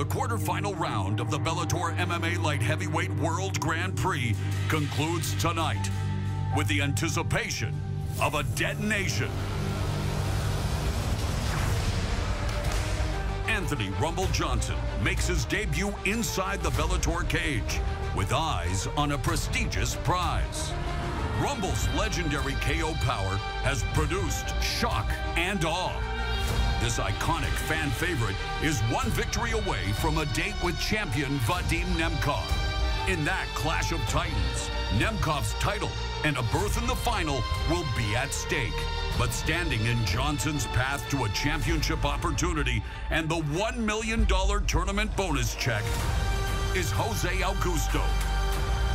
quarterfinal round of the Bellator MMA Light Heavyweight World Grand Prix concludes tonight with the anticipation of a detonation. Anthony "Rumble" Johnson makes his debut inside the Bellator cage with eyes on a prestigious prize. Rumble's legendary KO power has produced shock and awe. This iconic fan favorite is one victory away from a date with champion Vadim Nemkov. In that clash of titans, Nemkov's title and a berth in the final will be at stake. But standing in Johnson's path to a championship opportunity and the $1 million tournament bonus check is Jose Augusto.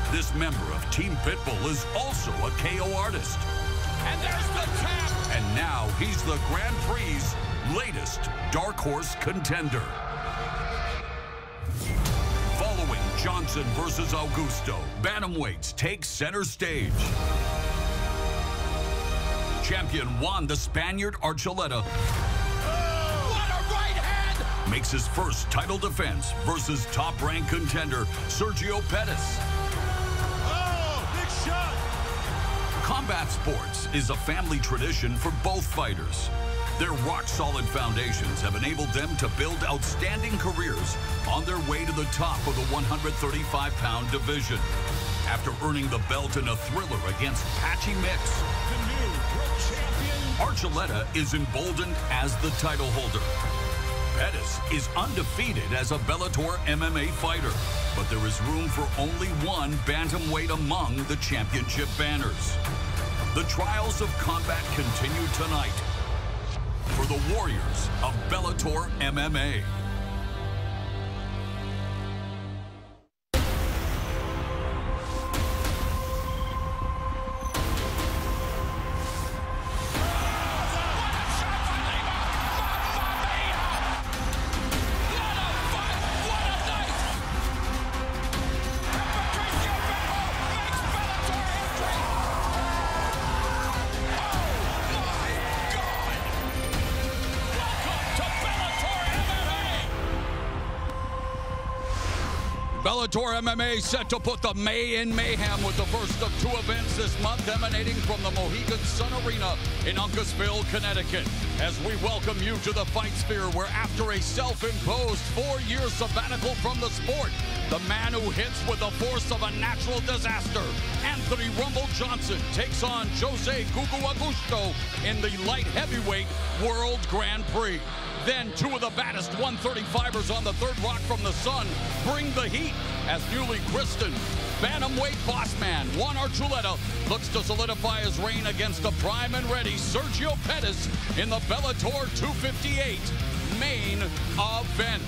This member of Team Pitbull is also a KO artist. And there's the tap! And now he's the Grand Prix's latest dark horse contender. Following Johnson versus Augusto, bantamweights take center stage. Champion Juan the Spaniard Archuleta what a right hand! Makes his first title defense versus top-ranked contender Sergio Pettis. Oh, big shot! Combat sports is a family tradition for both fighters. Their rock-solid foundations have enabled them to build outstanding careers on their way to the top of the 135-pound division. After earning the belt in a thriller against Patchy Mix, the new world champion Archuleta is emboldened as the title holder. Pettis is undefeated as a Bellator MMA fighter, but there is room for only one bantamweight among the championship banners. The trials of combat continue tonight for the warriors of Bellator MMA. Bellator MMA set to put the May in mayhem with the first of two events this month emanating from the Mohegan Sun Arena in Uncasville, Connecticut. As we welcome you to the fight sphere where after a self-imposed 4-year sabbatical from the sport, the man who hits with the force of a natural disaster, Anthony "Rumble" Johnson takes on Jose Augusto in the light heavyweight World Grand Prix. Then two of the baddest 135ers on the third rock from the sun bring the heat as newly christened bantamweight boss man Juan Archuleta looks to solidify his reign against the prime and ready Sergio Pettis in the Bellator 258 main event.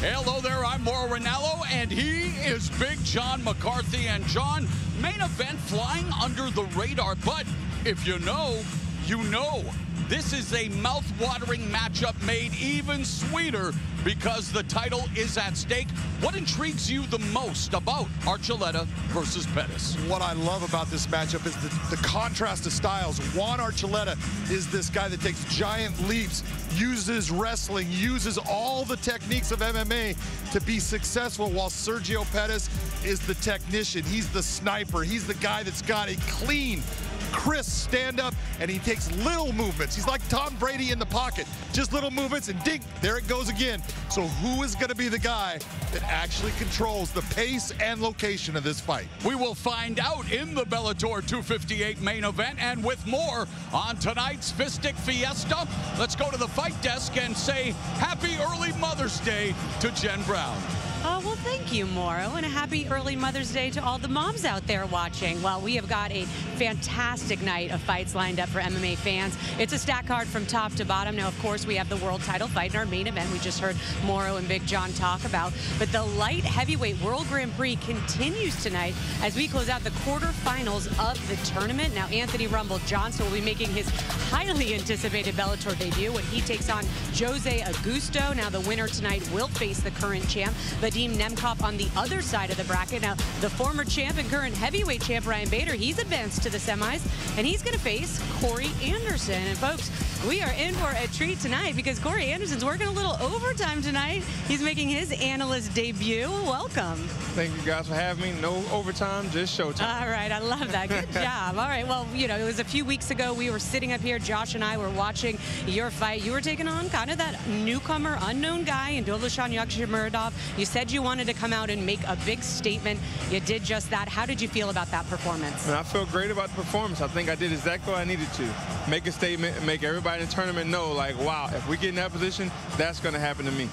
Hello there, I'm Mauro Ranallo, and he is Big John McCarthy. And John, main event flying under the radar, but if you know, you know. This is a mouth-watering matchup made even sweeter because the title is at stake. What intrigues you the most about Archuleta versus Pettis? What I love about this matchup is the contrast of styles. Juan Archuleta is this guy that takes giant leaps, uses wrestling, uses all the techniques of MMA to be successful, while Sergio Pettis is the technician. He's the sniper. He's the guy that's got a clean, crisp stand-up, and he takes little movements. He's like Tom Brady in the pocket. Just little movements, and ding, there it goes again. So who is going to be the guy that actually controls the pace and location of this fight? We will find out in the Bellator 258 main event, and with more on tonight's Fistic Fiesta. Let's go to the fight desk and say happy early Mother's Day to Jen Brown. Oh, well, thank you, Mauro, and a happy early Mother's Day to all the moms out there watching. Well, we have got a fantastic night of fights lined up for MMA fans. It's a stack card from top to bottom. Now, of course, we have the world title fight in our main event we just heard Mauro and Big John talk about. But the light heavyweight World Grand Prix continues tonight as we close out the quarterfinals of the tournament. Now, Anthony "Rumble" Johnson will be making his highly anticipated Bellator debut when he takes on Jose Augusto. Now, the winner tonight will face the current champ, Vadim Nemkov, on the other side of the bracket. Now, the former champ and current heavyweight champ Ryan Bader, he's advanced to the semis, and he's going to face Corey Anderson. And folks, We are in for a treat tonight because Corey Anderson's working a little overtime tonight. He's making his analyst debut. Welcome. Thank you guys for having me. No overtime, just showtime. All right, I love that. Good job. All right, well, you know, it was a few weeks ago. We were sitting up here. Josh and I were watching your fight. You were taking on kind of that newcomer, unknown guy in Dolashan Yakshimuradov. You said you wanted to come out and make a big statement. You did just that. How did you feel about that performance? And I feel great about the performance. I think I did exactly what I needed to. Make a statement and make everybody in the tournament know, like, wow, if we get in that position, that's going to happen to me.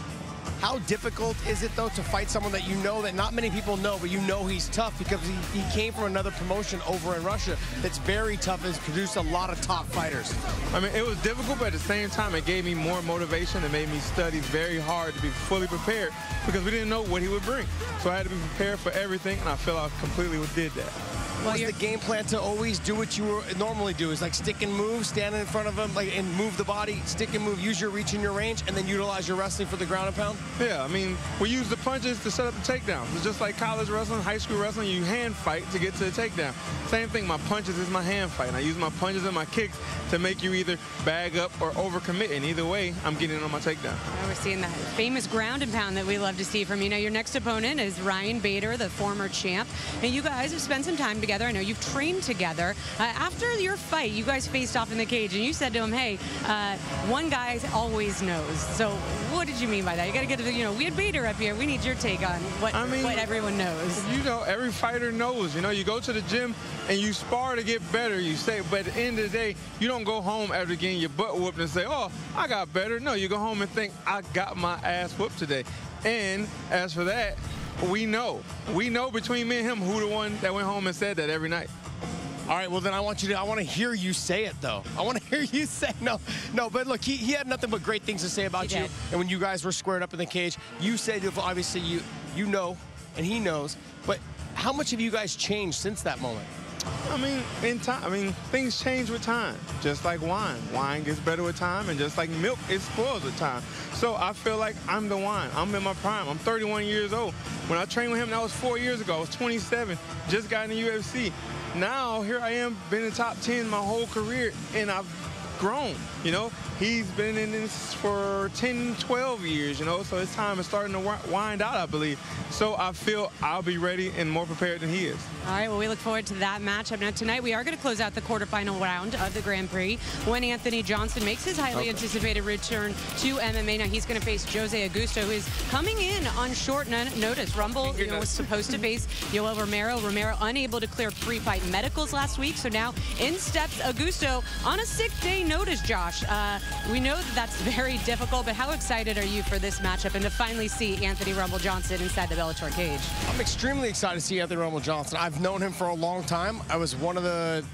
How difficult is it, though, to fight someone that you know that not many people know, but you know he's tough because he came from another promotion over in Russia that's very tough and has produced a lot of top fighters? I mean, it was difficult, but at the same time, it gave me more motivation and made me study very hard to be fully prepared because we didn't know what he would bring. So I had to be prepared for everything, and I feel I completely did that. Was the game plan to always do what you normally do? Is like stick and move, stand in front of him, like, and move the body, stick and move, use your reach and your range, and then utilize your wrestling for the ground and pound? Yeah, I mean, we use the punches to set up the takedowns. It's just like college wrestling, high school wrestling, you hand fight to get to the takedown. Same thing, my punches is my hand fight. And I use my punches and my kicks to make you either bag up or overcommit. And either way, I'm getting on my takedown. We're seeing that famous ground and pound that we love to see from you. Now, your next opponent is Ryan Bader, the former champ. And you guys have spent some time together. I know you've trained together. After your fight, you guys faced off in the cage, and you said to him, hey, one guy always knows. So what did you mean by that? You got to get to, you know, we had Bader up here. We need your take on what everyone knows. You know, every fighter knows. You know, you go to the gym and you spar to get better, you say, but at the end of the day, you don't go home after getting your butt whooped and say, oh, I got better. No, you go home and think, I got my ass whooped today. And as for that, we know between me and him who the one that went home and said that every night. All right, well, then I want to hear you say it, though. I want to hear you say no, but look, he had nothing but great things to say about you. And when you guys were squared up in the cage, you said, obviously, you know, and he knows, but how much have you guys changed since that moment? I mean, in time, things change with time, just like wine. Wine gets better with time, and just like milk, it spoils with time. So I feel like I'm the wine. I'm in my prime. I'm 31 years old. When I trained with him, that was 4 years ago. I was 27, just got in the UFC. Now, here I am, been in the top 10 my whole career, and I've grown, you know. He's been in this for 10, 12 years, you know, so his time is starting to wind out, I believe. So I feel I'll be ready and more prepared than he is. All right, well, we look forward to that matchup. Now, tonight we are going to close out the quarterfinal round of the Grand Prix when Anthony Johnson makes his highly anticipated return to MMA. Now, he's going to face Jose Augusto, who is coming in on short notice. Rumble was supposed to face Yoel Romero. Romero unable to clear pre-fight medicals last week, so now in steps Augusto on a 6-day notice, Josh. We know that that's very difficult, but how excited are you for this matchup and to finally see Anthony Rumble Johnson inside the Bellator cage? I'm extremely excited to see Anthony Rumble Johnson. I've known him for a long time. I was one of the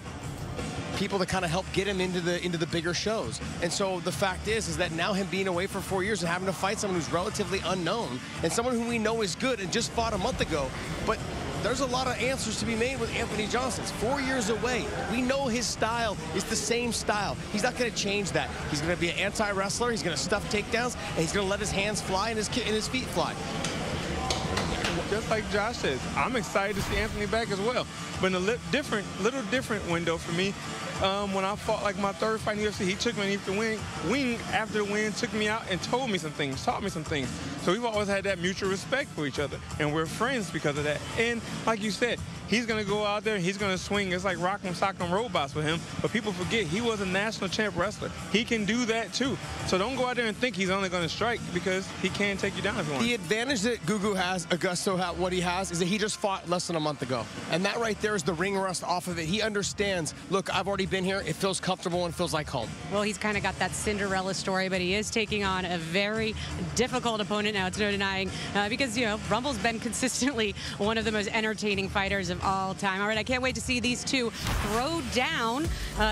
people that kind of helped get him into the bigger shows. And so the fact is that now him being away for 4 years and having to fight someone who's relatively unknown and someone who we know is good and just fought a month ago, but there's a lot of answers to be made with Anthony Johnson. It's 4 years away. We know his style is the same style. He's not going to change that. He's going to be an anti-wrestler. He's going to stuff takedowns, and he's going to let his hands fly and his feet fly. Just like Josh says, I'm excited to see Anthony back as well. But in a little different window for me, when I fought like my third fight in the UFC, he took me underneath the wing after the win, took me out and told me some things, taught me some things. So we've always had that mutual respect for each other, and we're friends because of that. And like you said, he's going to go out there and he's going to swing. It's like rock'em sock'em robots with him. But people forget he was a national champ wrestler. He can do that too. So don't go out there and think he's only going to strike, because he can take you down if you want. The advantage that Gugu has, Augusto, what he has, is that he just fought less than a month ago. And that right there is the ring rust off of it. He understands, look, I've already been here. It feels comfortable and feels like home. Well, he's kind of got that Cinderella story, but he is taking on a very difficult opponent now. It's no denying, because, you know, Rumble's been consistently one of the most entertaining fighters of all time. All right, I can't wait to see these two throw down.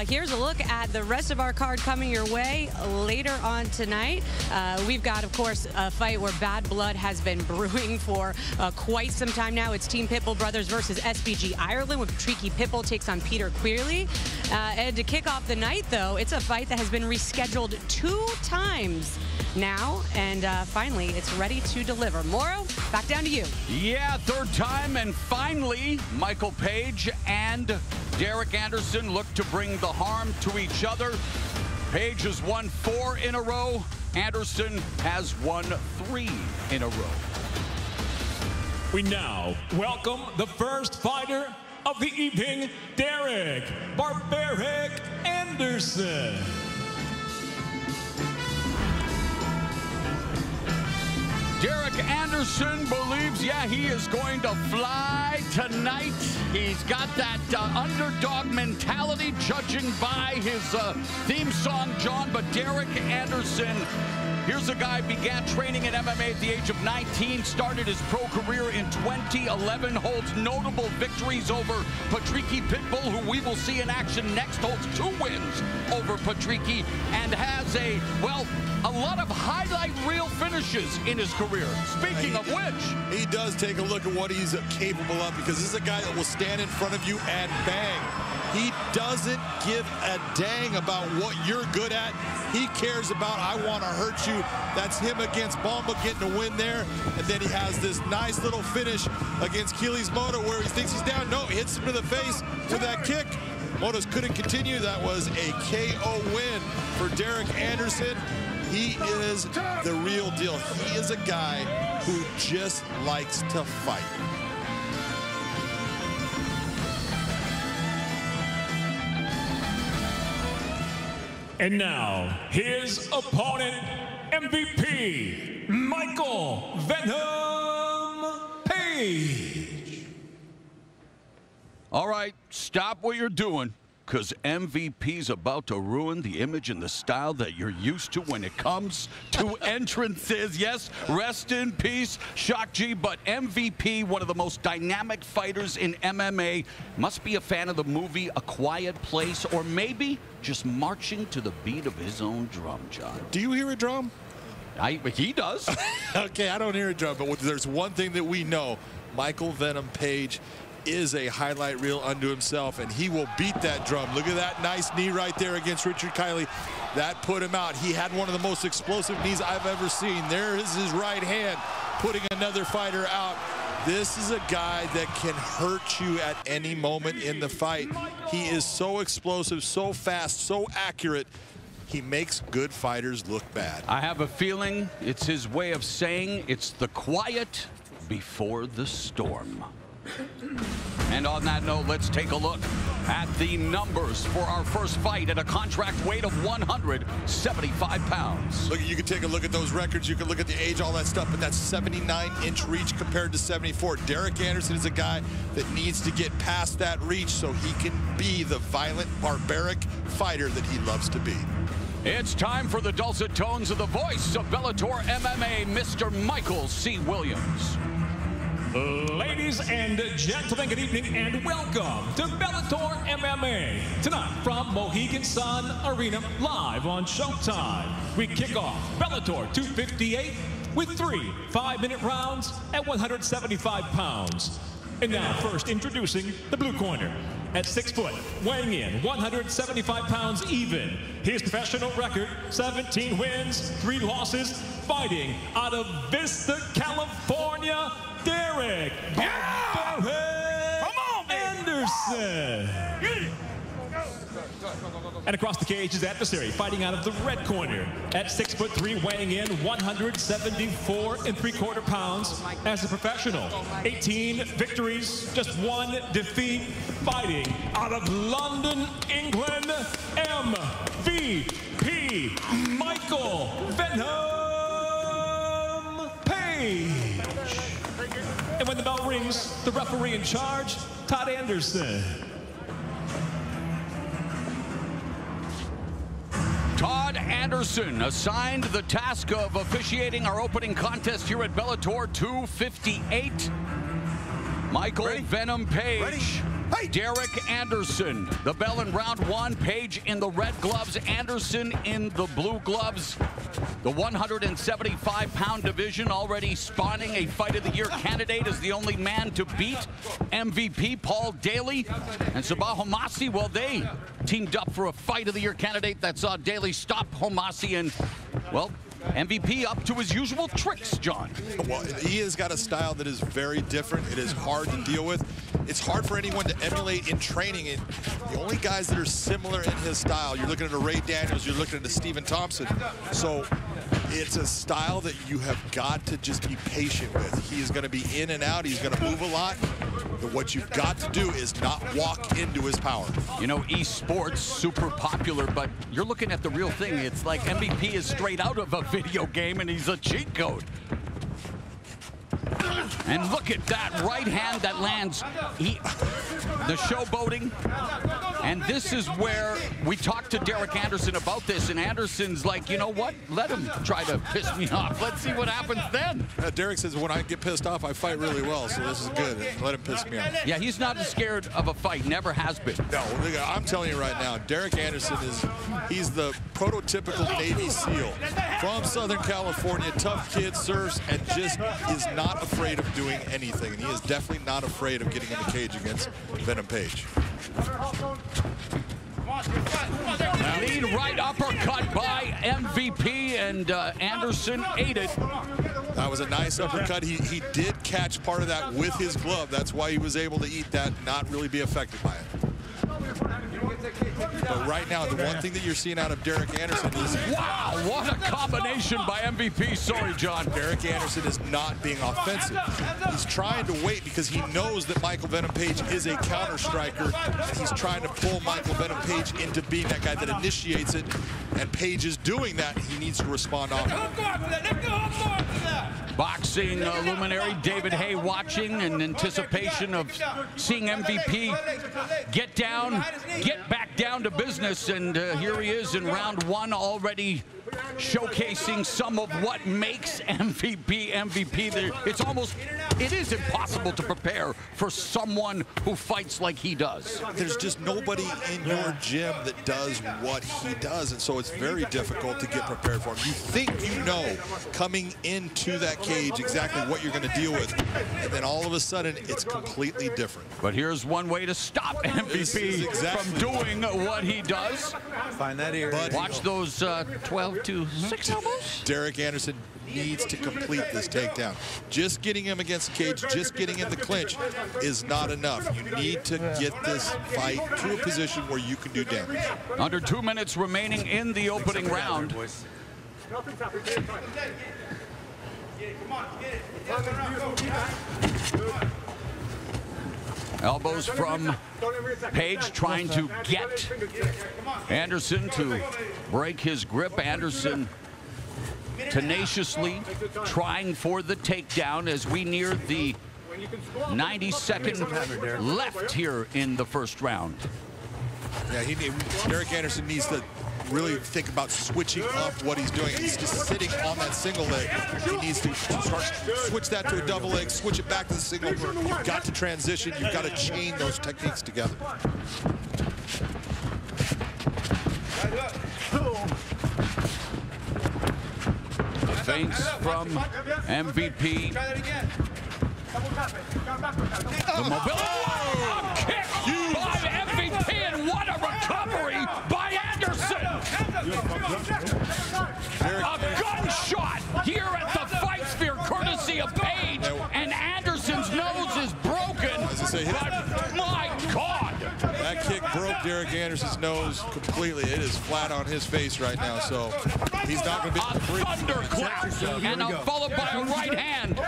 Here's a look at the rest of our card coming your way later on tonight. We've got, of course, a fight where bad blood has been brewing for quite some time now. It's Team Pitbull Brothers versus SBG Ireland, with Tricky Pitbull takes on Peter Queerly. And to kick off the night, though, it's a fight that has been rescheduled 2 times now, and finally it's ready to deliver. Morrow, back down to you. Yeah, third time, and finally Michael Page and Derek Anderson look to bring the harm to each other. Page has won 4 in a row. Anderson has won 3 in a row. We now welcome the first fighter of the evening, Derek Barbaric Anderson. Derek Anderson believes, yeah, he is going to fly tonight. He's got that underdog mentality, judging by his theme song, John. But Derek Anderson, here's a guy began training in MMA at the age of 19, started his pro career in 2011, holds notable victories over Patricky Pitbull, who we will see in action next, holds 2 wins over Patricky, and has a lot of highlight reel finishes in his career. Speaking of which, he does take a look at what he's capable of, because this is a guy that will stand in front of you and bang. He doesn't give a dang about what you're good at. He cares about, I want to hurt you. That's him against Bomba getting a win there. And then he has this nice little finish against Keely's Moto where he thinks he's down. No, hits him to the face with that kick. Motos couldn't continue. That was a KO win for Derek Anderson. He is the real deal. He is a guy who just likes to fight. And now, his opponent, MVP, Michael Venom Page. All right, stop what you're doing, because MVP's about to ruin the image and the style that you're used to when it comes to entrances. Yes, rest in peace, Shock G, but MVP, one of the most dynamic fighters in MMA, must be a fan of the movie A Quiet Place, or maybe just marching to the beat of his own drum, John. Do you hear a drum? He does. Okay, I don't hear a drum, but there's one thing that we know. Michael Venom Page is a highlight reel unto himself, and he will beat that drum. Look at that nice knee right there against Richard Kiley. That put him out. He had one of the most explosive knees I've ever seen. There is his right hand, putting another fighter out. This is a guy that can hurt you at any moment in the fight. He is so explosive, so fast, so accurate. He makes good fighters look bad. I have a feeling it's his way of saying it's the quiet before the storm. And on that note, let's take a look at the numbers for our first fight at a contract weight of 175 pounds. Look, you can take a look at those records. You can look at the age, all that stuff, but that's 79-inch reach compared to 74. Derek Anderson is a guy that needs to get past that reach so he can be the violent, barbaric fighter that he loves to be. It's time for the dulcet tones of the voice of Bellator MMA, Mr. Michael C. Williams. Ladies and gentlemen, good evening and welcome to Bellator MMA. Tonight from Mohegan Sun Arena, live on Showtime. We kick off Bellator 258 with 3 5-minute rounds at 175 pounds. And now first introducing the blue corner. At 6 foot, weighing in 175 pounds even. His professional record, 17 wins, 3 losses, fighting out of Vista, California, Derek Anderson. And across the cage, his adversary, fighting out of the red corner. At 6'3", weighing in 174 3/4 pounds as a professional. 18 victories, just 1 defeat, fighting out of London, England, MVP, Michael Venom Page. And when the bell rings, the referee in charge, Todd Anderson. Todd Anderson assigned the task of officiating our opening contest here at Bellator 258. Michael Venom Page. Hey. Derek Anderson. The bell in round 1. Page in the red gloves. Anderson in the blue gloves. The 175-pound division already spawning a Fight of the Year candidate as the only man to beat MVP Paul Daly. And Sabah Homasi, well, they teamed up for a Fight of the Year candidate that saw Daly stop Homasi and, well, MVP up to his usual tricks, John. Well, he has got a style that is very different. It is hard to deal with. It's hard for anyone to emulate in training. And the only guys that are similar in his style, you're looking at a Ray Daniels, you're looking at a Stephen Thompson. So it's a style that you have got to just be patient with. He is going to be in and out. He's going to move a lot. But what you've got to do is not walk into his power. You know, esports, super popular, but you're looking at the real thing. It's like MVP is straight out of a video game, and he's a cheat code. And look at that right hand that lands. The showboating. And this is where we talked to Derek Anderson about this, and Anderson's like, you know what? Let him try to piss me off. Let's see what happens then. Derek says, when I get pissed off, I fight really well, so this is good. Let him piss me off. Yeah, he's not scared of a fight. Never has been. No, I'm telling you right now, Derek Anderson he's the prototypical Navy SEAL. From Southern California, tough kid, surfs, and just is not afraid of doing anything. And he is definitely not afraid of getting in the cage against Venom Page. Lead right uppercut by MVP, and Anderson ate it. That was a nice uppercut. He did catch part of that with his glove. That's why he was able to eat that, not really be affected by it. But right now, the one thing that you're seeing out of Derek Anderson is... Wow, what a combination by MVP. Sorry, John. Derek Anderson is not being offensive. He's trying to wait because he knows that Michael Venom Page is a counter striker, and he's trying to pull Michael Venom Page into being that guy that initiates it, and Page is doing that. He needs to respond off. Boxing luminary David Hay watching in anticipation of seeing MVP get down, get back down to business, and here he is in round one already showcasing some of what makes MVP. It is impossible to prepare for someone who fights like he does. There's just nobody in your gym that does what he does, and so it's very difficult to get prepared for him. You think you know coming into that cage exactly what you're going to deal with, and then all of a sudden it's completely different. But here's one way to stop MVP from doing what he does. Find that ear. Watch those 12 to 6 elbows. Derek Anderson needs to complete this takedown. Just getting him against the cage, just getting in the clinch is not enough. You need to get this fight to a position where you can do damage. Under 2 minutes remaining in the opening round. Elbows from Page trying to get Anderson to break his grip. Anderson tenaciously trying for the takedown as we near the 90-second left here in the first round. Yeah, Derek Anderson needs to really think about switching up what he's doing. He's just sitting on that single leg. He needs to switch that to a double leg, switch it back to the single. You've got to transition. You've got to chain those techniques together. Feints from MVP. The mobility. A kick by MVP, and what a recovery by Anderson. A gunshot here at the Fight Sphere, courtesy of Page, and Anderson's nose is broken. But my God. That kick broke Derek Anderson's nose completely. It is flat on his face right now, so he's not going to be able to breathe. A thunderclap, and followed by a right hand.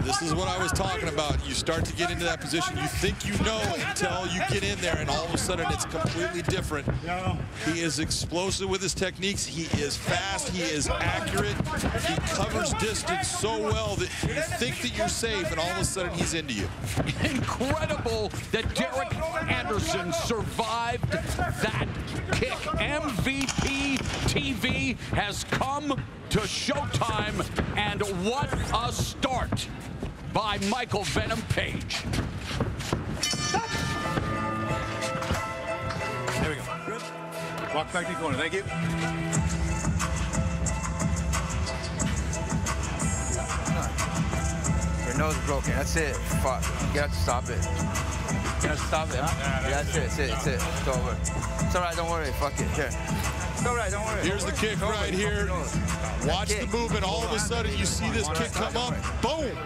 This is what I was talking about. You start to get into that position. You think you know until you get in there, and all of a sudden it's completely different. He is explosive with his techniques. He is fast. He is accurate. He covers distance so well that you think that you're safe, and all of a sudden he's into you. Incredible that Derek Anderson survived that kick. MVP TV has come to Showtime, and what a start by Michael Venom Page. There we go. Walk back to the corner. Thank you. Your nose is broken. That's it. Fuck. You have to stop it. You have to stop it, huh? Yeah, that's it. It's it. It's it. It's over. It's all right. Don't worry. Fuck it. Here. Here's the kick right here. Watch the movement. All of a sudden, you see this kick come up. Boom!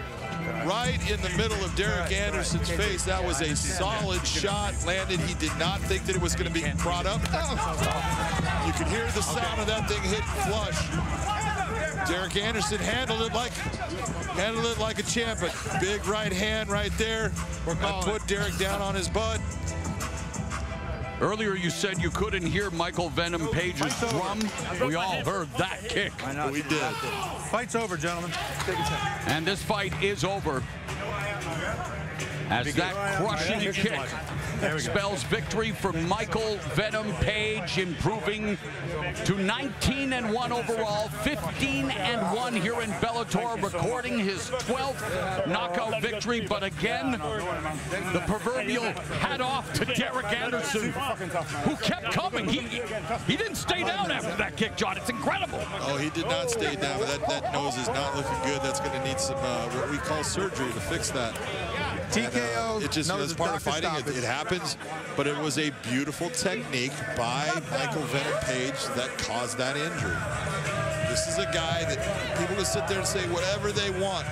Right in the middle of Derek Anderson's face. That was a solid shot. Landed. He did not think that it was going to be brought up. You can hear the sound of that thing hitting flush. Derek Anderson handled it like a champ. But big right hand right there. That put Derek down on his butt. Earlier you said you couldn't hear Michael Venom Page's drum. We all heard that kick. I know. We did. Fight's over, gentlemen. And this fight is over. As that crushing kick spells victory for Michael Venom Page, improving to 19-1 overall, 15-1 here in Bellator, recording his 12th knockout victory. But again, the proverbial hat off to Derek Anderson, who kept coming. He didn't stay down after that kick, John. It's incredible. Oh, he did not stay down. That nose is not looking good. That's going to need some what we call surgery to fix that. TKO. It just is part of fighting. It happens, but it was a beautiful technique by Michael Venom Page that caused that injury. This is a guy that people can sit there and say whatever they want.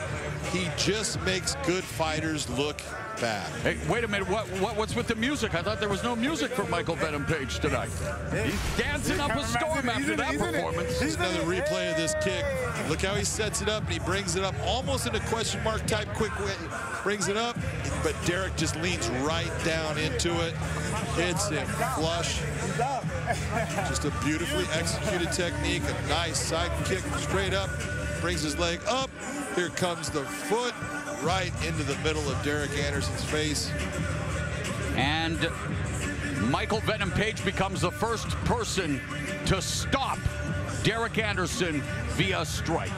He just makes good fighters look bad. Hey, wait a minute. What's with the music? I thought there was no music for Michael Venom Page tonight. He's dancing up a storm after that performance. Here's another replay of this kick. Look how he sets it up, and he brings it up almost in a question mark type quick way. Brings it up, but Derek just leans right down into it. Hits him flush. Just a beautifully executed technique. A nice side kick straight up. Brings his leg up. Here comes the foot right into the middle of Derek Anderson's face. And Michael Venom Page becomes the first person to stop Derek Anderson via strike.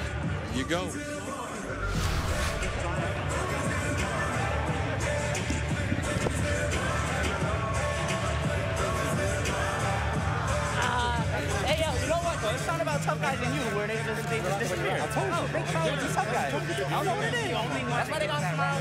There you go. It's not about tough guys in you where they just disappear. No, they try to be tough guys. I don't know what it is. That's why they got smile.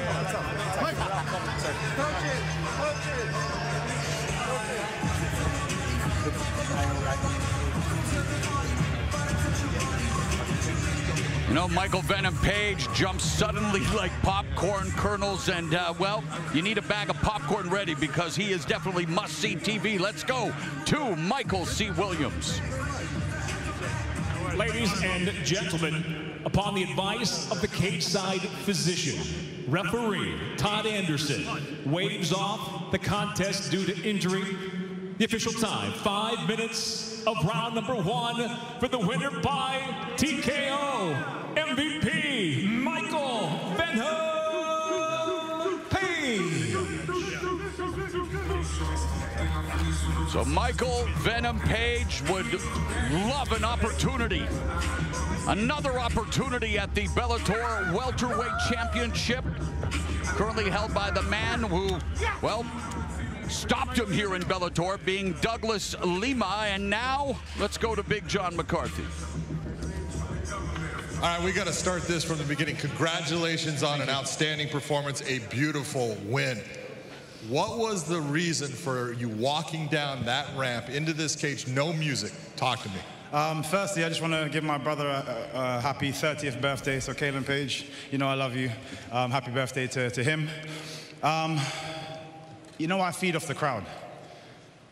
You know, Michael Venom Page jumps suddenly like popcorn kernels, and, well, you need a bag of popcorn ready because he is definitely must-see TV. Let's go to Michael C. Williams. Ladies and gentlemen, upon the advice of the cage-side physician, referee Todd Anderson waves off the contest due to injury. The official time, 5 minutes of round number 1 for the winner by TKO, MVP Michael Venom Page. So Michael Venom Page would love an opportunity. Another opportunity at the Bellator Welterweight Championship, currently held by the man who, well, stopped him here in Bellator, being Douglas Lima. And now, let's go to Big John McCarthy. All right, we got to start this from the beginning. Congratulations on an outstanding performance, a beautiful win. What was the reason for you walking down that ramp into this cage, no music? Talk to me. Firstly, I just want to give my brother a happy 30th birthday. So, Kalen Page, you know I love you. Happy birthday to him. You know I feed off the crowd.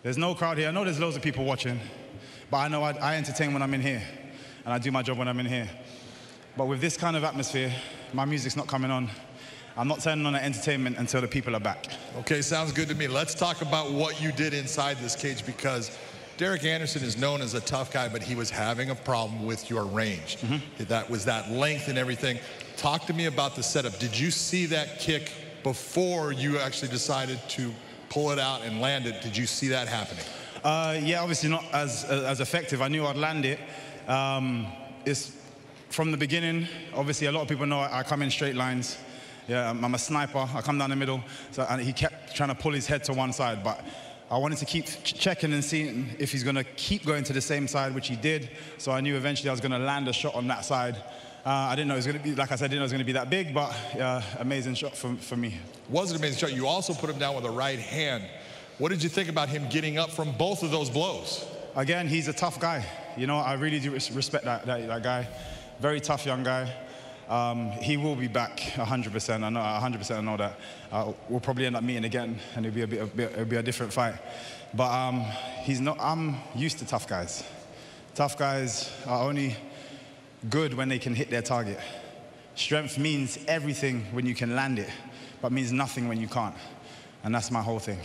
There's no crowd here. I know there's loads of people watching, but I know I entertain when I'm in here, and I do my job when I'm in here. But with this kind of atmosphere, my music's not coming on. I'm not turning on the entertainment until the people are back. Okay, sounds good to me. Let's talk about what you did inside this cage, because Derek Anderson is known as a tough guy, but he was having a problem with your range. That was that length and everything. Talk to me about the setup. Did you see that kick before you actually decided to pull it out and land it? Did you see that happening? Yeah, obviously not as effective. I knew I'd land it. It's from the beginning. Obviously, a lot of people know I come in straight lines. Yeah, I'm a sniper. I come down the middle. So, and he kept trying to pull his head to one side, but I wanted to keep checking and seeing if he's going to keep going to the same side, which he did. So I knew eventually I was going to land a shot on that side. I didn't know it was going to be, like I said, I didn't know it was going to be that big, but amazing shot for me. Was an amazing shot. You also put him down with a right hand. What did you think about him getting up from both of those blows? again, he's a tough guy. You know, I really do respect that guy. Very tough young guy. He will be back 100%. I know 100%. I know that. We'll probably end up meeting again, and it'll be a different fight. But he's not. I'm used to tough guys. Tough guys are only good when they can hit their target. Strength means everything when you can land it, but means nothing when you can't. And that's my whole thing.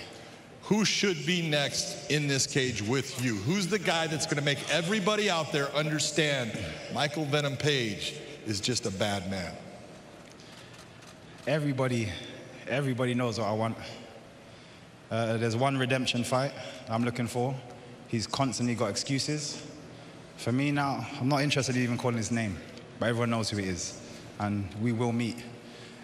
Who should be next in this cage with you? Who's the guy that's going to make everybody out there understand Michael Venom Page is just a bad man? Everybody knows what I want. There's one redemption fight I'm looking for. He's constantly got excuses. For me now, I'm not interested in even calling his name, but everyone knows who he is. And we will meet.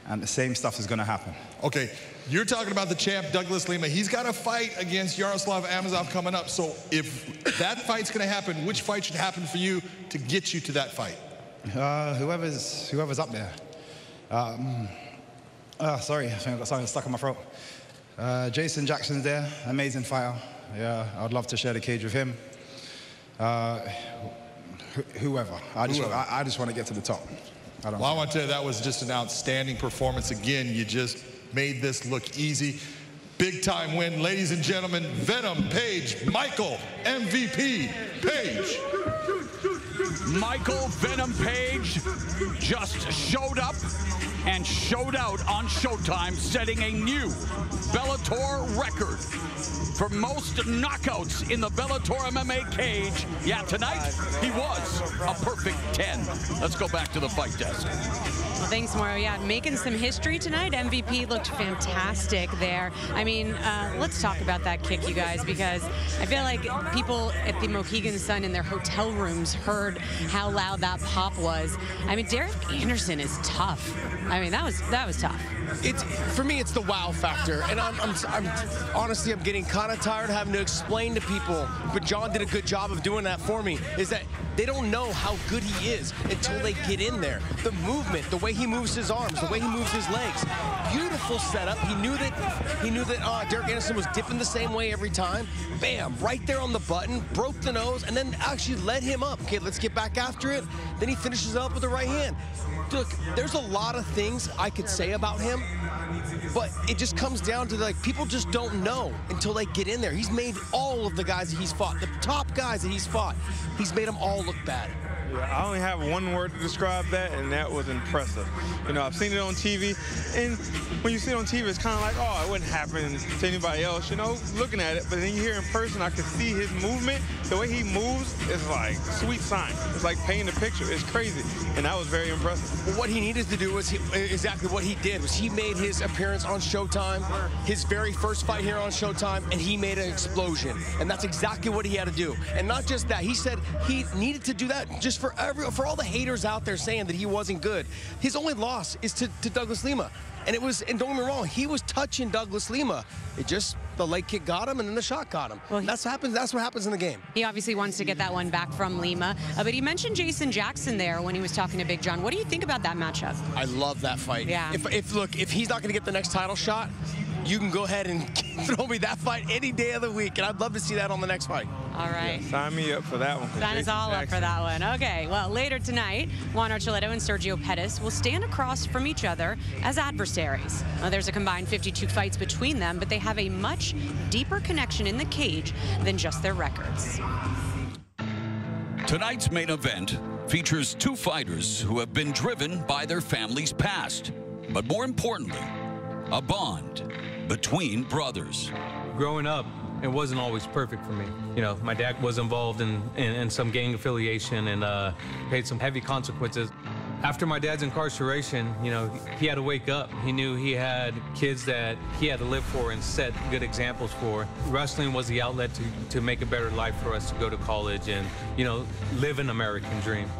And the same stuff is going to happen. Okay, you're talking about the champ, Douglas Lima. He's got a fight against Yaroslav Amosov coming up. So if that fight's going to happen, which fight should happen for you to get you to that fight? Whoever's up there. Sorry, I think I got something stuck in my throat. Jason Jackson's there, amazing fighter. Yeah, I'd love to share the cage with him. Whoever. I just want to get to the top. I want to tell you, that was just an outstanding performance. Again, you just made this look easy. Big time win, ladies and gentlemen. Venom Page, Michael MVP Page. Michael Venom Page just showed up and showed out on Showtime, setting a new Bellator record for most knockouts in the Bellator MMA cage. Yeah, tonight he was a perfect 10. Let's go back to the fight desk. Well, thanks, Mauro. Yeah, making some history tonight. MVP looked fantastic there. I mean, let's talk about that kick, you guys, because I feel like people at the Mohegan Sun in their hotel rooms heard how loud that pop was. I mean, Derek Anderson is tough. I mean, that was tough. For me, it's the wow factor, and I'm honestly, I'm getting kind of tired having to explain to people, but John did a good job of doing that for me, is that they don't know how good he is until they get in there. The movement, the way he moves his arms, the way he moves his legs, beautiful setup. He knew that Derek Anderson was dipping the same way every time. Bam, right there on the button, broke the nose, and then actually led him up. Okay, let's get back after it. Then he finishes up with the right hand. Look, there's a lot of things I could say about him, but it just comes down to, like, people just don't know until they get in there. He's made all of the guys that he's fought, the top guys that he's fought, he's made them all look bad. Yeah, I only have one word to describe that, and that was impressive. You know, I've seen it on TV, and when you see it on TV, it's kind of like, oh, it wouldn't happen to anybody else, you know, looking at it. But then you hear in person, I can see his movement. The way he moves is like sweet sign. It's like painting a picture. It's crazy, and that was very impressive. Well, what he needed to do was exactly what he did. Was he made his appearance on Showtime, his very first fight here on Showtime, and he made an explosion. And that's exactly what he had to do. And not just that, he said he needed to do that just for all the haters out there saying that he wasn't good. His only loss is to Douglas Lima. And don't get me wrong, he was touching Douglas Lima. The leg kick got him, and then the shot got him. Well, that's what happens in the game. He obviously wants to get that one back from Lima. But he mentioned Jason Jackson there when he was talking to Big John. What do you think about that matchup? I love that fight. Yeah. If he's not going to get the next title shot, you can go ahead and throw me that fight any day of the week, and I'd love to see that on the next fight. All right. Yeah, sign me up for that one. Sign us all up for that one. Okay, well, later tonight, Juan Archuleta and Sergio Pettis will stand across from each other as adversaries. Now, there's a combined 52 fights between them, but they have a much deeper connection in the cage than just their records. Tonight's main event features two fighters who have been driven by their family's past, but more importantly, a bond between brothers. Growing up, it wasn't always perfect for me. You know, my dad was involved in some gang affiliation and paid some heavy consequences. After my dad's incarceration, you know, he had to wake up. He knew he had kids that he had to live for and set good examples for. Wrestling was the outlet to make a better life for us, to go to college and, you know, live an American dream.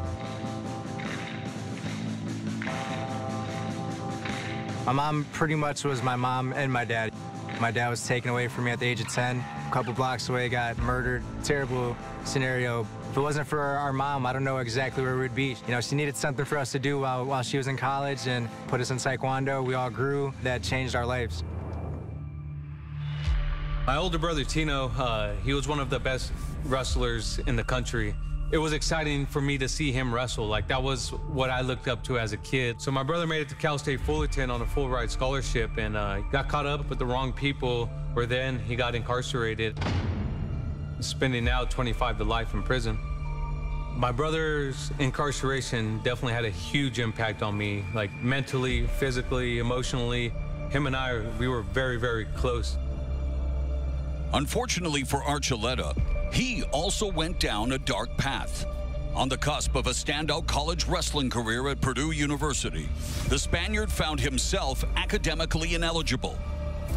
My mom pretty much was my mom and my dad. My dad was taken away from me at the age of 10. A couple blocks away, got murdered. Terrible scenario. If it wasn't for our mom, I don't know exactly where we'd be. You know, she needed something for us to do while she was in college and put us in Taekwondo. We all grew. That changed our lives. My older brother, Tino, he was one of the best wrestlers in the country. It was exciting for me to see him wrestle. Like, that was what I looked up to as a kid. So my brother made it to Cal State Fullerton on a full ride scholarship and got caught up with the wrong people, where then he got incarcerated, spending now 25 to life in prison. My brother's incarceration definitely had a huge impact on me, like mentally, physically, emotionally. Him and I, we were very, very close. Unfortunately for Archuleta, he also went down a dark path. On the cusp of a standout college wrestling career at Purdue University, the Spaniard found himself academically ineligible.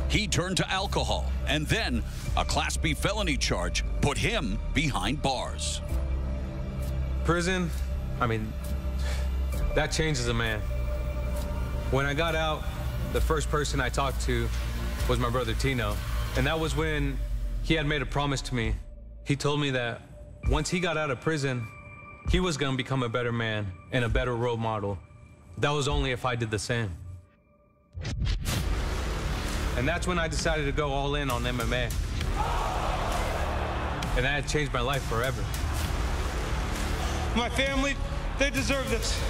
He turned to alcohol, and then a Class B felony charge put him behind bars. Prison, I mean, that changes a man. When I got out, the first person I talked to was my brother Tino. And that was when he had made a promise to me. He told me that once he got out of prison, he was gonna become a better man and a better role model. That was only if I did the same. And that's when I decided to go all in on MMA. And that had changed my life forever. My family, they deserve this.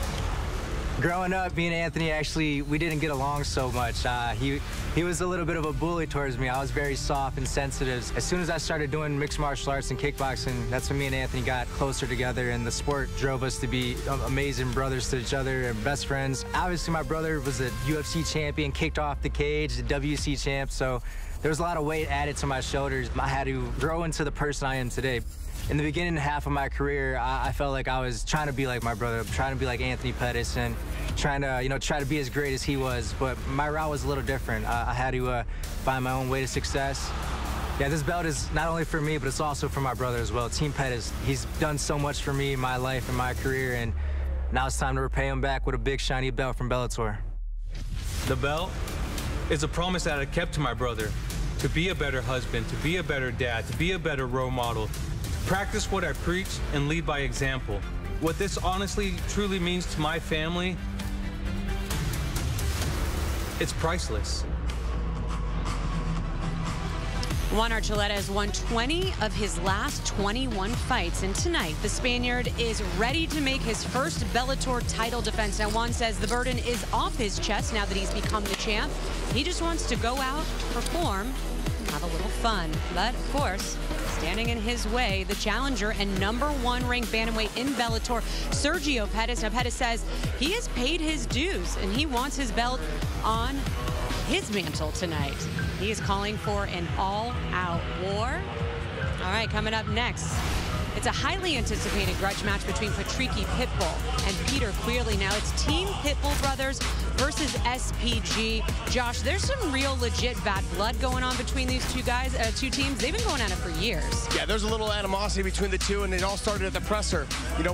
Growing up, me and Anthony, actually, we didn't get along so much. He was a little bit of a bully towards me. I was very soft and sensitive. As soon as I started doing mixed martial arts and kickboxing, that's when me and Anthony got closer together, and the sport drove us to be amazing brothers to each other and best friends. Obviously, my brother was a UFC champion, kicked off the cage, the WC champ, so there was a lot of weight added to my shoulders. I had to grow into the person I am today. In the beginning half of my career, I felt like I was trying to be like my brother, trying to be like Anthony Pettis, and trying to, try to be as great as he was. But my route was a little different. I had to find my own way to success. Yeah, this belt is not only for me, but it's also for my brother as well, Team Pettis. He's done so much for me in my life and my career, and now it's time to repay him back with a big shiny belt from Bellator. The belt is a promise that I kept to my brother, to be a better husband, to be a better dad, to be a better role model, practice what I preach and lead by example. What this honestly, truly means to my family, it's priceless. Juan Archuleta has won 20 of his last 21 fights, and tonight the Spaniard is ready to make his first Bellator title defense. Now, Juan says the burden is off his chest now that he's become the champ. He just wants to go out, perform, and have a little fun. But, of course, standing in his way, the challenger and #1 ranked bantamweight in Bellator, Sergio Pettis. Now, Pettis says he has paid his dues, and he wants his belt on his mantle tonight. He is calling for an all-out war. All right, coming up next, it's a highly anticipated grudge match between Patricky Pitbull and Peter Queerly. Now it's Team Pitbull Brothers versus SPG. Josh, there's some real legit bad blood going on between these two guys, two teams. They've been going at it for years. Yeah, there's a little animosity between the two, and it all started at the presser.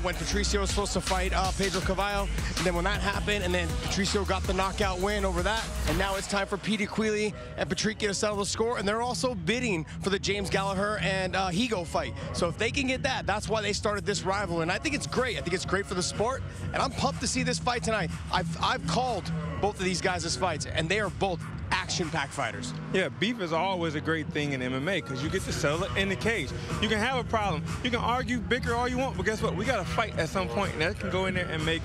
When Patricio was supposed to fight Pedro Cavallo, and then when that happened, and then Patricio got the knockout win over that, and now it's time for Peter Queerly and Patricky to settle the score, and they're also bidding for the James Gallagher and Higo fight. So if they can get that, that's why they started this rivalry, and I think it's great. I think it's great for the sport, and I'm pumped to see this fight tonight. I've called both of these guys' fights, and they are both action-packed fighters. Yeah, beef is always a great thing in MMA because you get to settle it in the cage. You can have a problem. You can argue, bicker all you want, but guess what? We got to fight at some point, and that can go in there and make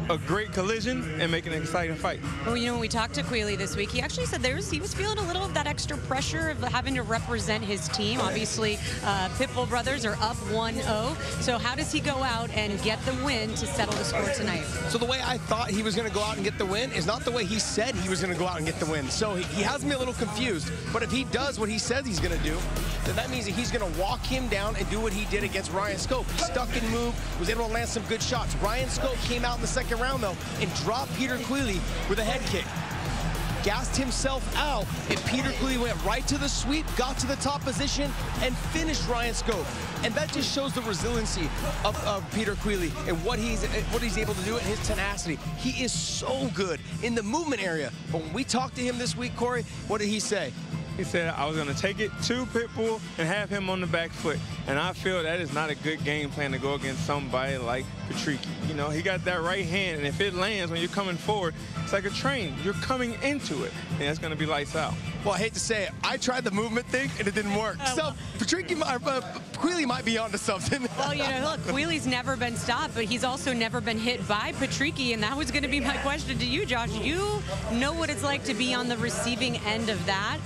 a great collision and make an exciting fight. Well, when we talked to Queerly this week, he actually said he was feeling a little of that extra pressure of having to represent his team. Obviously, Pitbull Brothers are up 1-0. So how does he go out and get the win to settle the score tonight? So the way I thought he was going to go out and get the win is not the way he said he was going to go out and get the win. So he has me a little confused. But if he does what he says he's going to do, then that means that he's going to walk him down and do what he did against Ryan Scope. He stuck and moved, was able to land some good shots. Ryan Scope came out in the second round, though, and dropped Peter Queerly with a head kick. Gassed himself out, and Peter Queerly went right to the sweep, got to the top position, and finished Ryan Scope. And that just shows the resiliency of Peter Queerly and what he's able to do and his tenacity. He is so good in the movement area. But when we talked to him this week, Corey, what did he say? He said, I was going to take it to Pitbull and have him on the back foot. And I feel that is not a good game plan to go against somebody like Patricky. You know, he got that right hand, and if it lands when you're coming forward, it's like a train. You're coming into it, and that's going to be lights out. Well, I hate to say it, I tried the movement thing, and it didn't work. So, Quealy might be onto something. Well, you know, look, Quealy's never been stopped, but he's also never been hit by Patricky, and that was going to be my question to you, Josh. You know what it's like to be on the receiving end of that.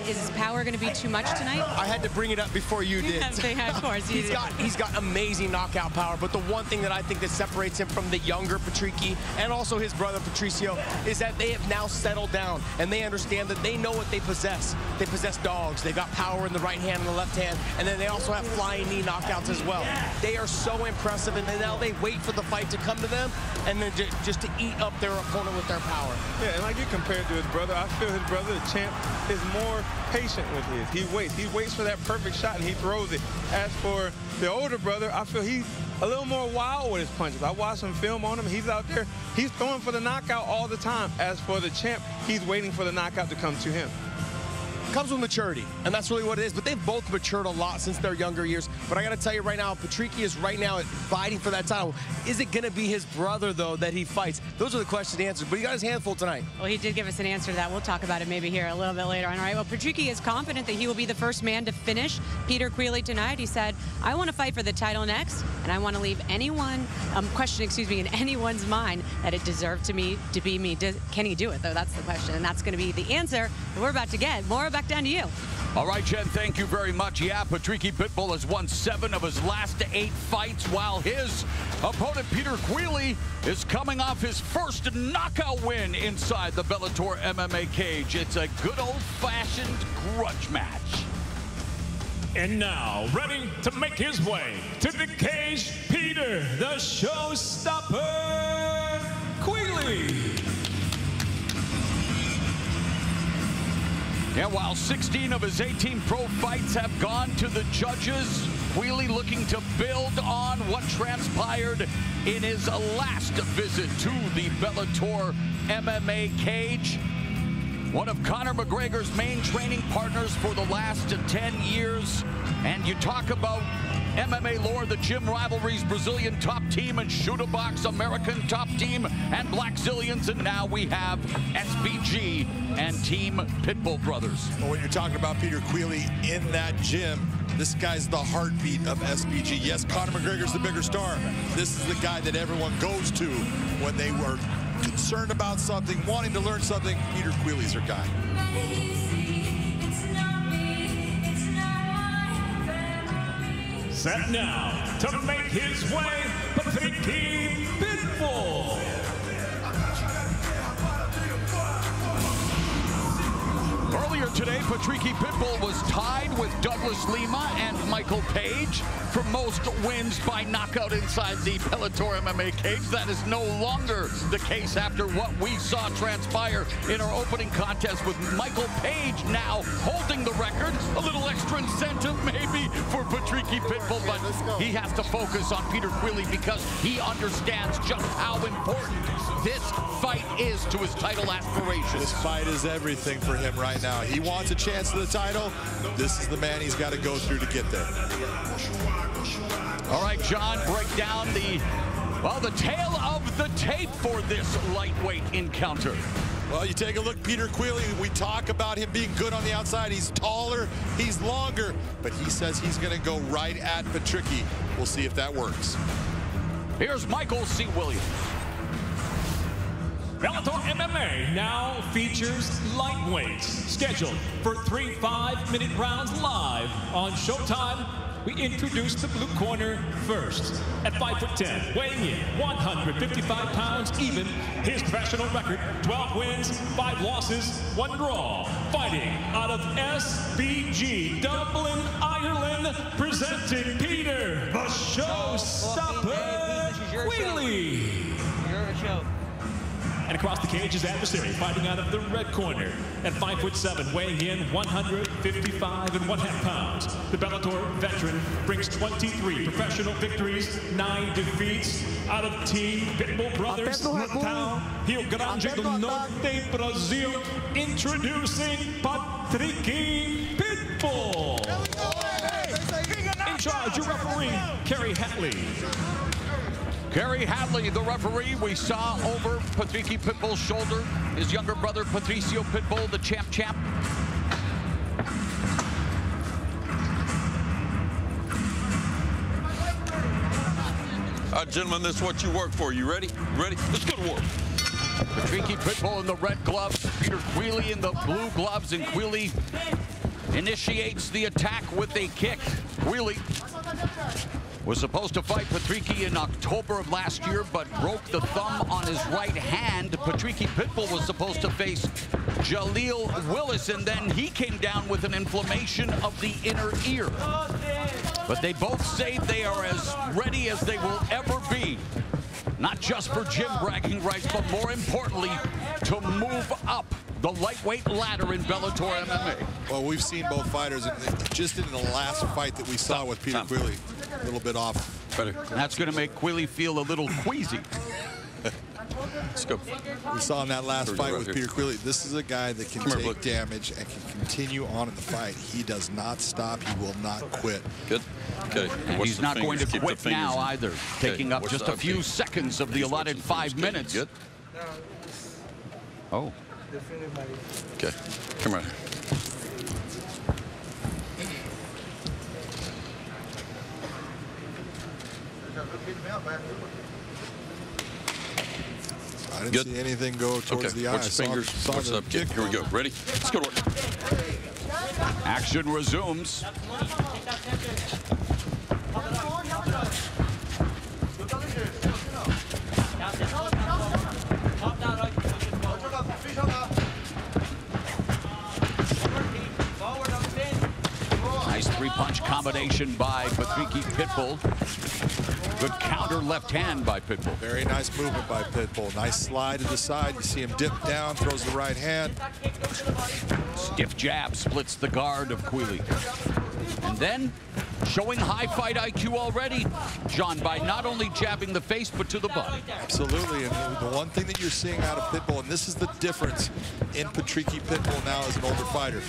Is his power going to be too much tonight? I had to bring it up before you did. Of course, he's got amazing knockout power, but the one thing that I think that separates him from the younger Patricky and also his brother Patricio is that they have now settled down and they understand that they know what they possess. They possess dogs. They've got power in the right hand and the left hand, and then they also have flying knee knockouts as well. They are so impressive, and now they wait for the fight to come to them and then just to eat up their opponent with their power. Yeah, and like you compared to his brother, I feel his brother, the champ, is more patient with his. He waits for that perfect shot and he throws it. As for the older brother, I feel he's a little more wild with his punches. I watched some film on him. He's out there. He's throwing for the knockout all the time. As for the champ, he's waiting for the knockout to come to him. Comes with maturity, and that's really what it is. But they've both matured a lot since their younger years. But I got to tell you right now, Patricky is right now fighting for that title. Is it going to be his brother, though, that he fights? Those are the questions to answer. But he got his handful tonight. Well, he did give us an answer to that. We'll talk about it maybe here a little bit later on. All right, well, Patricky is confident that he will be the first man to finish Peter Quealy tonight. He said, I want to fight for the title next, and I want to leave anyone, in anyone's mind that it deserved to be me. Can he do it, though? That's the question, and that's going to be the answer that we're about to get. Maura, back down to you. All right, Jen, thank you very much. Yeah, Patricky Pitbull has won 7 of his last 8 fights, while his opponent, Peter Quealy, is coming off his first knockout win inside the Bellator MMA cage. It's a good old-fashioned grudge match. And now, ready to make his way to the cage, Peter, the showstopper, Quealy. Yeah, while 16 of his 18 pro fights have gone to the judges, Quealy looking to build on what transpired in his last visit to the Bellator MMA cage. One of Conor McGregor's main training partners for the last 10 years. And you talk about MMA lore, the gym rivalries, Brazilian top team and Shooter Box, American top team and Blackzilians, and now we have SBG and Team Pitbull Brothers. Well, when you're talking about Peter Quealy in that gym, this guy's the heartbeat of SBG. Yes, Conor McGregor's the bigger star. This is the guy that everyone goes to when they were concerned about something, wanting to learn something. Peter Quealy's their guy. Set now to make his way, Patricky Pitbull. Earlier today, Patricky Pitbull was tied with Douglas Lima and Michael Page for most wins by knockout inside the Bellator MMA cage. That is no longer the case after what we saw transpire in our opening contest, with Michael Page now holding the record. A little extra incentive maybe for Patricky Pitbull, but he has to focus on Peter Quealy because he understands just how important this fight is to his title aspirations. This fight is everything for him right now. He wants a chance to the title. This is the man he's got to go through to get there. All right, John, break down the tale of the tape for this lightweight encounter. Well, you take a look, Peter Quealy, we talk about him being good on the outside. He's taller, he's longer, but he says he's going to go right at Patricky. We'll see if that works. Here's Michael C. Williams. Bellator MMA now features lightweights, scheduled for 3 5-minute rounds live on Showtime. We introduce the blue corner first. At 5'10", weighing in 155 pounds even, his professional record, 12 wins, 5 losses, 1 draw. Fighting out of SBG, Dublin, Ireland, presenting Peter, the showstopper, Quealy. You're a show. And across the cage, his adversary, fighting out of the red corner. At 5'7", weighing in 155½ pounds. The Bellator veteran brings 23 professional victories, 9 defeats out of Team Pitbull Brothers. Natal, Rio Grande do Norte, Brazil. Introducing Patricky Pitbull. In charge, your referee, Kerry Hatley. Kerry Hatley, the referee. We saw over Patricky Pitbull's shoulder his younger brother, Patricio Pitbull, the champ. All right, gentlemen, this is what you work for. You ready? Ready? Let's go to work. Patricky Pitbull in the red gloves, Peter Queally in the blue gloves, and Queally initiates the attack with a kick. Queally was supposed to fight Patricky in October of last year, but broke the thumb on his right hand. Patricky Pitbull was supposed to face Jaleel Willis, and then he came down with an inflammation of the inner ear. But they both say they are as ready as they will ever be. Not just for gym bragging rights, but more importantly, to move up the lightweight ladder in Bellator MMA. Well, we've seen both fighters, and just in the last fight that we saw with Peter Queally, a little bit off. That's going to make Queally feel a little queasy. Let's go. We saw in that last fight with Peter Queally, this is a guy that can take damage and can continue on in the fight. He does not stop. He will not quit. Good. Okay. And he's not going to quit now either, taking up just a few seconds of the allotted 5 minutes. Good. Oh. Okay. Come right here. I didn't see anything go towards the eye. Watch your fingers. Watch the kick. Here we go. Ready? Let's go to work. Action resumes. Nice three-punch combination by Patricky Pitbull. Good counter left hand by Pitbull. Very nice movement by Pitbull. Nice slide to the side. You see him dip down, throws the right hand. Stiff jab splits the guard of Queally. And then showing high fight IQ already, John, by not only jabbing the face, but to the body. Absolutely, and the one thing that you're seeing out of Pitbull, and this is the difference in Patricky Pitbull now as an older fighter.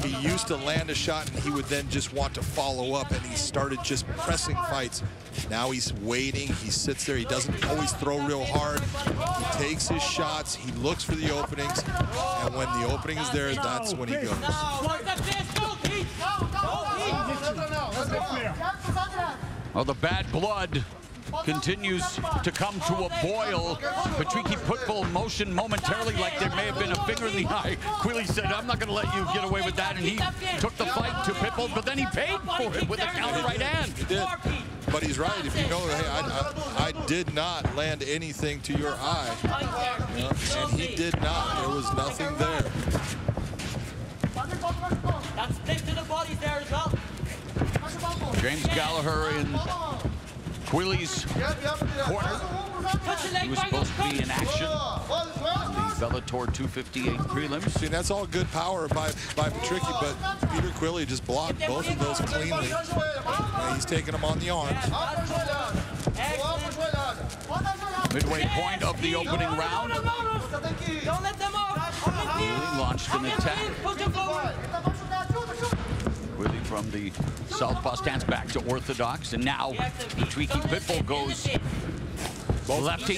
He used to land a shot, and he would then just want to follow up, and he started just pressing fights. Now he's waiting, he sits there, he doesn't always throw real hard. He takes his shots, he looks for the openings, and when the opening is there, that's when he goes. Well, the bad blood continues to come to a boil. Patricky Pitbull motioned momentarily like there may have been a finger in the eye. Queally said, I'm not going to let you get away with that, and he took the fight to Pitbull, but then he paid for it with a counter right hand. He did. But he's right. If you know, hey, I did not land anything to your eye. And he did not. There was nothing there. That's stick to the body there as well. James Gallagher in Queally's corner. He was supposed to be in action on the Bellator 258 prelims. See, that's all good power by Patricky, but Peter Queally just blocked both of those cleanly. And he's taking them on the arms. Midway point of the opening round. Don't let them off. Queally launched an attack. Queally from the southpaw stands back to orthodox, and now Patricky Pitbull goes lefty.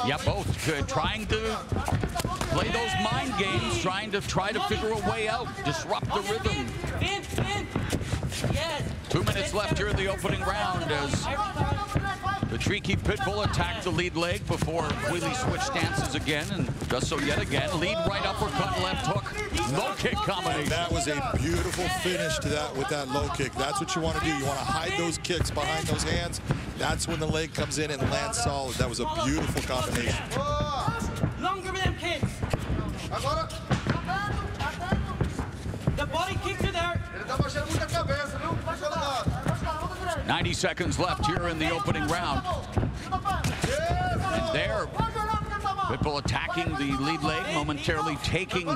Yeah, both trying to play those mind games, trying to figure a way out, disrupt the rhythm. 2 minutes left here in the opening round as Patricky Pitbull attacked the lead leg before Queally switched stances again and does so yet again. Lead right uppercut, left hook, low kick combination. That was a beautiful finish to that with that low kick. That's what you want to do. You want to hide those kicks behind those hands. That's when the leg comes in and lands solid. That was a beautiful combination. Longer with them kids. The body kicks are there. 90 seconds left here in the opening round. And there, Pitbull attacking the lead leg, momentarily taking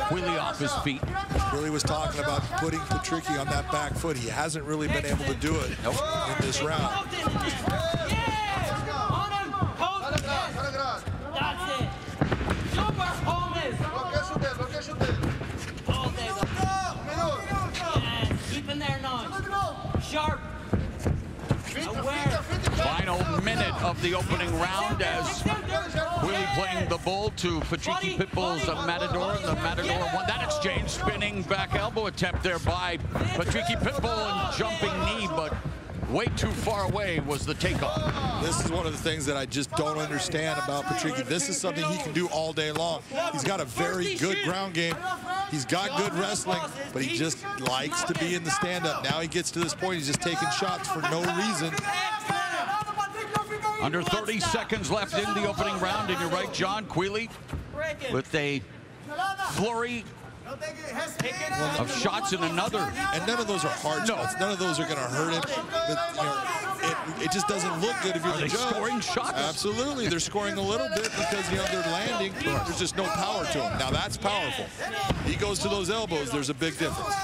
Queally off his feet. Queally was talking about putting Patricky on that back foot. He hasn't really been able to do it in this round. Keep in there, nice. Sharp. Final minute of the opening round as Queally playing the bull to Patricky Pitbull's Matador. And the Matador won that exchange. Spinning back elbow attempt there by Patricky Pitbull and jumping knee, but way too far away was the takeoff. This is one of the things that I just don't understand about Patricky. This is something he can do all day long. He's got a very good ground game. He's got good wrestling, but he just likes to be in the stand-up. Now he gets to this point, he's just taking shots for no reason. Under 30 seconds left in the opening round, and you're right, John, Queally with a flurry of shots in another. And none of those are hard shots. None of those are going to hurt him. But, you know, it just doesn't look good if you're the judge. Scoring shots? Absolutely. They're scoring a little bit because, you know, they're landing. There's just no power to them. Now, that's powerful. He goes to those elbows. There's a big difference.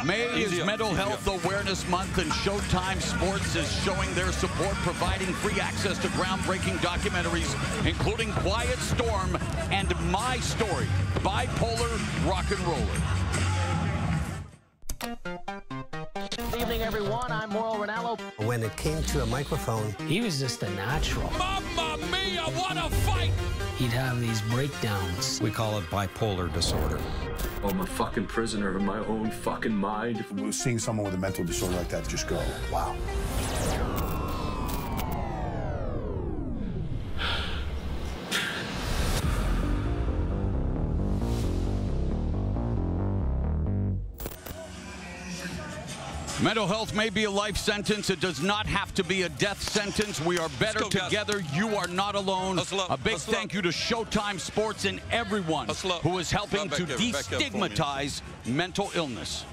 May is Mental Health Awareness Month, and Showtime Sports is showing their support, providing free access to groundbreaking documentaries, including Quiet Storm and My Story, Bipolar Rock and Roller. Good evening, everyone. I'm Mauro Ranallo. When it came to a microphone, he was just a natural. Mamma mia, what a fight! He'd have these breakdowns. We call it bipolar disorder. I'm a fucking prisoner of my own fucking mind. Seeing someone with a mental disorder like that just go, wow. Mental health may be a life sentence. It does not have to be a death sentence. We are better together. You are not alone. A big thank you to Showtime Sports and everyone who is helping to destigmatize mental illness.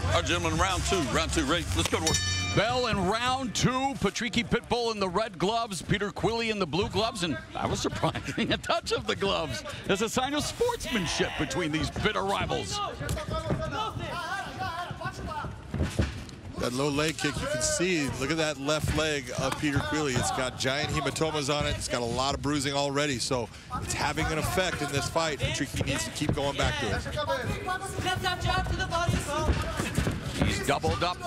All right, gentlemen, round two, ready? Let's go to work. Bell in round two, Patricky Pitbull in the red gloves, Peter Queally in the blue gloves, and I was surprising a touch of the gloves as a sign of sportsmanship between these bitter rivals. That low leg kick, you can see, look at that left leg of Peter Queally. It's got giant hematomas on it. It's got a lot of bruising already, so it's having an effect in this fight. Patricky needs to keep going back to it. He's doubled up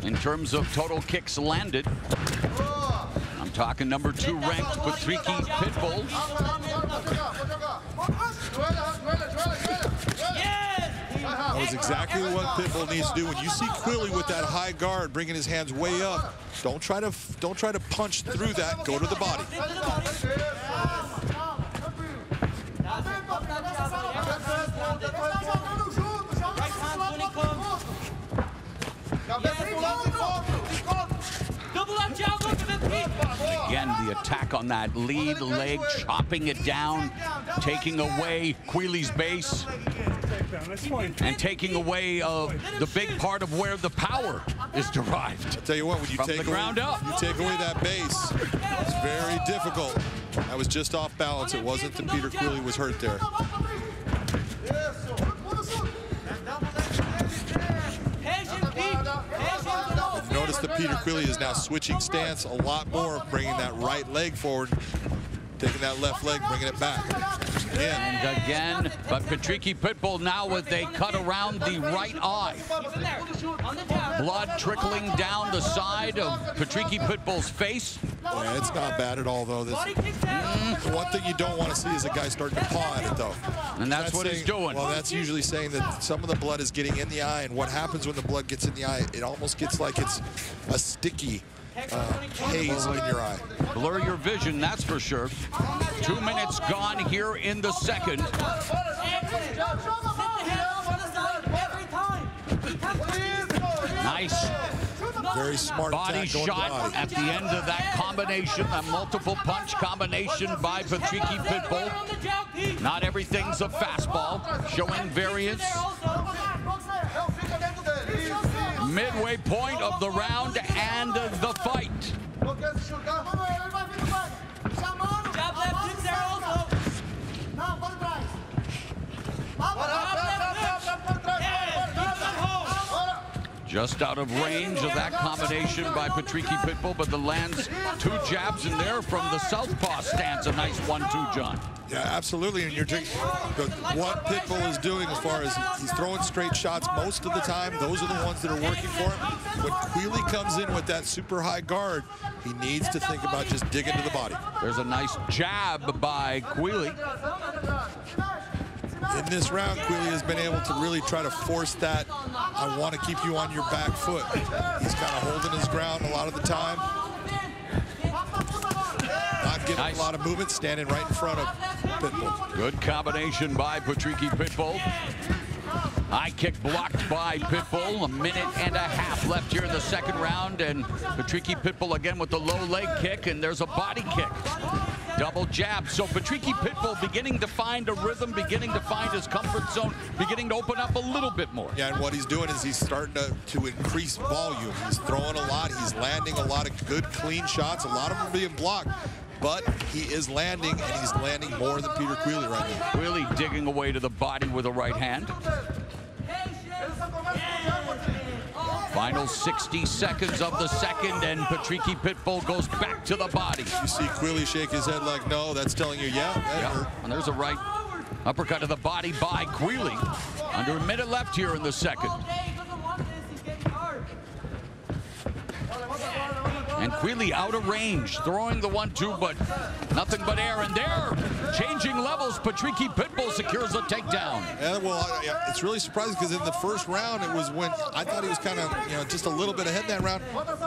in terms of total kicks landed. I'm talking number 2 ranked Patricky Pitbull. That was exactly what Pitbull needs to do. When you see Queally with that high guard, bringing his hands way up, don't try to punch through that. Go to the body. Again, the attack on that lead leg, chopping it down, taking away Queally's base, and taking away the big part of where the power is derived. I'll tell you what, when you from take the ground up, you take away that base, it's very difficult. That was just off balance. It wasn't that Peter Queally was hurt there. Notice that Peter Queally is now switching stance a lot more, bringing that right leg forward, taking that left leg, bringing it back. And again, but Patricky Pitbull now with a cut around the right eye. Blood trickling down the side of Patricky Pitbull's face. Yeah, it's not bad at all, though. The one thing you don't want to see is a guy starting to paw at it, though. And that's what he's doing. Well, that's usually saying that some of the blood is getting in the eye, and what happens when the blood gets in the eye, it almost gets like it's a sticky haze in your eye. Blur your vision, that's for sure. 2 minutes gone here in the second. Nice Very smart body shot at the end of that combination, that multiple punch combination by Patricky Pitbull. Not everything's a fastball, showing variance. Midway point of the round and the fight. Just out of range of that combination by Patricky Pitbull, but the lands 2 jabs in there from the southpaw stance. A nice 1-2, John. Yeah, absolutely. And you're taking what Pitbull is doing as far as he's throwing straight shots most of the time. Those are the ones that are working for him. When Queally comes in with that super high guard, he needs to think about just digging to the body. There's a nice jab by Queally. In this round, Queally has been able to really try to force that, I want to keep you on your back foot. He's kind of holding his ground a lot of the time. Not getting a lot of movement, standing right in front of Pitbull. Good combination by Patricky Pitbull. High kick blocked by Pitbull. 1.5 minutes left here in the second round, and Patricky Pitbull again with the low leg kick, and there's a body kick. Double jab. So Patricky Pitbull beginning to find a rhythm, beginning to find his comfort zone, beginning to open up a little bit more. Yeah, and what he's doing is he's starting to increase volume. He's throwing a lot. He's landing a lot of good, clean shots. A lot of them are being blocked, but he is landing, and he's landing more than Peter Queally right now. Queally digging away to the body with a right hand. Final 60 seconds of the second, and Patricky Pitbull goes back to the body. You see Queally shake his head like, no, that's telling you, yeah, that hurt. And there's a right uppercut to the body by Queally. Under 1 minute left here in the second. And Queally out of range, throwing the 1-2, but nothing but air. And there, changing levels, Patricky Pitbull secures a takedown. Yeah, well, it's really surprising because in the first round, it was when I thought he was kind of, just a little bit ahead in that round.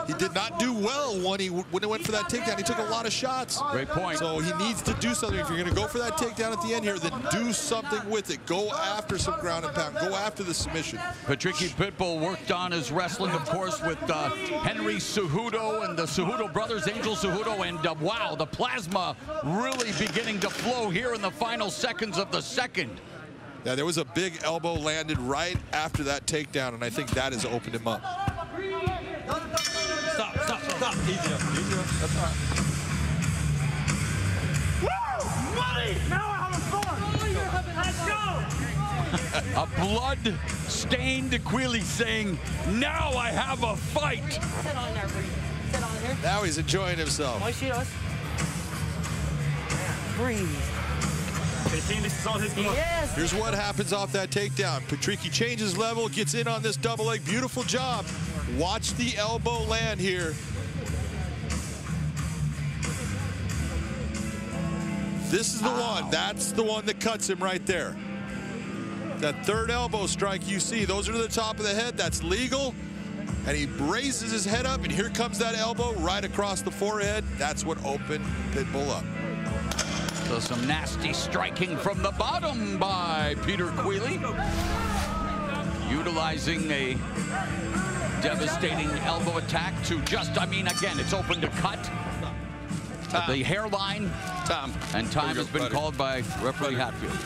He did not do well when he went for that takedown. He took a lot of shots. Great point. So he needs to do something. If you're going to go for that takedown at the end here, then do something with it. Go after some ground and pound. Go after the submission. Patricky Pitbull worked on his wrestling, of course, with Henry Cejudo and the Cejudo brothers, Angel Cejudo, and wow, the plasma really beginning to flow here in the final seconds of the second. Yeah, there was a big elbow landed right after that takedown, and I think that has opened him up. Stop. Easy up. That's all right. Woo! Money! Now we're having fun! Let's go! A blood-stained Queally saying, now I have a fight. Sit on there, sit on here. Now he's enjoying himself. Breathe. This is all his glove. Yes. Here's what happens off that takedown. Patricky changes level, gets in on this double leg. Beautiful job. Watch the elbow land here. This is the one. That's the one that cuts him right there. That third elbow strike you see, those are to the top of the head. That's legal. And he raises his head up, and here comes that elbow right across the forehead. That's what opened Pitbull up. So some nasty striking from the bottom by Peter Queally. Utilizing a devastating elbow attack to just, again, it's open to cut. At the hairline. And time has been called by referee Hatfield.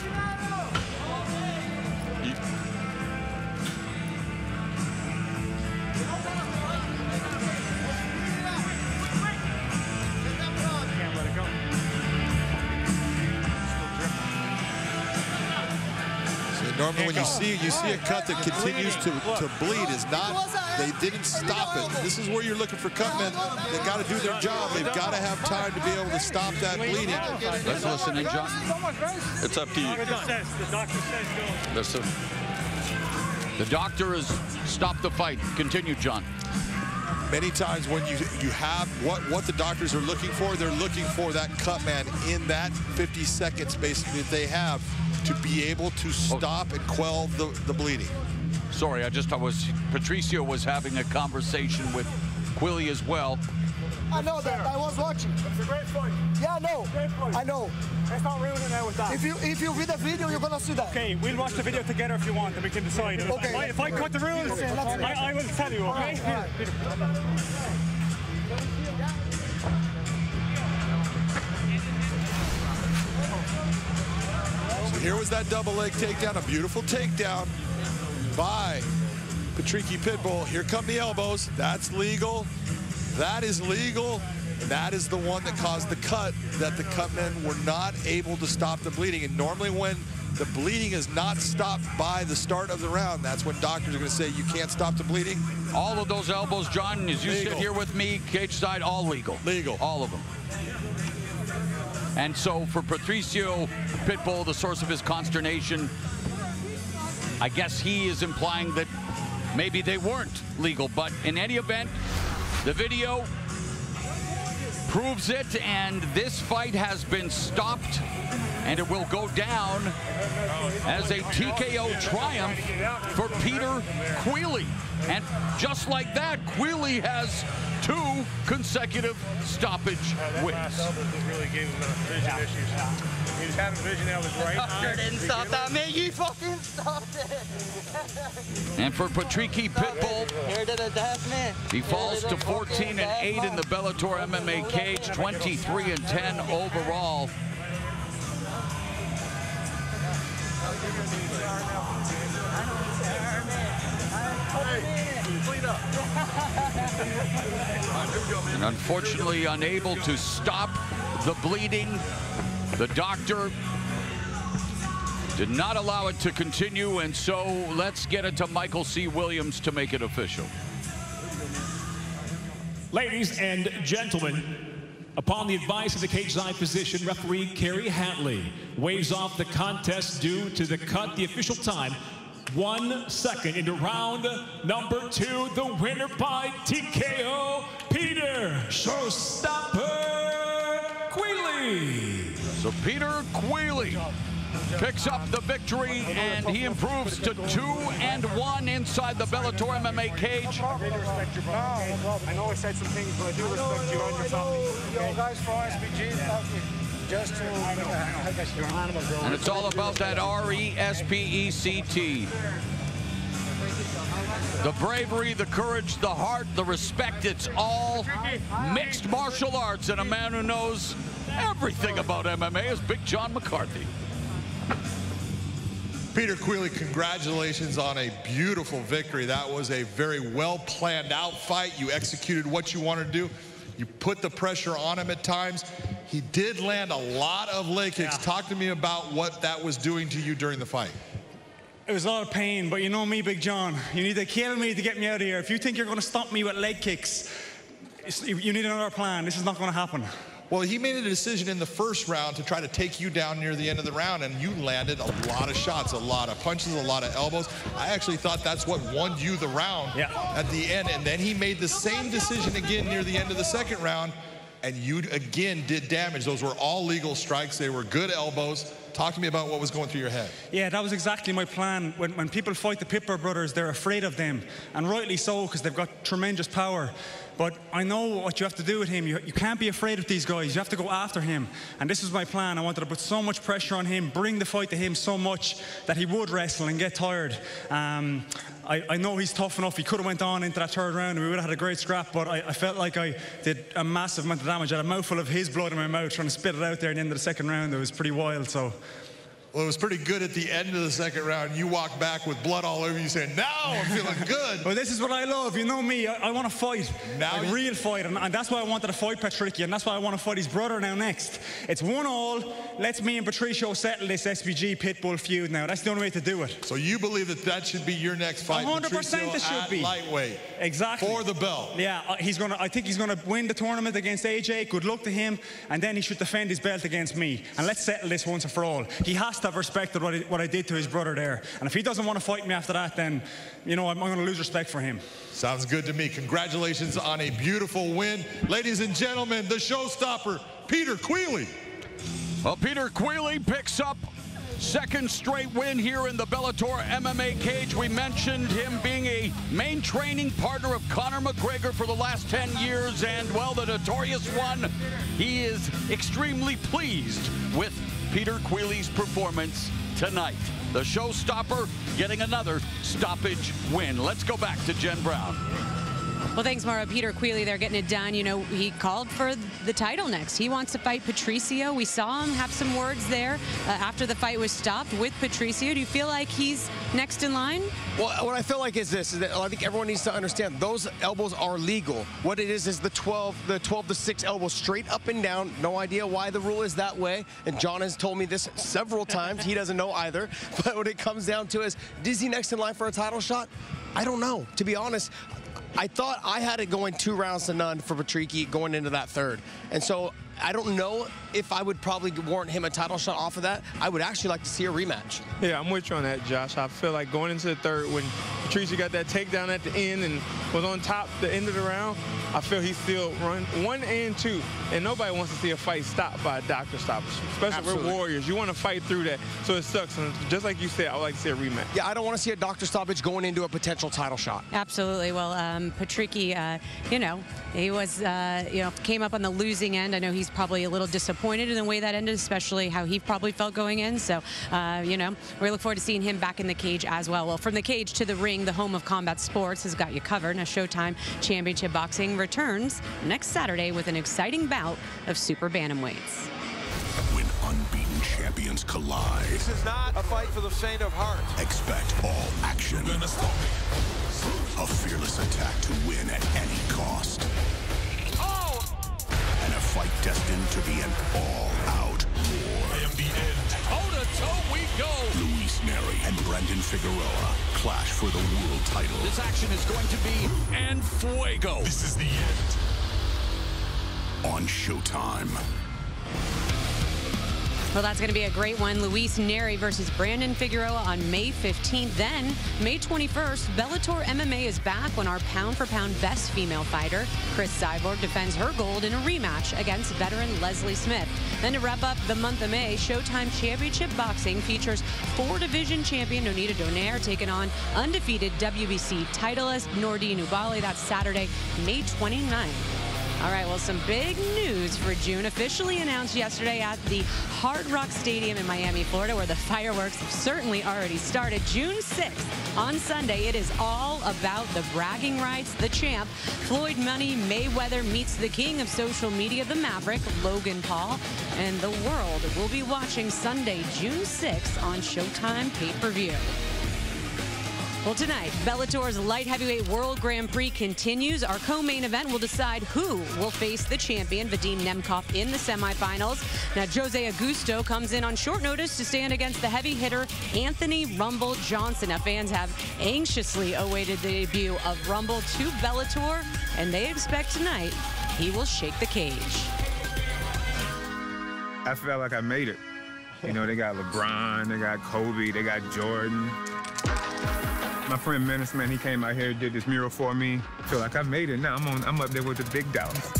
Normally when you see a cut that continues to bleed is not, they didn't stop it. This is where you're looking for cut men. They've got to do their job. They've got to have time to be able to stop that bleeding. Let's listen in, John. It's up to you. Listen. The doctor has stopped the fight. Continue, John. Many times when you have what the doctors are looking for, they're looking for that cut man in that 50 seconds basically that they have to be able to stop and quell the bleeding. Sorry, Patricio was having a conversation with Queally as well. I know that. I was watching. It's a great fight. Yeah, I know. Great fight. I know. Let's not ruin it now with that. If you read the video, you're gonna see that. Okay, we'll watch the video together if you want, and we can decide. Okay. If I cut the rules, I will tell you. Okay. All right. So here was that double leg takedown, a beautiful takedown by Patricky Pitbull. Here come the elbows. That's legal. That is legal. And that is the one that caused the cut, that the cutmen were not able to stop the bleeding. And normally when the bleeding is not stopped by the start of the round, that's when doctors are going to say you can't stop the bleeding. All of those elbows, John, as you Legal. sit here with me, cage side, all legal. Legal. All of them. And so for Patricio Pitbull, the source of his consternation, I guess he is implying that maybe they weren't legal. But in any event, the video proves it, and this fight has been stopped, and it will go down as a TKO triumph for Peter Queally. And just like that, Queally has 2 consecutive stoppage wins. Really gave him vision issues. He was having vision that was right. Doctor didn't stop that, man. You fucking stopped it. And for Patricky Pitbull, Here to the death, man. he falls to 14-8 in the Bellator MMA cage, 23-10 overall. And unfortunately unable to stop the bleeding. The doctor did not allow it to continue, and so let's get it to Michael C. Williams to make it official. Ladies and gentlemen, upon the advice of the cage-side physician, referee Kerry Hatley waves off the contest due to the cut. The official time, 1 second into round number 2. The winner by TKO, Peter Showstopper Queally. So Peter Queally picks up the victory, and he improves to 2-1 inside the Bellator MMA cage. I really respect your brother. I know I said some things, but I do respect you and your family. You guys for SPG, just to you're an animal, bro. And it's all about that RESPECT. The bravery, the courage, the heart, the respect, it's all mixed martial arts. And a man who knows everything about MMA is Big John McCarthy. Peter Queally, congratulations on a beautiful victory. That was a very well planned out fight. You executed what you wanted to do. You put the pressure on him at times. He did land a lot of leg kicks. Talk to me about what that was doing to you during the fight. It was a lot of pain, but you know me, Big John. You need to kill me to get me out of here. If you think you're going to stop me with leg kicks, you need another plan. This is not going to happen. Well, he made a decision in the first round to try to take you down near the end of the round, and you landed a lot of shots, a lot of punches, a lot of elbows. I actually thought that's what won you the round at the end, and then he made the same decision again near the end of the second round, and you again did damage. Those were all legal strikes. They were good elbows. Talk to me about what was going through your head. Yeah, that was exactly my plan. When people fight the Pitbull brothers, they're afraid of them, and rightly so, because they've got tremendous power. But I know what you have to do with him. You can't be afraid of these guys. You have to go after him. And this was my plan. I wanted to put so much pressure on him, bring the fight to him so much that he would wrestle and get tired. I know he's tough enough. He could have went on into that third round and we would have had a great scrap, but I felt like I did a massive amount of damage. I had a mouthful of his blood in my mouth trying to spit it out there at the end of the second round. It was pretty wild, so. Well, it was pretty good at the end of the second round. You walked back with blood all over you saying, now I'm feeling good. Well, this is what I love. You know me. I want to fight. A real fight. And that's why I wanted to fight Patricky. And that's why I want to fight his brother now next. It's 1-1. Let's me and Patricio settle this SPG Pitbull feud now. That's the only way to do it. So you believe that that should be your next fight? 100% it should be. Lightweight. Exactly. For the belt. Yeah, I think he's gonna win the tournament against AJ. Good luck to him. And then he should defend his belt against me. And let's settle this once and for all. He has to have respected what I did to his brother there. And if he doesn't want to fight me after that, then, you know, I'm going to lose respect for him. Sounds good to me. Congratulations on a beautiful win. Ladies and gentlemen, the showstopper, Peter Queally. Well, Peter Queally picks up second straight win here in the Bellator MMA cage. We mentioned him being a main training partner of Conor McGregor for the last 10 years, and, well, the notorious one, he is extremely pleased with Peter Quealy's performance tonight. The showstopper getting another stoppage win. Let's go back to Jen Brown. Well, thanks, Mauro. Peter Quealy there getting it done. You know, he called for the title next. He wants to fight Patricio. We saw him have some words there after the fight was stopped with Patricio. Do you feel like he's next in line? Well, what I feel like is this, is that I think everyone needs to understand those elbows are legal. What it is the 12 to 6 elbows straight up and down. No idea why the rule is that way. And John has told me this several times. He doesn't know either. But what it comes down to is he next in line for a title shot? I don't know. To be honest, I thought I had it going 2 rounds to none for Patricky going into that third. And so I don't know if I would probably warrant him a title shot off of that. I would actually like to see a rematch. Yeah, I'm with you on that, Josh. I feel like going into the third, when Patricio got that takedown at the end and was on top the end of the round, I feel he still run 1 and 2. And nobody wants to see a fight stopped by a doctor stoppage, especially with Warriors. You want to fight through that, so it sucks. And just like you said, I would like to see a rematch. Yeah, I don't want to see a doctor stoppage going into a potential title shot. Absolutely. Well, Patricky, you know, he was, you know, came up on the losing end. I know he's probably a little disappointed in the way that ended, especially how he probably felt going in. So, you know, we look forward to seeing him back in the cage as well. Well, from the cage to the ring, the home of combat sports has got you covered. Now, Showtime Championship Boxing returns next Saturday with an exciting bout of super bantamweights. When unbeaten champions collide. This is not a fight for the faint of heart. Expect all action. A fearless attack to win at any cost. Oh! And a fight destined to be an all-out war. I am the end. Toe-to-toe we go. Luis Neri and Brandon Figueroa clash for the world title. This action is going to be en fuego. This is the end. On Showtime. Well, that's going to be a great one. Luis Neri versus Brandon Figueroa on May 15th. Then, May 21st, Bellator MMA is back when our pound-for-pound best female fighter, Cris Cyborg, defends her gold in a rematch against veteran Leslie Smith. Then to wrap up the month of May, Showtime Championship Boxing features 4-division champion Nonita Donaire taking on undefeated WBC titleist Nordine Oubaali. That's Saturday, May 29th. All right, well, some big news for June. Officially announced yesterday at the Hard Rock Stadium in Miami, Florida, where the fireworks have certainly already started. June 6th, on Sunday, it is all about the bragging rights. The champ, Floyd Money Mayweather, meets the king of social media, the Maverick, Logan Paul. And the world will be watching Sunday, June 6th on Showtime pay-per-view. Well, tonight, Bellator's Light Heavyweight World Grand Prix continues. Our co-main event will decide who will face the champion, Vadim Nemkov, in the semifinals. Now, Jose Augusto comes in on short notice to stand against the heavy hitter, Anthony Rumble Johnson. Now, fans have anxiously awaited the debut of Rumble to Bellator, and they expect tonight he will shake the cage. I felt like I made it. You know, they got LeBron, they got Kobe, they got Jordan. My friend Menace, man, he came out here, did this mural for me. I feel like I made it now. I'm up there with the big dogs.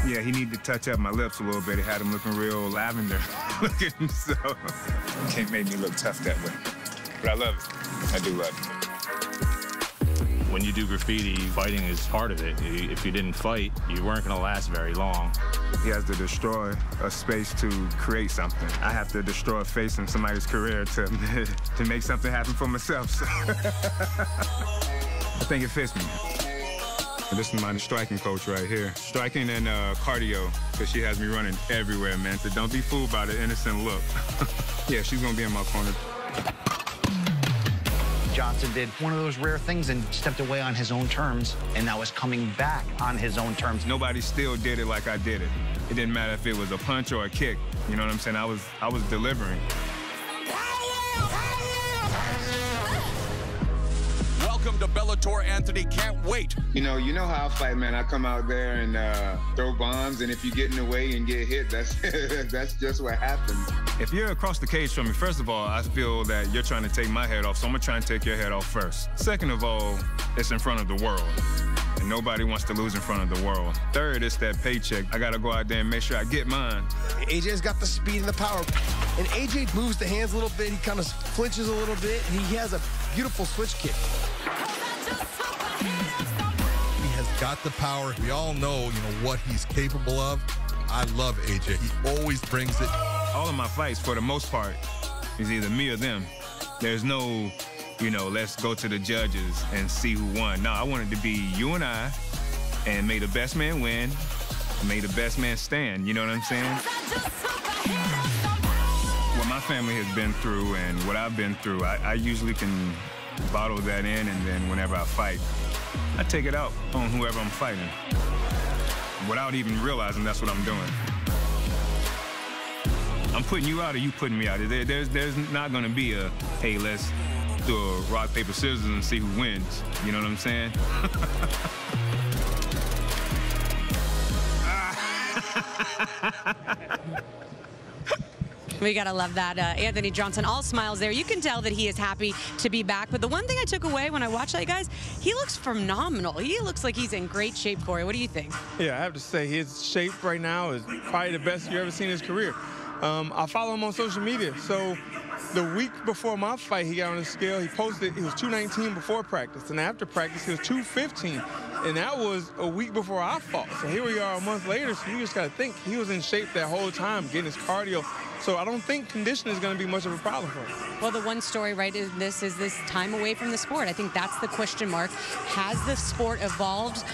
Yeah, he needed to touch up my lips a little bit. It had him looking real lavender looking, so he can't make me look tough that way. But I love it. I do love it. When you do graffiti, fighting is part of it. If you didn't fight, you weren't going to last very long. He has to destroy a space to create something. I have to destroy a face in somebody's career to make something happen for myself. So I think it fits me. And this is my striking coach right here. Striking and cardio, because she has me running everywhere, man. So don't be fooled by the innocent look. Yeah, she's going to be in my corner. Johnson did one of those rare things and stepped away on his own terms, and now is coming back on his own terms. Nobody still did it like I did it. It didn't matter if it was a punch or a kick. You know what I'm saying? I was delivering. Welcome to Bellator, Anthony. Can't wait. You know how I fight, man. I come out there and throw bombs, and if you get in the way and get hit, that's just what happens. If you're across the cage from me, first of all, I feel that you're trying to take my head off, so I'm gonna try and take your head off first. Second of all, it's in front of the world. And nobody wants to lose in front of the world. Third, it's that paycheck. I gotta go out there and make sure I get mine. AJ's got the speed and the power. And AJ moves the hands a little bit. He kind of flinches a little bit. And he has a beautiful switch kick. He has got the power. We all know, what he's capable of. I love AJ. He always brings it. All of my fights, for the most part, is either me or them. There's no, let's go to the judges and see who won. No, I want it to be you and I, and may the best man win, may the best man stand. You know what I'm saying? What my family has been through and what I've been through, I usually can bottle that in, and then whenever I fight, I take it out on whoever I'm fighting without even realizing that's what I'm doing. I'm putting you out or you putting me out. There's not going to be a, hey, let's do a rock, paper, scissors and see who wins. You know what I'm saying? We got to love that. Anthony Johnson, all smiles there. You can tell that he is happy to be back. But the one thing I took away when I watched that, guys, he looks phenomenal. He looks like he's in great shape, Corey. What do you think? Yeah, I have to say his shape right now is probably the best you've ever seen in his career. I follow him on social media. So the week before my fight, he got on the scale. He posted he was 219 before practice. And after practice, he was 215. And that was a week before I fought. So here we are a month later. So you just got to think he was in shape that whole time, getting his cardio. So I don't think condition is going to be much of a problem for him. Well, the one story, right, is this time away from the sport. I think that's the question mark. Has the sport evolved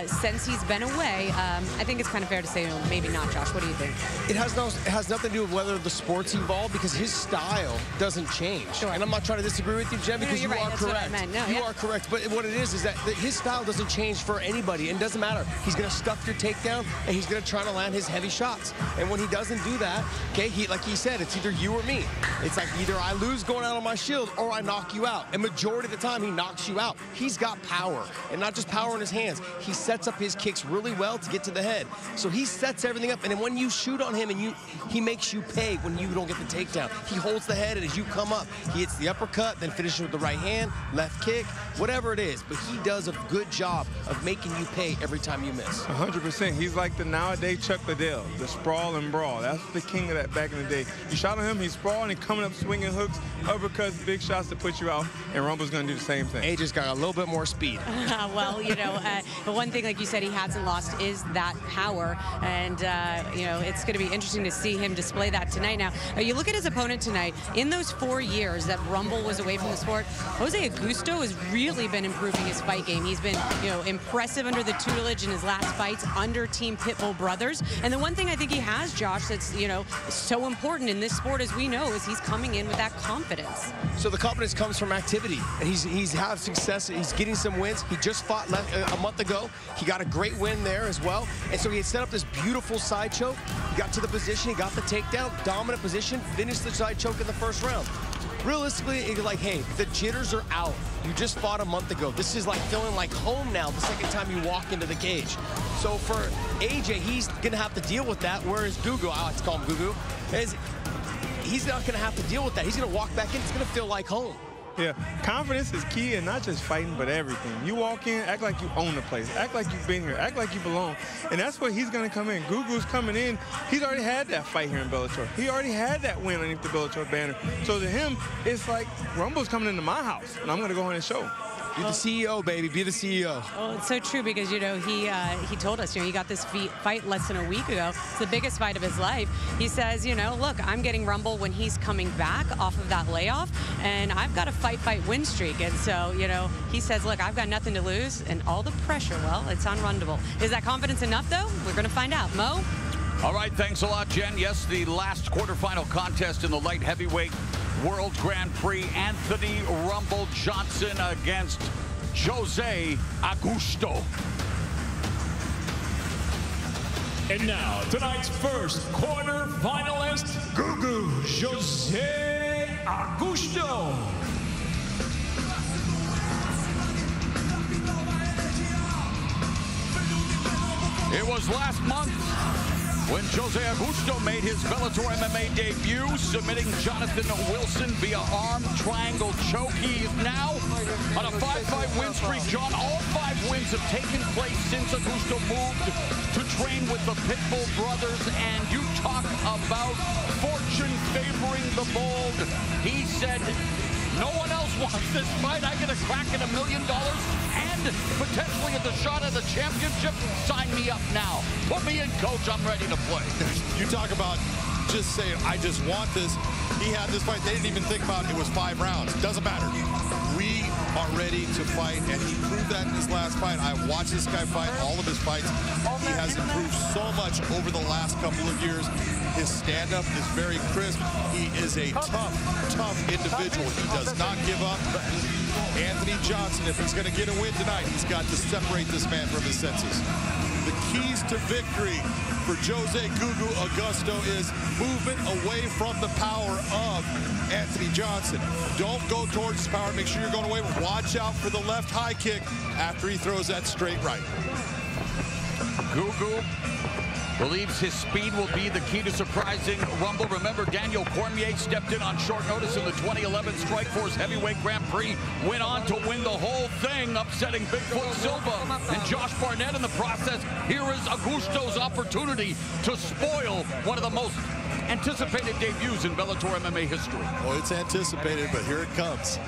since he's been away? I think it's kind of fair to say maybe not, Josh. What do you think? It has nothing to do with whether the sport's evolved, because his style doesn't change. Sure. And I'm not trying to disagree with you, Jen, because you are correct. You are correct. But what it is that his style doesn't change for anybody. And it doesn't matter. He's going to stuff your takedown, and he's going to try to land his heavy shots. And when he doesn't do that, okay, like he said, it's either you or me. It's like either I lose going out on my shield or I knock you out. And majority of the time, he knocks you out. He's got power, and not just power in his hands. He sets up his kicks really well to get to the head. So he sets everything up, and then when you shoot on him, and he makes you pay when you don't get the takedown. He holds the head, and as you come up, he hits the uppercut, then finishes with the right hand, left kick, whatever it is. But he does a good job of making you pay every time you miss. 100%. He's like the nowadays Chuck Liddell, the sprawl and brawl. That's the king of that back in the day. You shot on him, he's sprawling and coming up, swinging hooks, uppercuts, big shots to put you out, and Rumble's going to do the same thing. AJ's got a little bit more speed. Well, the one thing, like you said, he hasn't lost is that power, and, it's going to be interesting to see him display that tonight. Now, you look at his opponent tonight. In those 4 years that Rumble was away from the sport, Jose Augusto has really been improving his fight game. He's been, impressive under the tutelage in his last fights under Team Pitbull Brothers. And the one thing I think he has, Josh, that's, so important in this sport, as we know, is he's coming in with that confidence. So the confidence comes from activity, and he's had success. He's getting some wins. He just fought a month ago. He got a great win there as well. And so he had set up this beautiful side choke. He got to the position. He got the takedown, dominant position, finished the side choke in the first round. Realistically, it's like, hey, the jitters are out. You just fought a month ago. This is like feeling like home now the second time you walk into the cage. So for AJ, he's going to have to deal with that, whereas Gugu, I like to call him Gugu, he's not going to have to deal with that. He's going to walk back in. It's going to feel like home. Yeah, confidence is key, and not just fighting, but everything. You walk in, act like you own the place. Act like you've been here. Act like you belong. And that's where he's going to come in. Gugu's coming in. He's already had that fight here in Bellator. He already had that win underneath the Bellator banner. So to him, it's like Rumble's coming into my house, and I'm going to go in and show. Be the CEO, baby. Be the CEO. Well, it's so true because, he told us, he got this fight less than a week ago. It's the biggest fight of his life. He says, look, I'm getting Rumble when he's coming back off of that layoff, and I've got a fight win streak. And so, he says, look, I've got nothing to lose, and all the pressure, well, it's on Rumble. Is that confidence enough, though? We're going to find out. Mo? All right, thanks a lot, Jen. Yes, the last quarterfinal contest in the light heavyweight World Grand Prix, Anthony Rumble Johnson against Jose Acousto. And now, tonight's first quarterfinalist, Gugu Jose Augusto. It was last month When Jose Augusto made his Bellator MMA debut, submitting Jonathan Wilson via arm triangle choke, he is now on a 5-fight win streak. John, all 5 wins have taken place since Augusto moved to train with the Pitbull brothers, and you talk about fortune favoring the bold. He said, no one else wants this fight. I get a crack at $1 million and potentially at the shot at the championship. Sign me up now. Put me in, coach. I'm ready to play. You talk about just saying, I just want this. He had this fight. They didn't even think about it. It was 5 rounds. Doesn't matter. We are ready to fight, and he proved that in his last fight. I watched this guy fight all of his fights. He has improved so much over the last couple of years. His stand-up is very crisp. He is a tough individual. He does not give up. Anthony Johnson, if he's going to get a win tonight, he's got to separate this man from his senses. The keys to victory for Jose Gugu Augusto is movement away from the power of Anthony Johnson. Don't go towards his power. Make sure you're going away. Watch out for the left high kick after he throws that straight right. Gugu believes his speed will be the key to surprising Rumble. Remember, Daniel Cormier stepped in on short notice in the 2011 Strikeforce Heavyweight Grand Prix, went on to win the whole thing, upsetting Bigfoot Silva and Josh Barnett in the process. Here is Augusto's opportunity to spoil one of the most anticipated debuts in Bellator MMA history. Oh, it's anticipated, but here it comes.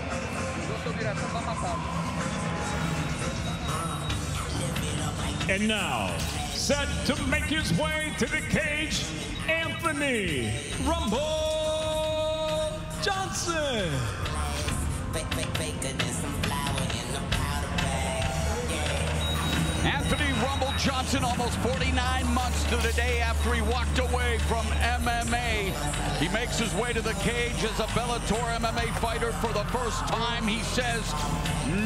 And now, set to make his way to the cage, Anthony Rumble Johnson. Anthony Rumble Johnson, almost 49 months to the day after he walked away from MMA. He makes his way to the cage as a Bellator MMA fighter for the first time. He says,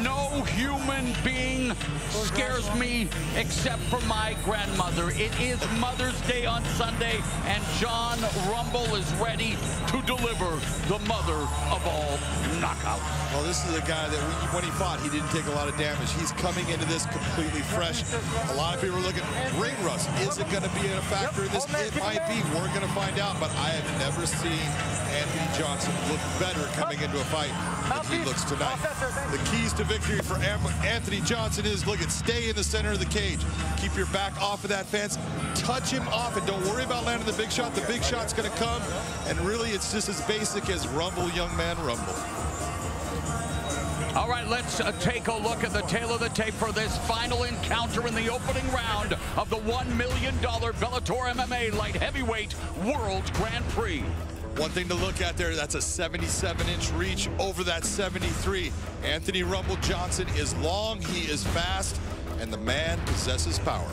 no human being scares me except for my grandmother. It is Mother's Day on Sunday, and John Rumble is ready to deliver the mother of all knockouts. Well, this is a guy that when he fought, he didn't take a lot of damage. He's coming into this completely fresh. A lot of people are looking, ring rust, is it going to be a factor in this? It might be. We're going to find out, but I have never seen Anthony Johnson look better coming into a fight than he looks tonight. The keys to victory for Anthony Johnson is, look, stay in the center of the cage. Keep your back off of that fence. Touch him off, and don't worry about landing the big shot. The big shot's going to come, and really it's just as basic as rumble, young man, rumble. All right, let's take a look at the tail of the tape for this final encounter in the opening round of the $1 million Bellator MMA Light Heavyweight World Grand Prix. One thing to look at there, that's a 77-inch reach over that 73. Anthony Rumble Johnson is long, he is fast, and the man possesses power.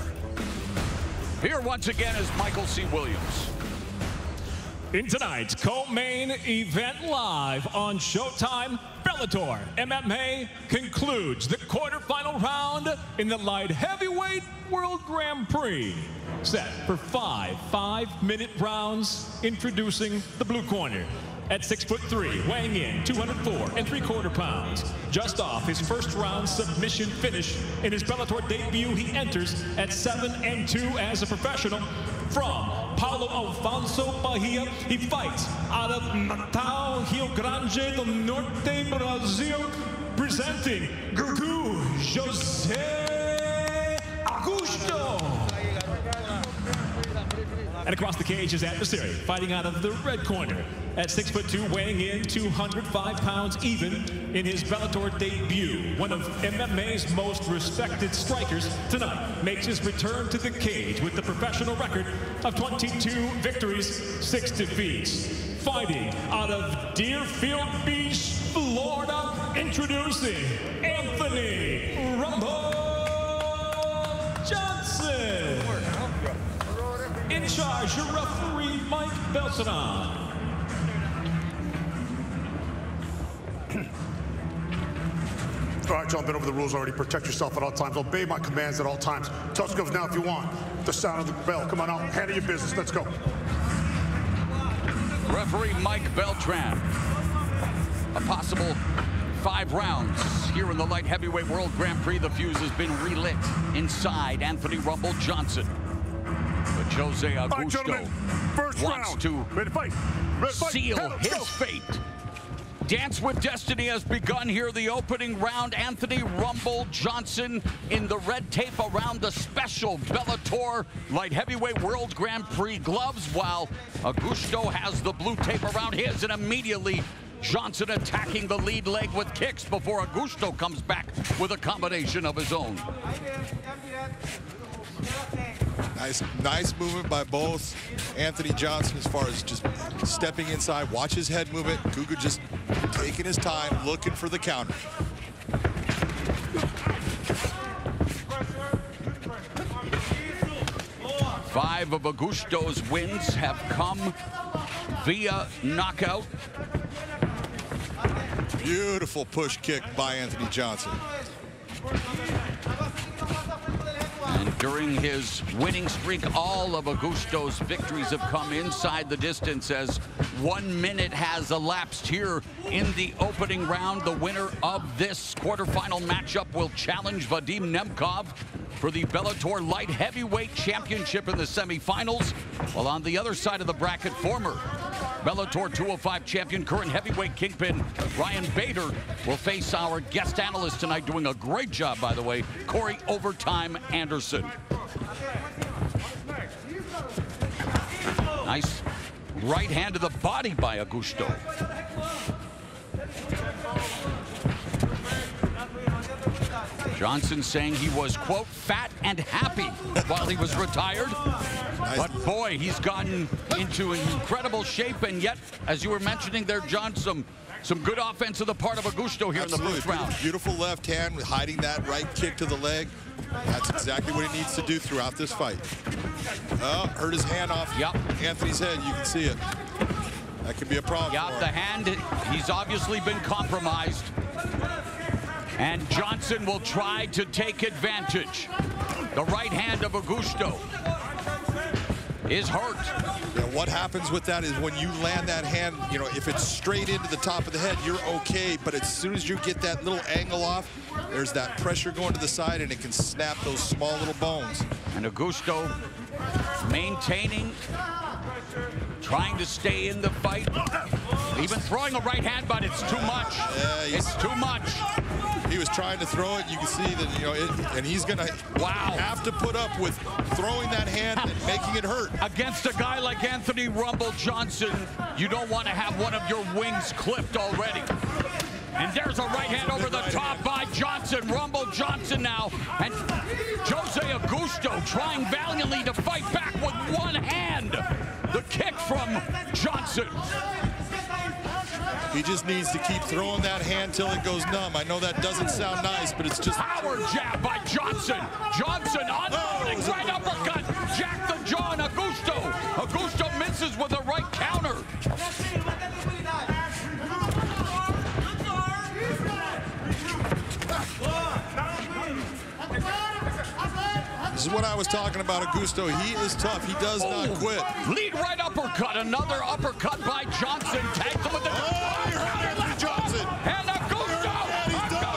Here once again is Michael C. Williams. In tonight's co-main event live on Showtime, Bellator MMA concludes the quarterfinal round in the light heavyweight World Grand Prix. Set for 5 5-minute rounds. Introducing the blue corner. At 6'3", weighing in 204 3/4 pounds. Just off his first round submission finish in his Bellator debut, he enters at 7-2 as a professional. From Paulo Alfonso Bahia, he fights out of Natal, Rio Grande do Norte, Brazil, presenting Gugu Jose Augusto. And across the cage, his adversary, fighting out of the red corner. At 6'2", weighing in 205 pounds even in his Bellator debut. One of MMA's most respected strikers tonight makes his return to the cage with the professional record of 22 victories, 6 defeats. Fighting out of Deerfield Beach, Florida, introducing Anthony Rumble Johnson. In charge, your referee, Mike Beltran. All right, John, been over the rules already. Protect yourself at all times. Obey my commands at all times. Touch gloves now if you want. The sound of the bell. Come on out. Handle your business. Let's go. Referee Mike Beltran. A possible 5 rounds here in the light heavyweight World Grand Prix. The fuse has been relit inside Anthony Rumble Johnson. The Jose Augusto gentlemen, first wants round. to Ready to fight. Ready to fight. seal Let's his go. fate. Dance with Destiny has begun here. The opening round, Anthony Rumble Johnson in the red tape around the special Bellator Light Heavyweight World Grand Prix gloves, while Augusto has the blue tape around his, and immediately Johnson attacking the lead leg with kicks before Augusto comes back with a combination of his own. Nice movement by both. Anthony Johnson as far as just stepping inside. Watch his head movement. Guga just taking his time, looking for the counter. Five of Augusto's wins have come via knockout. Beautiful push kick by Anthony Johnson. And during his winning streak, all of Augusto's victories have come inside the distance as 1 minute has elapsed here in the opening round. The winner of this quarterfinal matchup will challenge Vadim Nemkov for the Bellator Light Heavyweight Championship in the semifinals. While on the other side of the bracket, former Bellator 205 champion, current heavyweight kingpin Ryan Bader will face our guest analyst tonight, doing a great job, by the way, Corey Overtime Anderson. Nice right hand to the body by Augusto. Johnson saying he was, quote, fat and happy while he was retired. Nice. But boy, he's gotten into incredible shape, and yet, as you were mentioning there, John, some good offense on the part of Augusto here. Absolutely. In the first round. Beautiful left hand, hiding that right kick to the leg. That's exactly what he needs to do throughout this fight. Oh, hurt his hand off Anthony's head. You can see it. That could be a problem. Yeah, the hand, he's obviously been compromised. And Johnson will try to take advantage. The right hand of Augusto is hurt. Yeah, what happens with that is when you land that hand, you know, if it's straight into the top of the head, you're okay. But as soon as you get that little angle off, there's that pressure going to the side, and it can snap those small little bones. And Augusto maintaining, trying to stay in the fight. Even throwing a right hand, but it's too much. Yeah, it's too much. He was trying to throw it. You can see that, you know, and he's going to have to put up with throwing that hand and making it hurt. Against a guy like Anthony Rumble Johnson, you don't want to have one of your wings clipped already. And there's a right hand over the top by Johnson. Rumble Johnson now. And Jose Augusto trying valiantly to fight back with one hand. The kick from Johnson. He just needs to keep throwing that hand till it goes numb. I know that doesn't sound nice, but it's just... Power jab by Johnson. Johnson unloading, right uppercut. Jack the jaw on Augusto. Augusto misses with a right counter. This is what I was talking about, Augusto. He is tough. He does not quit. Lead right uppercut. Another uppercut by Johnson. Tags him with the... Johnson. And Augusto. Augusto.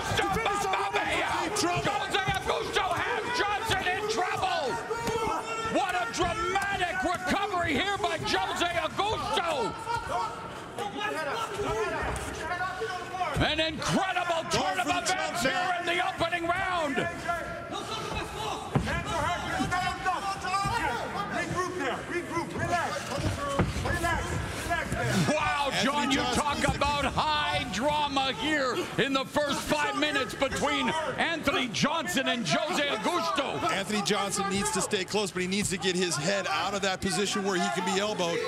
Jose Augusto has Johnson in trouble. What a dramatic recovery here by Jose Augusto. An incredible turn of events here in the opening round. Wow, John, you talk about high drama here in the first 5 minutes between Anthony Johnson and Jose Augusto. Anthony Johnson needs to stay close, but he needs to get his head out of that position where he can be elbowed.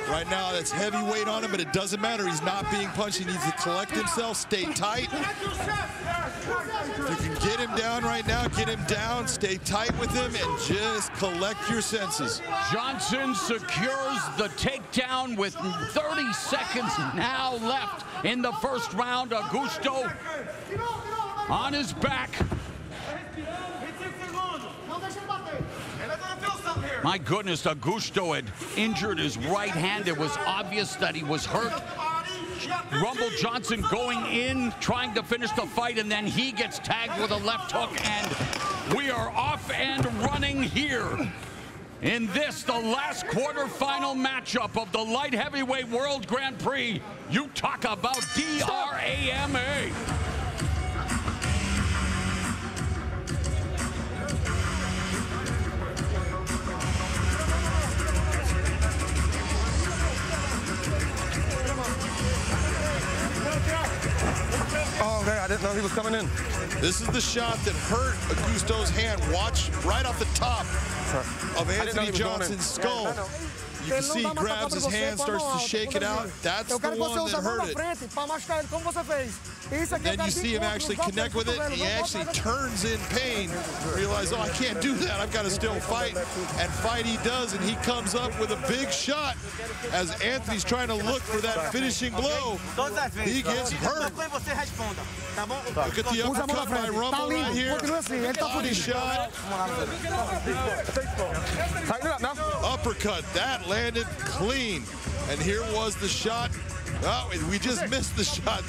Right now, that's heavy weight on him, but it doesn't matter. He's not being punched. He needs to collect himself, stay tight. If you can get him down right now, get him down, stay tight with him, and just collect your senses. Johnson secures the takedown with 30 seconds now left in the first round. Augusto on his back. My goodness, Augusto had injured his right hand. It was obvious that he was hurt. Rumble Johnson going in, trying to finish the fight, and then he gets tagged with a left hook, and we are off and running here. In this, the last quarterfinal matchup of the Light Heavyweight World Grand Prix, you talk about DRAMA. Oh, okay, I didn't know he was coming in. This is the shot that hurt Augusto's hand. Watch right off the top of Anthony Johnson's skull. You can see he grabs his hand, starts to shake it out. That's the one that hurt it. Then you see him actually connect with it. He actually turns in pain. Realize, oh, I can't do that. I've got to still fight. And fight he does, and he comes up with a big shot as Anthony's trying to look for that finishing blow. He gets hurt. Look at the uppercut by Rumble right here. Body shot. Uppercut. That landed clean. And here was the shot. Oh, we just missed the shot.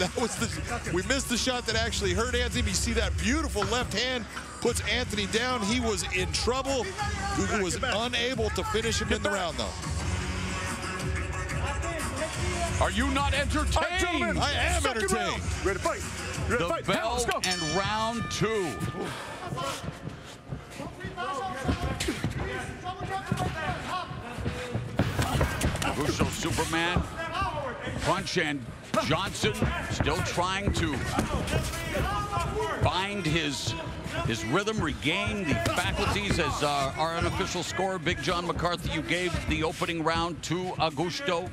We missed the shot that actually hurt Anthony. You see that beautiful left hand puts Anthony down. He was in trouble. Gugu was unable to finish him in the round, though. Are you not entertained? I am entertained. Ready to fight. Ready to fight. The bell and round 2. Augusto Superman punch, and Johnson still trying to find his rhythm, regain the faculties. As our unofficial scorer, Big John McCarthy, you gave the opening round to Augusto,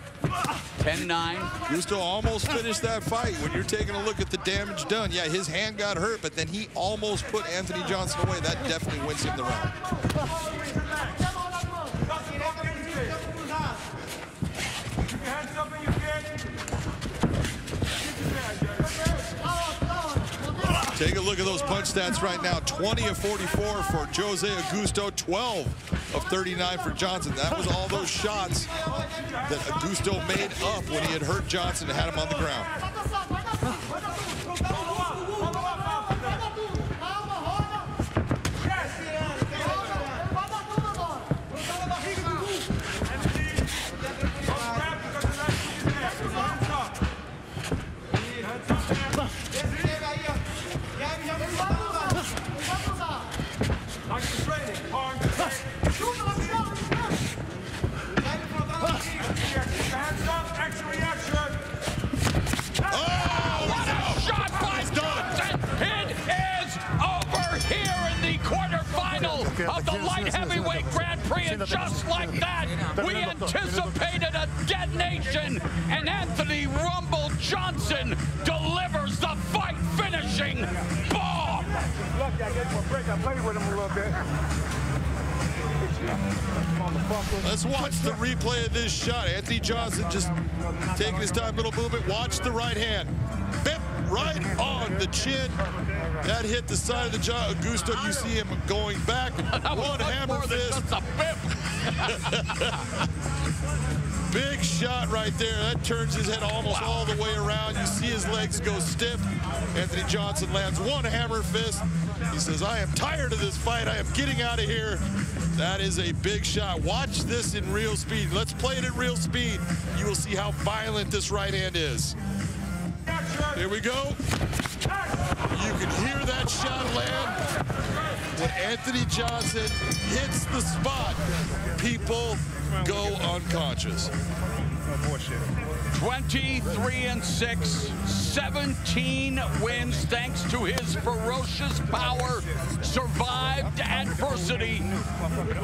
10-9. Augusto almost finished that fight. When you're taking a look at the damage done, yeah, his hand got hurt, but then he almost put Anthony Johnson away. That definitely wins him the round. Take a look at those punch stats right now. 20 of 44 for Jose Augusto, 12 of 39 for Johnson. That was all those shots that Augusto made up when he had hurt Johnson and had him on the ground. Of the Light Heavyweight Grand Prix, and just like that, we anticipated a detonation, and Anthony "Rumble" Johnson delivers the fight-finishing bomb. Lucky I gave him a break. I played with him a little bit. Let's watch the replay of this shot. Anthony Johnson just taking his time, little movement. Watch the right hand. Bip right on the chin. That hit the side of the jaw. Augusto, you see him going back. One hammer fist. Big shot right there. That turns his head almost all the way around. You see his legs go stiff. Anthony Johnson lands one hammer fist. He says, I am tired of this fight. I am getting out of here. That is a big shot. Watch this in real speed. Let's play it at real speed. You will see how violent this right hand is. Here we go. You can hear that shot land. When Anthony Johnson hits the spot, people go unconscious. 23-6, 17 wins thanks to his ferocious power, survived adversity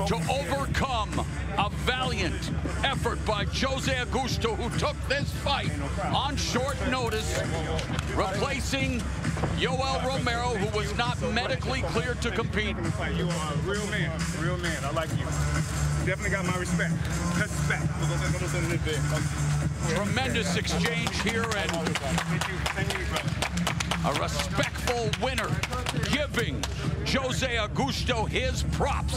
to overcome a valiant effort by Jose Augusto, who took this fight on short notice, replacing Yoel Romero, who was not medically cleared to compete. You are a real man, real man. I like you. Definitely got my respect. Respect. Tremendous exchange here, and a respectful winner giving Jose Augusto his props.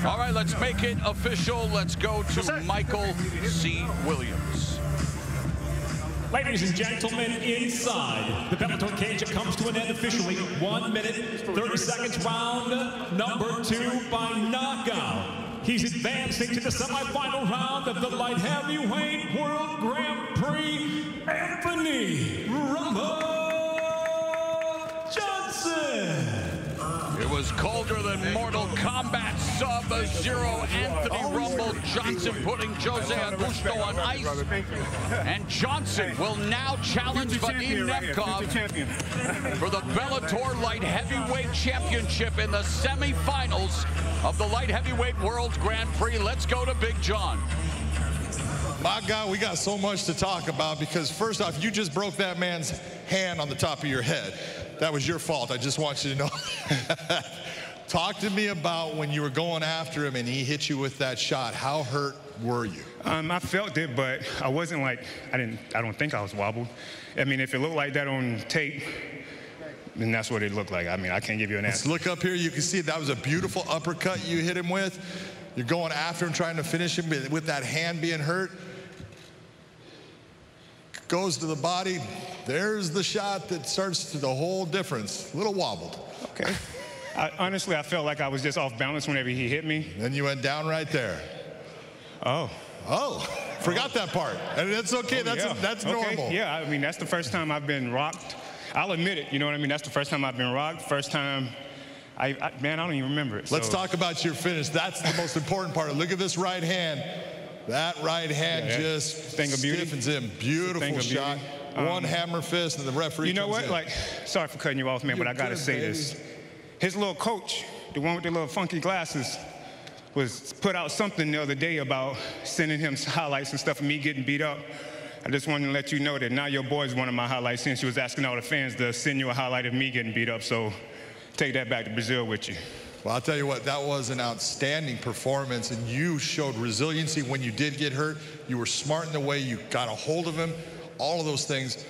All right, let's make it official. Let's go to Michael C. Williams. Ladies and gentlemen, inside the Bellator cage, it comes to an end officially. 1 minute, 30 seconds, round number 2 by knockout. He's advancing to the semifinal round of the light heavyweight World Grand Prix, Anthony Rumble Johnson. It was colder than Mortal Kombat Sub-Zero Anthony Rumble Johnson putting Jose Augusto on ice. And Johnson will now challenge Vadim Nemkov for the Bellator Light Heavyweight Championship in the semifinals of the Light Heavyweight World Grand Prix. Let's go to Big John. My God, we got so much to talk about because first off, you just broke that man's hand on the top of your head. That was your fault. I just want you to know. Talk to me about when you were going after him and he hit you with that shot. How hurt were you? I felt it, but I wasn't like, I don't think I was wobbled. I mean, if it looked like that on tape, then that's what it looked like. I mean, I can't give you an answer. Let's look up here. You can see that was a beautiful uppercut you hit him with. You're going after him, trying to finish him with that hand being hurt. Goes to the body. There's the shot that starts to the whole difference. A little wobbled. Okay. Honestly, I felt like I was just off balance whenever he hit me. Then you went down right there. Oh. Oh, forgot that part. And that's okay. That's normal. Okay. Yeah, I mean, that's the first time I've been rocked. I'll admit it, you know what I mean? That's the first time I've been rocked. First time, man, I don't even remember it. Let's talk about your finish. That's the most important part. Look at this right hand. That right hand just stiffens him. Beautiful shot. One hammer fist and the referee You know comes what? in. Like, sorry for cutting you off, man, but I gotta say this. His little coach, the one with the little funky glasses, was put out something the other day about sending him highlights and stuff of me getting beat up. I just wanted to let you know that now your boy's one of my highlights since you was asking all the fans to send you a highlight of me getting beat up. So take that back to Brazil with you. Well, I'll tell you what, that was an outstanding performance, and you showed resiliency when you did get hurt. You were smart in the way you got a hold of him, all of those things.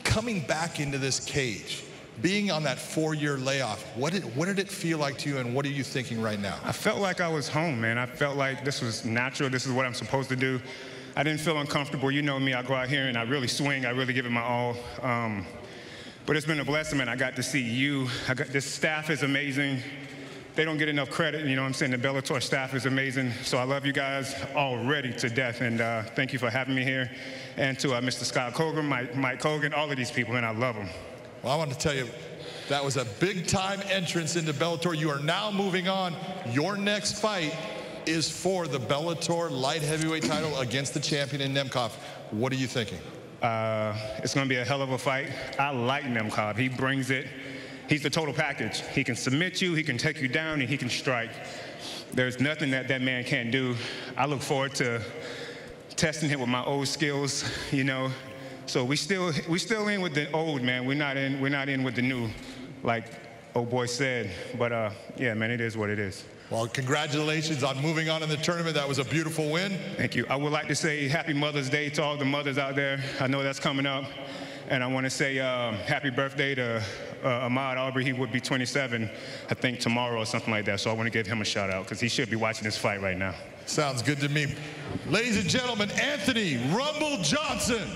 Coming back into this cage, being on that 4-year layoff, what did it feel like to you, and what are you thinking right now? I felt like I was home, man. I felt like this was natural. This is what I'm supposed to do. I didn't feel uncomfortable. You know me, I go out here and I really swing. I really give it my all. But it's been a blessing, man. I got to see you. This staff is amazing. They don't get enough credit, you know what I'm saying? The Bellator staff is amazing. So I love you guys already to death, and thank you for having me here. And to Mr. Scott Cogan, Mike Cogan, all of these people, man, I love them. Well, I want to tell you, that was a big-time entrance into Bellator. You are now moving on. Your next fight is for the Bellator light heavyweight title against the champion in Nemkov. What are you thinking? It's going to be a hell of a fight. I like Nemkov. He brings it. He's the total package. He can submit you, he can take you down, and he can strike. There's nothing that man can't do. I look forward to testing him with my old skills, you know. So we still in with the old, man. We're not in with the new, like old boy said. But yeah, man, it is what it is. Well, congratulations on moving on in the tournament. That was a beautiful win. Thank you. I would like to say Happy Mother's Day to all the mothers out there. I know that's coming up. And I want to say happy birthday to Ahmaud Arbery. He would be 27, I think, tomorrow or something like that. So I want to give him a shout out because he should be watching this fight right now. Sounds good to me. Ladies and gentlemen, Anthony Rumble Johnson.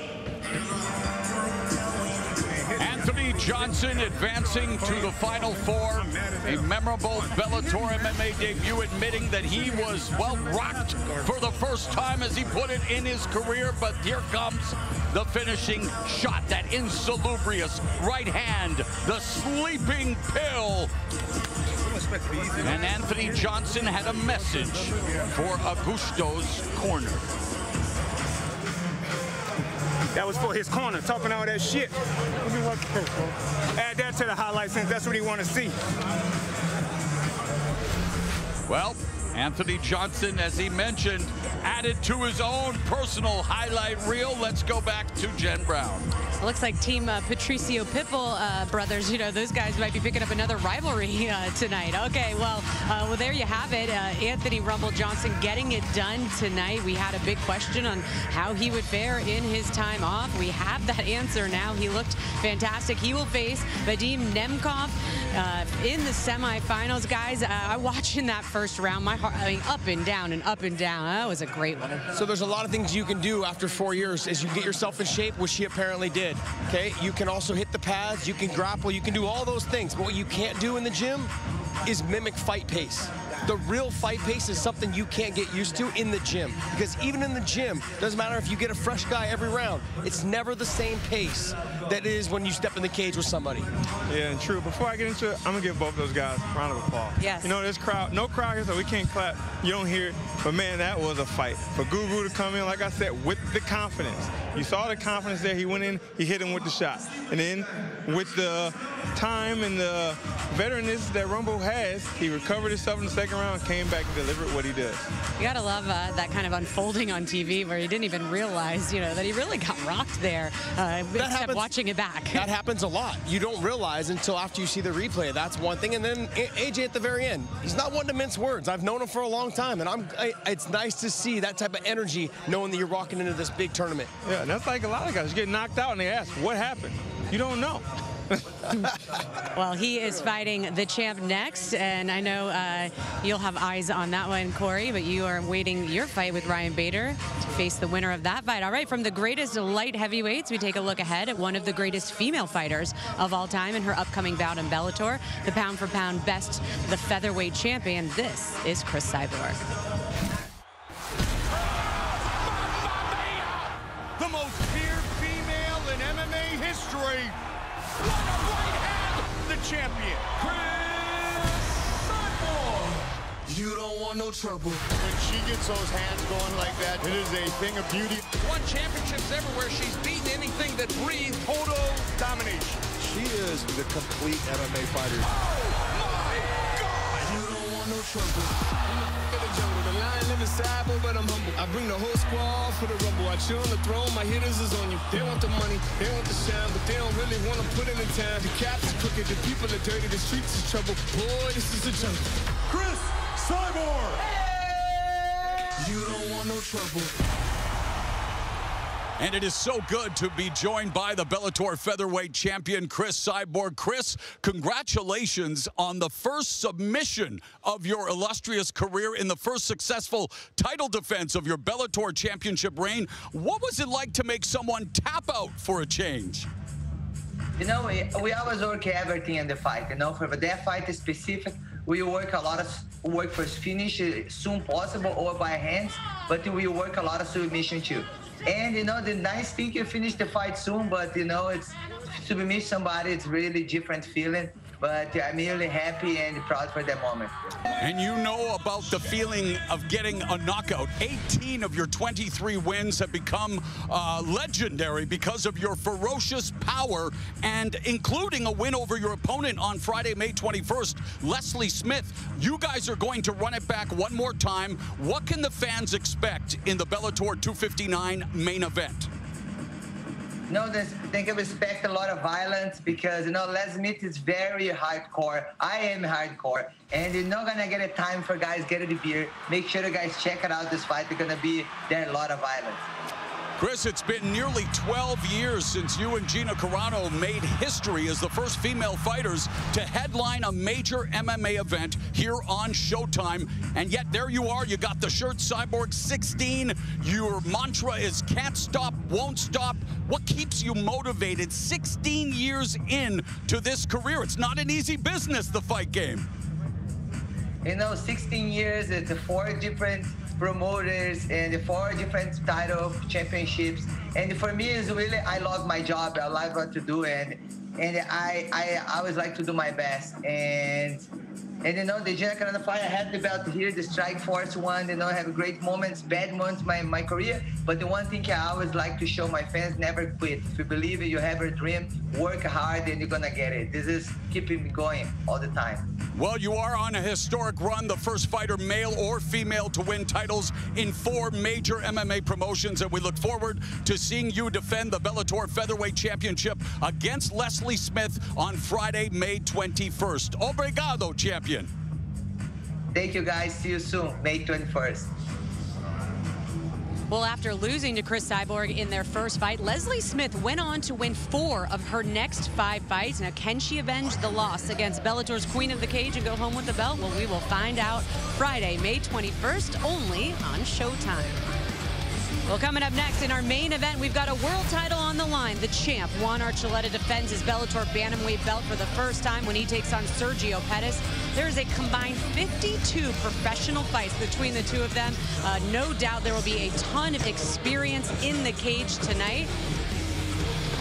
Anthony Johnson advancing to the Final Four. A memorable Bellator MMA debut, admitting that he was, well, rocked for the first time, as he put it, in his career. But here comes the finishing shot, that insalubrious right hand, the sleeping pill. And Anthony Johnson had a message for Augusto's corner. That was for his corner, talking all that shit. Let me watch this, bro. Add that to the highlights since that's what he want to see. Well, Anthony Johnson, as he mentioned, added to his own personal highlight reel. Let's go back to Jen Brown. It looks like Team Patricio Pitbull brothers, you know, those guys might be picking up another rivalry tonight. Okay, well, there you have it. Anthony Rumble Johnson getting it done tonight. We had a big question on how he would fare in his time off. We have that answer now. He looked fantastic. He will face Vadim Nemkov in the semifinals. Guys, I watched in that first round. My heart, I mean, up and down and up and down. That was a great one. So there's a lot of things you can do after 4 years as you get yourself in shape, which he apparently did. Okay, you can also hit the pads, you can grapple, you can do all those things. But what you can't do in the gym is mimic fight pace. The real fight pace is something you can't get used to in the gym. Because even in the gym, doesn't matter if you get a fresh guy every round, it's never the same pace that it is when you step in the cage with somebody. Yeah, and true. Before I get into it, I'm going to give both those guys a round of applause. Yes. You know, this crowd, no crowd here, so we can't clap. You don't hear it. But, man, that was a fight. For Gugu to come in, like I said, with the confidence. You saw the confidence there. He went in, he hit him with the shot. And then with the time and the veteranness that Rumble has, he recovered himself in the second round, came back and delivered what he does. You gotta love that kind of unfolding on TV where he didn't even realize, you know, that he really got rocked there. Except watching it back. That happens a lot. You don't realize until after you see the replay. That's one thing. And then AJ at the very end, he's not one to mince words. I've known him for a long time, and it's nice to see that type of energy, knowing that you're walking into this big tournament. Yeah, and that's like a lot of guys get knocked out and they ask, what happened? You don't know. Well, he is fighting the champ next, and I know you'll have eyes on that one, Corey, but you are waiting your fight with Ryan Bader to face the winner of that fight. All right, from the greatest light heavyweights, we take a look ahead at one of the greatest female fighters of all time in her upcoming bout in Bellator, the pound-for-pound best, the featherweight champion. This is Cris Cyborg. The most feared female in MMA history. What a right hand! The champion, Cris Cyborg. You don't want no trouble. When she gets those hands going like that, it is a thing of beauty. Won championships everywhere. She's beaten anything that breathed. Total domination. She is the complete MMA fighter. Oh my God! You don't want no trouble. The lion live inside, but I'm humble. I bring the whole squad for the rumble. I chill on the throne, my hitters is on you. They want the money, they want the shine, but they don't really want to put in the time. The caps is crooked, the people are dirty, the streets is trouble. Boy, this is a jungle. Cris Cyborg! Hey! You don't want no trouble. And it is so good to be joined by the Bellator featherweight champion, Cris Cyborg. Cris, congratulations on the first submission of your illustrious career in the first successful title defense of your Bellator championship reign. What was it like to make someone tap out for a change? You know, we always work everything in the fight. You know, for that fight specific, we work a lot of work for finish as soon possible or by hands, but we work a lot of submission too. And, you know, the nice thing, you finish the fight soon, but, you know, it's to meet somebody, it's really different feeling. But I'm really happy and proud for that moment. And you know about the feeling of getting a knockout. 18 of your 23 wins have become legendary because of your ferocious power, and including a win over your opponent on Friday, May 21st, Leslie Smith. You guys are going to run it back one more time. What can the fans expect in the Bellator 259 main event? No, I think I respect a lot of violence because, you know, Les Smith is very hardcore. I am hardcore. And you're not going to get a time for guys get the beer. Make sure you guys check it out this fight. There's going to be there a lot of violence. Cris, it's been nearly 12 years since you and Gina Carano made history as the first female fighters to headline a major MMA event here on Showtime. And yet there you are, you got the shirt Cyborg 16. Your mantra is can't stop, won't stop. What keeps you motivated 16 years in to this career? It's not an easy business, the fight game. You know, 16 years, it's 4 different promoters and 4 different title championships. And for me, it's really, I love my job. I love what to do. And I always like to do my best. And And you know, the Jack on the Fire, I had the belt here, the Strike Force one, you know, I have great moments, bad moments in my career. But the one thing I always like to show my fans, never quit. If you believe it, you have a dream, work hard and you're gonna get it. This is keeping me going all the time. Well, you are on a historic run, the first fighter, male or female, to win titles in 4 major MMA promotions, and we look forward to seeing you defend the Bellator Featherweight Championship against Leslie Smith on Friday, May 21st. Obrigado, champion. Thank you, guys. See you soon, May 21st. Well, after losing to Chris Cyborg in their first fight, Leslie Smith went on to win 4 of her next 5 fights. Now, can she avenge the loss against Bellator's Queen of the Cage and go home with the belt? Well, we will find out Friday, May 21st, only on Showtime. Well, coming up next in our main event, we've got a world title on the line. The champ, Juan Archuleta, defends his Bellator bantamweight belt for the first time when he takes on Sergio Pettis. There is a combined 52 professional fights between the two of them. No doubt there will be a ton of experience in the cage tonight.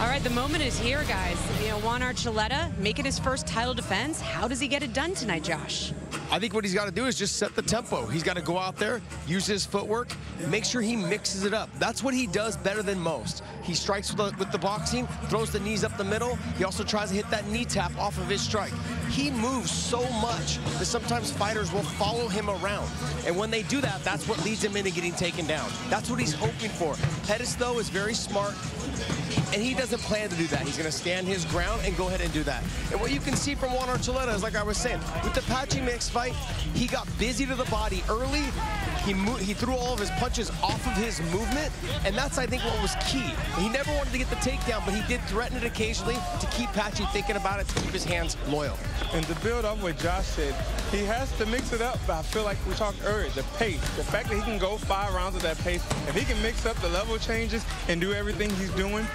All right, the moment is here, guys. You know, Juan Archuleta making his first title defense. How does he get it done tonight, Josh? I think what he's got to do is just set the tempo. He's got to go out there, use his footwork, make sure he mixes it up. That's what he does better than most. He strikes with the boxing, throws the knees up the middle. He also tries to hit that knee tap off of his strike. He moves so much that sometimes fighters will follow him around. And when they do that, that's what leads him into getting taken down. That's what he's hoping for. Pettis, though, is very smart, and he doesn't plan to do that. He's going to stand his ground and go ahead and do that. And what you can see from Juan Archuleta is, like I was saying, with the Patchy Mix fight, he got busy to the body early. He threw all of his punches off of his movement, and that's, I think, what was key. He never wanted to get the takedown, but he did threaten it occasionally to keep Patchy thinking about it, to keep his hands loyal. And to build on what Josh said, he has to mix it up, but I feel like we talked earlier, the pace, the fact that he can go 5 rounds at that pace, if he can mix up the level changes and do everything he's doing,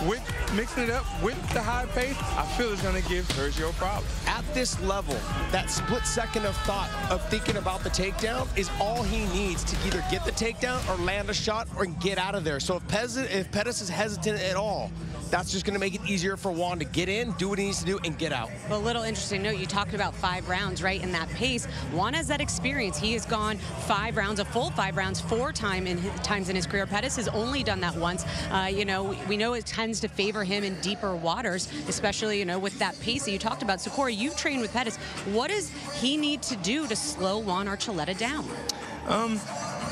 with mixing it up with the high pace, I feel it's going to give Sergio problems. At this level, that split second of thought of thinking about the takedown is all he needs to either get the takedown or land a shot or get out of there. So if Pettis is hesitant at all, that's just going to make it easier for Juan to get in, do what he needs to do, and get out. Well, a little interesting note, you talked about 5 rounds, right, in that pace. Juan has that experience. He has gone 5 rounds, a full 5 rounds, 4 times in his career. Pettis has only done that once. You know, we know it tends to favor him in deeper waters, especially, you know, with that pace that you talked about. So, Corey, you've trained with Pettis. What does he need to do to slow Juan Archuleta down?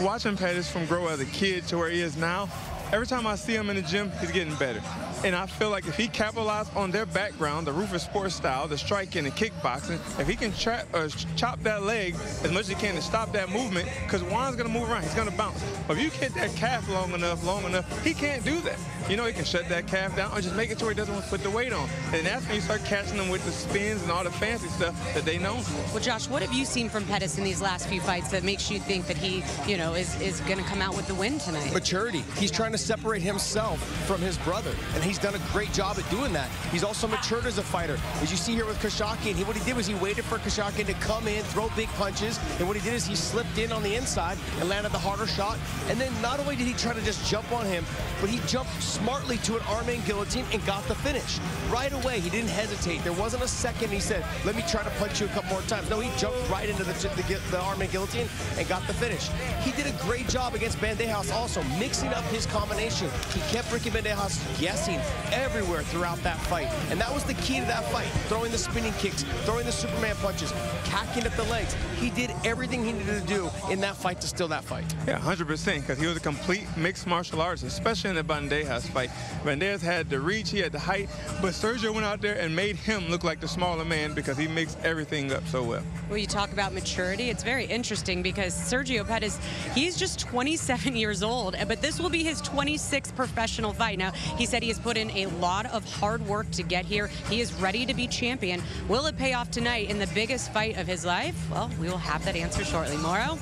Watching Pettis from grow as a kid to where he is now, every time I see him in the gym, he's getting better. And I feel like if he capitalized on their background, the Rufus sports style, the striking and kickboxing, if he can chop that leg as much as he can to stop that movement, because Juan's going to move around, he's going to bounce. But if you hit that calf long enough, he can't do that. You know, he can shut that calf down or just make it to where he doesn't put the weight on. And that's when you start catching them with the spins and all the fancy stuff that they know. Well, Josh, what have you seen from Pettis in these last few fights that makes you think that he, you know, is going to come out with the win tonight? Maturity. He's trying to separate himself from his brother, and he's done a great job at doing that. He's also matured as a fighter. As you see here with Kashakian, what he did was he waited for Kashakian to come in, throw big punches, and what he did is he slipped in on the inside and landed the harder shot. And then not only did he try to just jump on him, but he jumped smartly to an arm and guillotine and got the finish. Right away, he didn't hesitate. There wasn't a second he said, let me try to punch you a couple more times. No, he jumped right into the arm and guillotine and got the finish. He did a great job against Bandejas also, mixing up his combination. He kept Ricky Bandejas guessing everywhere throughout that fight. And that was the key to that fight. Throwing the spinning kicks, throwing the Superman punches, cacking at the legs. He did everything he needed to do in that fight to steal that fight. Yeah, 100%, because he was a complete mixed martial artist, especially in the Bandejas fight. Bandejas had the reach, he had the height, but Sergio went out there and made him look like the smaller man because he mixed everything up so well. Well, you talk about maturity. It's very interesting because Sergio Pettis, he's just 27 years old, but this will be his 26th professional fight. Now, he said he has put in a lot of hard work to get here. He is ready to be champion. Will it pay off tonight in the biggest fight of his life? Well, we will have that answer shortly. Mauro?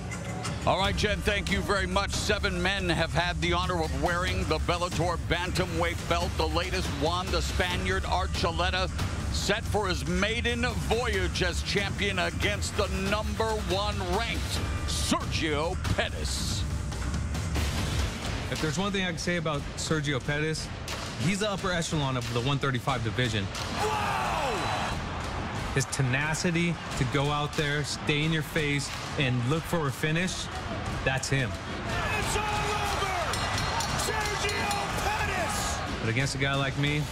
All right, Jen, thank you very much. 7 men have had the honor of wearing the Bellator bantamweight belt. The latest one, the Spaniard Archuleta, set for his maiden voyage as champion against the #1 ranked Sergio Pettis. If there's one thing I can say about Sergio Pettis, he's the upper echelon of the 135 division. Whoa! his tenacity to go out there, stay in your face, and look for a finish, that's him. It's all over! Sergio Pettis! But against a guy like me,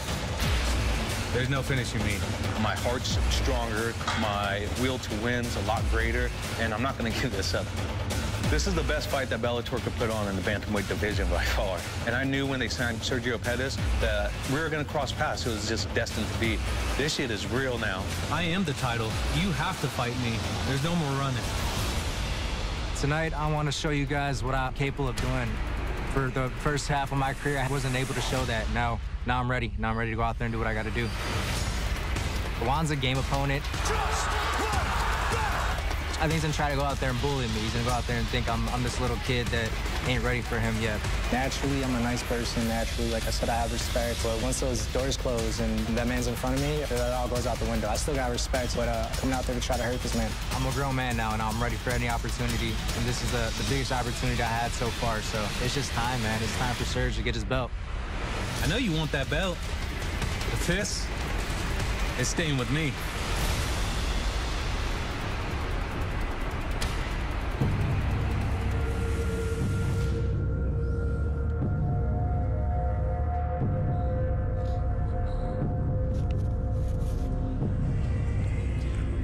there's no finishing me. My heart's stronger, my will to win's a lot greater, and I'm not going to give this up. This is the best fight that Bellator could put on in the bantamweight division by far. And I knew when they signed Sergio Pettis that we were going to cross paths. It was just destined to be. This shit is real now. I am the title. You have to fight me. There's no more running. Tonight, I want to show you guys what I'm capable of doing. For the first half of my career, I wasn't able to show that. Now I'm ready. Now I'm ready to go out there and do what I got to do. Juan's a game opponent. I think he's going to try to go out there and bully me. He's going to go out there and think I'm this little kid that ain't ready for him yet. Naturally, I'm a nice person. Naturally, like I said, I have respect. But once those doors close and that man's in front of me, that all goes out the window. I still got respect, but coming out there to try to hurt this man. I'm a grown man now, and I'm ready for any opportunity. And this is the biggest opportunity I had so far. So it's just time, man. It's time for Serge to get his belt. I know you want that belt, but this is staying with me.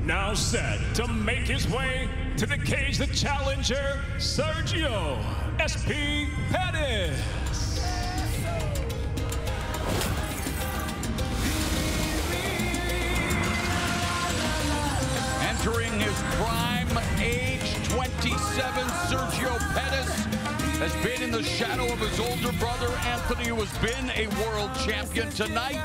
Now set to make his way to the cage, the challenger, Sergio SP Pettis. Entering his prime, age 27, Sergio Pettis has been in the shadow of his older brother, Anthony, who has been a world champion. Tonight,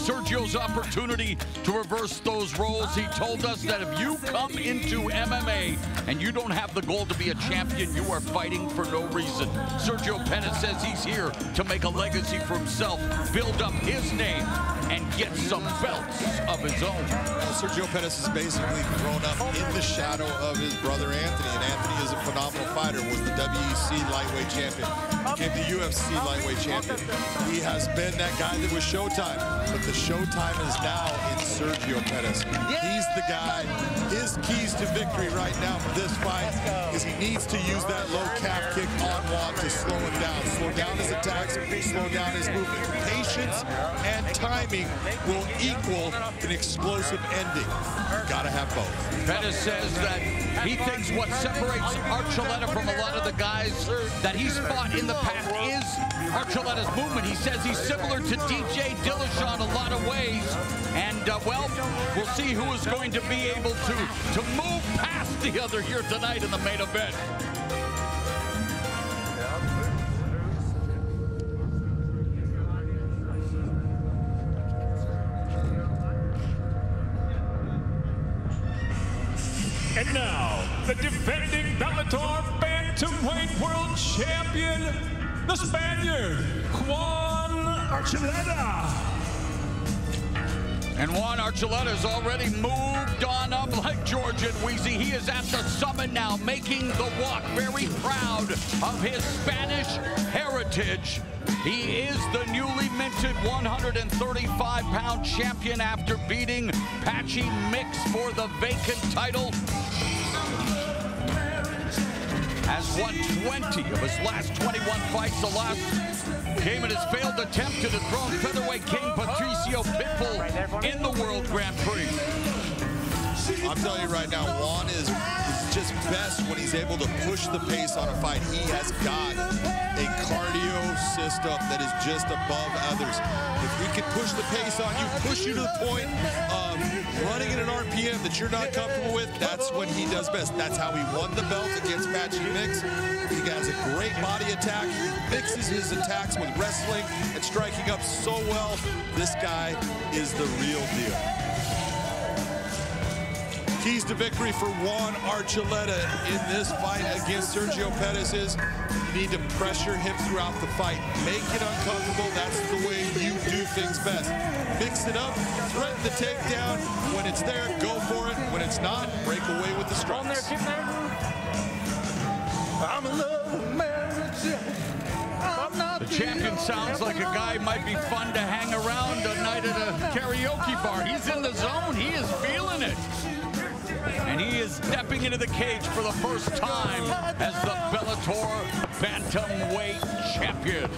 Sergio's opportunity to reverse those roles. He told us that if you come into MMA and you don't have the goal to be a champion, you are fighting for no reason. Sergio Pettis says he's here to make a legacy for himself, build up his name, and get some belts of his own. Sergio Pettis has basically grown up in the shadow of his brother Anthony, and Anthony is a phenomenal fighter, was the WEC lightweight champion, became the UFC lightweight champion. He has been that guy that was Showtime, but the Showtime is now in Sergio Pettis. He's the guy. His keys to victory right now for this fight is he needs to use that low calf kick on Juan to slow him down. Slow down his attacks, slow down his movement. Patience and timing will equal an explosive ending. Gotta have both. Pettis says that he thinks what separates Archuleta from a lot of the guys that he's fought in the past is Archuleta's movement. He says he's similar to DJ Dillashaw in a lot of ways. And, well, we'll see who is going to be able to move past the other here tonight in the main event. And now, the defending Bellator Bantamweight World Champion, the Spaniard, Juan Archuleta. And Juan Archuleta has already moved on up like George and Wheezy. He is at the summit now, making the walk, very proud of his Spanish heritage. He is the newly minted 135-pound champion after beating Patchy Mix for the vacant title. Has won 20 of his last 21 fights. The last came in his failed attempt to dethrone featherweight king Patricio Pitbull in the World Grand Prix. I'm telling you right now, Juan is just best when he's able to push the pace on a fight. He has got a cardio system that is just above others. If he can push the pace on you, push you to the point of running at an RPM that you're not comfortable with, that's when he does best. That's how he won the belt against Patchy Mix. He has a great body attack. He mixes his attacks with wrestling and striking up so well. This guy is the real deal. Keys to victory for Juan Archuleta in this fight against Sergio Pettis is you need to pressure him throughout the fight. Make it uncomfortable. That's the way you do things best. Mix it up, threaten the takedown. When it's there, go for it. When it's not, break away with the strikes. I'm in love with marriage. The champion sounds like a guy might be fun to hang around a night night at a karaoke bar. He's in the zone. He is feeling it. And he is stepping into the cage for the first time as the Bellator Bantamweight champion.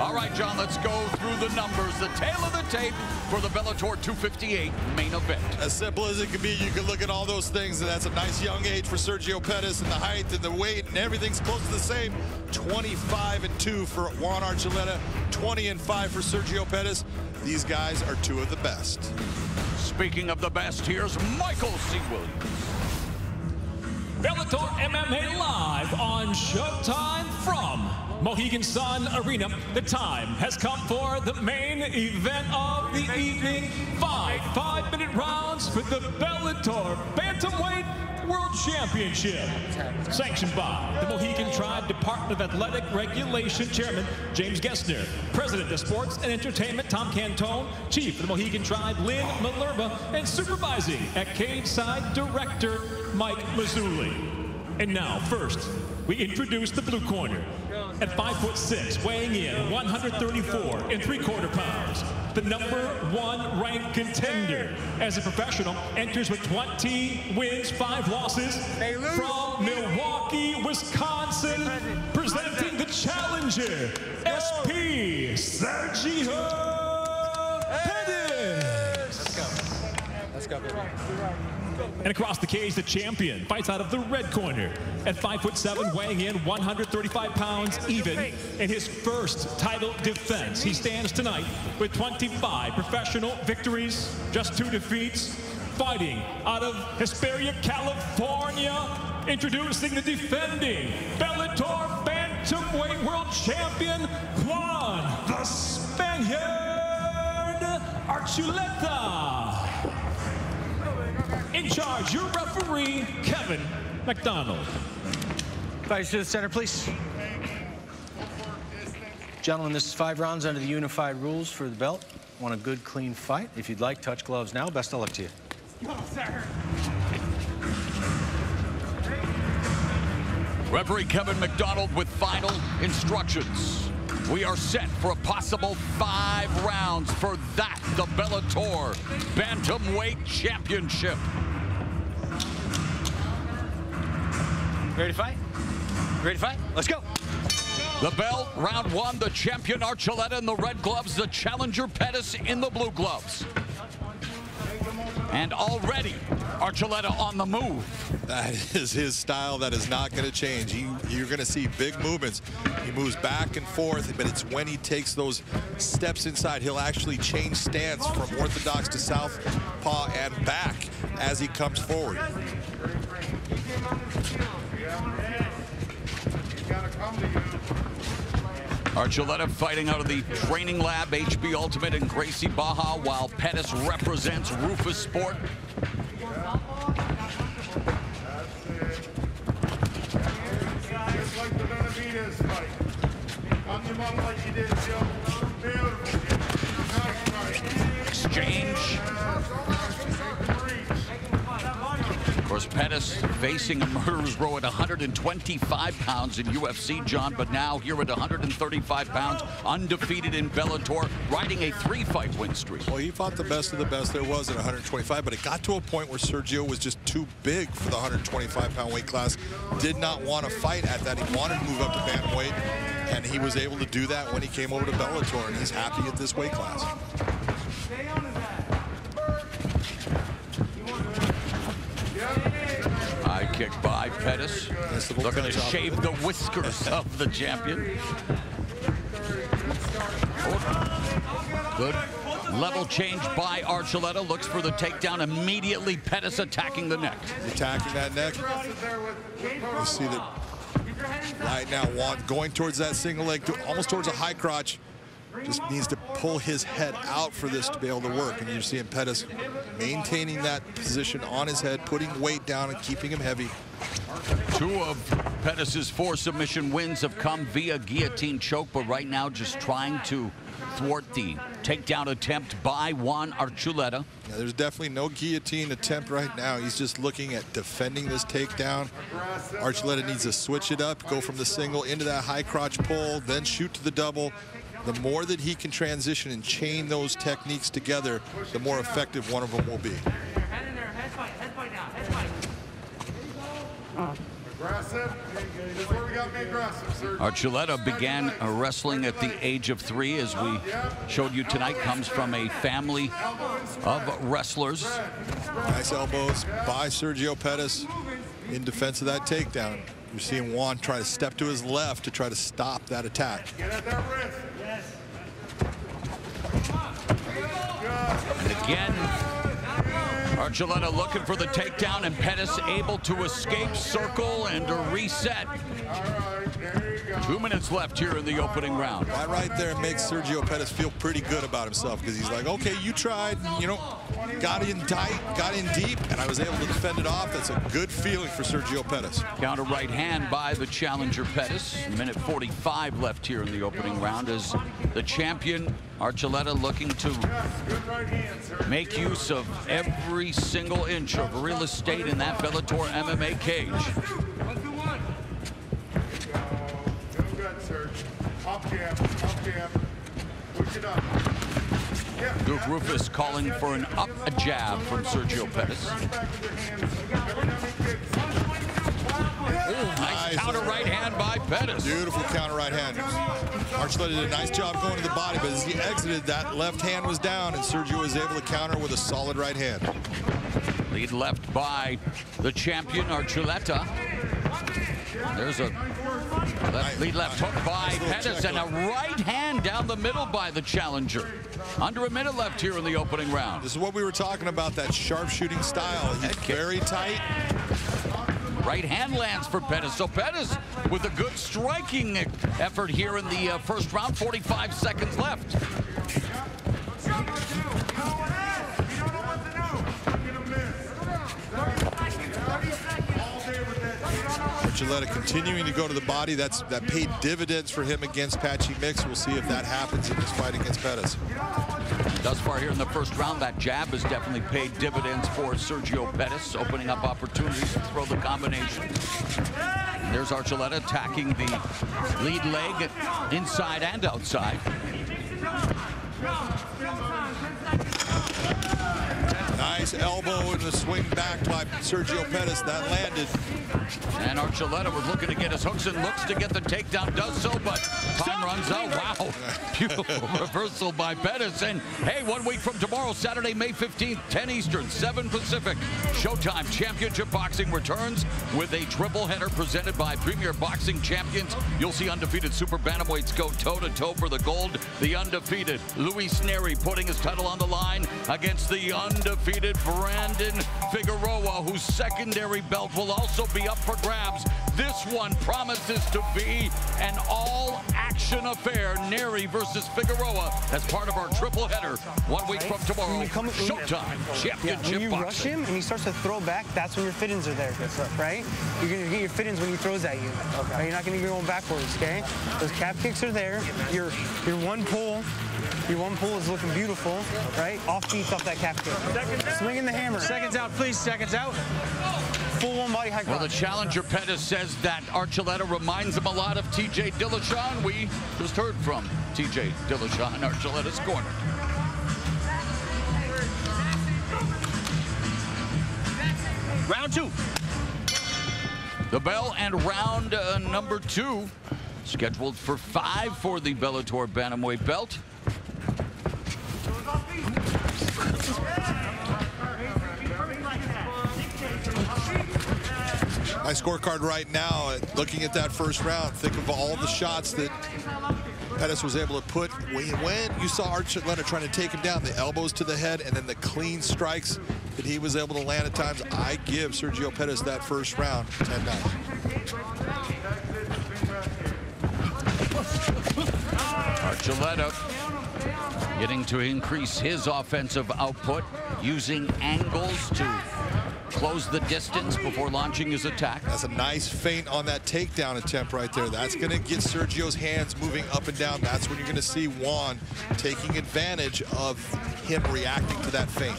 All right, John, let's go through the numbers. The tail of the tape for the Bellator 258 main event. As simple as it can be, you can look at all those things, and that's a nice young age for Sergio Pettis, and the height and the weight and everything's close to the same. 25-2 for Juan Archuleta, 20-5 for Sergio Pettis. These guys are two of the best. Speaking of the best, here's Michael C. Williams. Bellator MMA live on Showtime from Mohegan Sun Arena. The time has come for the main event of the evening. 5-minute rounds for the Bellator Bantamweight World Championship. Sanctioned by the Mohegan Tribe Department of Athletic Regulation Chairman James Gessner, President of Sports and Entertainment Tom Cantone, Chief of the Mohegan Tribe Lynn Malerba, and supervising at cage side Director Mike Mazzulli. And now, first, we introduce the blue corner. At 5'6", weighing in 134 3/4 pounds, the #1 ranked contender as a professional, enters with 20 wins, 5 losses, from Milwaukee, Wisconsin, presenting the challenger, SP Sergio Pettis. Let's go, baby. And across the cage, the champion fights out of the red corner. At 5'7", weighing in 135 pounds even, in his first title defense. He stands tonight with 25 professional victories, just 2 defeats, fighting out of Hesperia, California. Introducing the defending Bellator Bantamweight World Champion, Juan the Spaniard Archuleta. In charge, your referee, Kevin McDonald. Fighters to the center, please. Gentlemen, this is 5 rounds under the unified rules for the belt. Want a good, clean fight. If you'd like, touch gloves now. Best of luck to you. Referee Kevin McDonald with final instructions. We are set for a possible 5 rounds for that, the Bellator Bantamweight Championship. Ready to fight? Ready to fight? Let's go. The belt, round 1, the champion Archuleta in the red gloves, the challenger Pettis in the blue gloves. And already, Archuleta on the move. That is his style. That is not going to change. You're going to see big movements. He moves back and forth, but it's when he takes those steps inside, he'll actually change stance from orthodox to southpaw and back as he comes forward. Archuleta fighting out of the training lab, HB Ultimate and Gracie Baja, while Pettis represents Rufus Sport. Exchange. Of course, Pettis facing a murderer's row at 125 pounds in UFC, John, but now here at 135 pounds, undefeated in Bellator, riding a 3-fight win streak. Well, he fought the best of the best there was at 125, but it got to a point where Sergio was just too big for the 125-pound weight class. Did not want to fight at that. He wanted to move up to bantamweight, and he was able to do that when he came over to Bellator, and he's happy at this weight class. High kick by Pettis. Looking to shave the whiskers of the champion. Good level change by Archuleta. Looks for the takedown immediately. Pettis attacking the neck. Attacking that neck. You see that right now, Juan going towards that single leg, almost towards a high crotch. Just needs to pull his head out for this to be able to work. And you're seeing Pettis maintaining that position on his head, putting weight down and keeping him heavy. 2 of Pettis' 4 submission wins have come via guillotine choke, but right now just trying to thwart the takedown attempt by Juan Archuleta. Yeah, there's definitely no guillotine attempt right now. He's just looking at defending this takedown. Archuleta needs to switch it up, go from the single into that high crotch pull, then shoot to the double. The more that he can transition and chain those techniques together, the more effective one of them will be. Archuleta began wrestling at the age of 3, as we showed you tonight. Comes from a family of wrestlers. Nice elbows by Sergio Pettis in defense of that takedown. You're seeing Juan try to step to his left to try to stop that attack. And again, Archuleta looking for the takedown, and Pettis able to escape, circle, and to reset. 2 minutes left here in the opening round. That right there makes Sergio Pettis feel pretty good about himself, because he's like, okay, you tried, you know, got in tight, got in deep, and I was able to defend it off. That's a good feeling for Sergio Pettis. Counter right hand by the challenger Pettis. Minute 45 left here in the opening round, as the champion Archuleta looking to make use of every single inch of real estate in that Bellator MMA cage. Duke Rufus calling for an up jab from Sergio Pettis. Oh, nice counter right hand by Pettis. Beautiful counter right hand. Archuleta did a nice job going to the body, but as he exited, that left hand was down, and Sergio was able to counter with a solid right hand. Lead left by the champion, Archuleta. There's a lead left hook by Pettis, and a right hand down the middle by the challenger. Under a minute left here in the opening round. This is what we were talking about, that sharpshooting style. He's very tight. Right hand lands for Pettis. So Pettis with a good striking effort here in the first round. 45 seconds left. Archuleta continuing to go to the body. That paid dividends for him against Patchy Mix. We'll see if that happens in this fight against Pettis. Thus far here in the first round, that jab has definitely paid dividends for Sergio Pettis, opening up opportunities to throw the combination. There's Archuleta attacking the lead leg inside and outside. Nice elbow in the swing back by Sergio Pettis. That landed. And Archuleta was looking to get his hooks and looks to get the takedown. Does so, but time runs out. Wow. Beautiful reversal by Pettis. And hey, 1 week from tomorrow, Saturday, May 15th, 10 Eastern, 7 Pacific. Showtime Championship Boxing returns with a triple header presented by Premier Boxing Champions. You'll see undefeated super bantamweights go toe-to-toe for the gold. The undefeated Luis Neri putting his title on the line against the undefeated Brandon Figueroa, whose secondary belt will also be up for grabs. This one promises to be an all-action affair. Neri versus Figueroa as part of our triple header 1 week from tomorrow. Showtime Championship When you Boxing. rush him and he starts to throw back, that's when your fittings are there, right? You're going to get your fittings when he throws at you. Right? You're not going to be going backwards, okay? Those calf kicks are there. Your one pull is looking beautiful, right? Off beats off that calf kick. Swinging the hammer. Seconds out, please. Seconds out. Full one body high cross. Well, the challenger Pettis says that Archuleta reminds him a lot of TJ Dillashaw. We just heard from TJ Dillashaw in Archuleta's corner. Round 2. The bell and round number 2 scheduled for 5 for the Bellator bantamweight belt. My scorecard right now, looking at that first round, think of all the shots that Pettis was able to put. When you saw Archuleta trying to take him down, the elbows to the head and then the clean strikes that he was able to land at times, I give Sergio Pettis that first round 10-9. Archuleta getting to increase his offensive output, using angles to close the distance before launching his attack. That's a nice feint on that takedown attempt right there. That's going to get Sergio's hands moving up and down. That's when you're going to see Juan taking advantage of him reacting to that feint.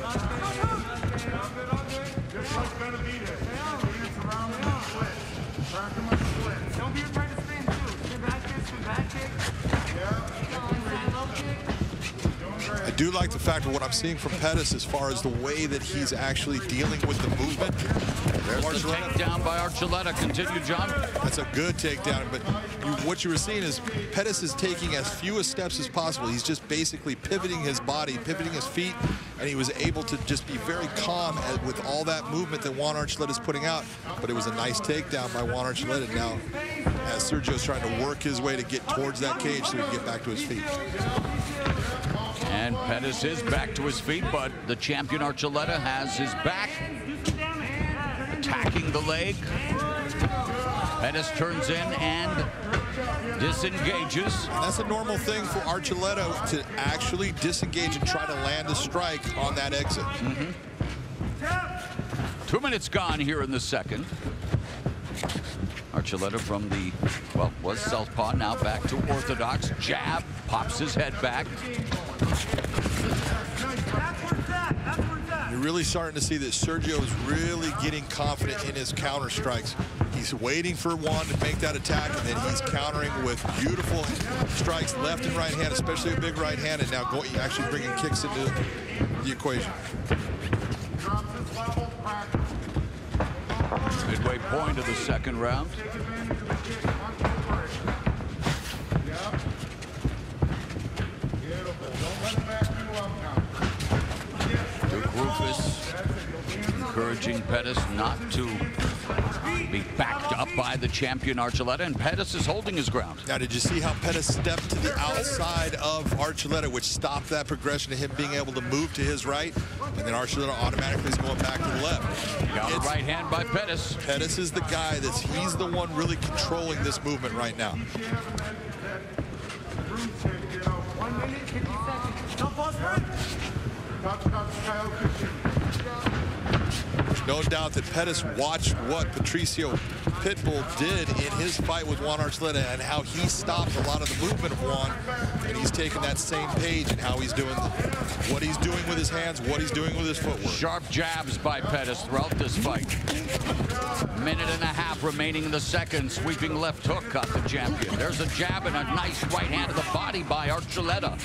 I do like the fact of what I'm seeing from Pettis as far as the way that he's actually dealing with the movement. There's the takedown by Archuleta. Continue, John. That's a good takedown, but what you were seeing is Pettis is taking as few steps as possible. He's just basically pivoting his body, pivoting his feet, and he was able to just be very calm with all that movement that Juan Archuleta is putting out. But it was a nice takedown by Juan Archuleta. Now, as Sergio's trying to work his way to get towards that cage so he can get back to his feet. And Pettis is back to his feet, but the champion Archuleta has his back. Attacking the leg. Pettis turns in and disengages. And that's a normal thing for Archuleta to actually disengage and try to land a strike on that exit. 2 minutes gone here in the second. Archuleta from the, well, was southpaw, now back to orthodox. Jab, pops his head back. You're really starting to see that Sergio is really getting confident in his counter strikes. He's waiting for Juan to make that attack, and then he's countering with beautiful strikes, left and right hand, especially a big right hand, and now actually bringing kicks into the equation. Midway point of the second round. Rufus encouraging Pettis not to be backed up by the champion Archuleta, and Pettis is holding his ground. Now, did you see how Pettis stepped to the outside of Archuleta, which stopped that progression of him being able to move to his right, and then Archuleta automatically is going back to the left. Got a right hand by Pettis. Pettis is the guy he's the one really controlling this movement right now. 1 minute, 50 seconds. Don't pause for it. There's no doubt that Pettis watched what Patricio Pitbull did in his fight with Juan Archuleta and how he stopped a lot of the movement of Juan, and he's taken that same page and how he's doing what he's doing with his hands, what he's doing with his footwork. Sharp jabs by Pettis throughout this fight. Minute and a half remaining in the second. Sweeping left hook got the champion. There's a jab and a nice right hand to the body by Archuleta.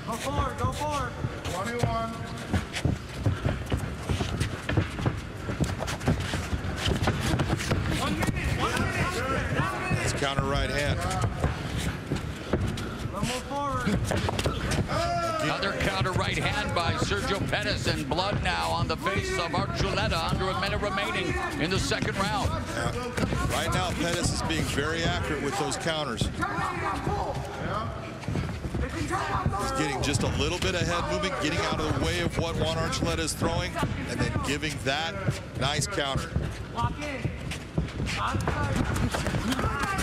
Go forward, go forward. 21. It's counter right hand. Another counter right hand by Sergio Pettis, and blood now on the face of Archuleta under a minute remaining in the second round. Right now, Pettis is being very accurate with those counters. He's getting just a little bit of head movement, getting out of the way of what Juan Archuleta is throwing, and then giving that nice counter.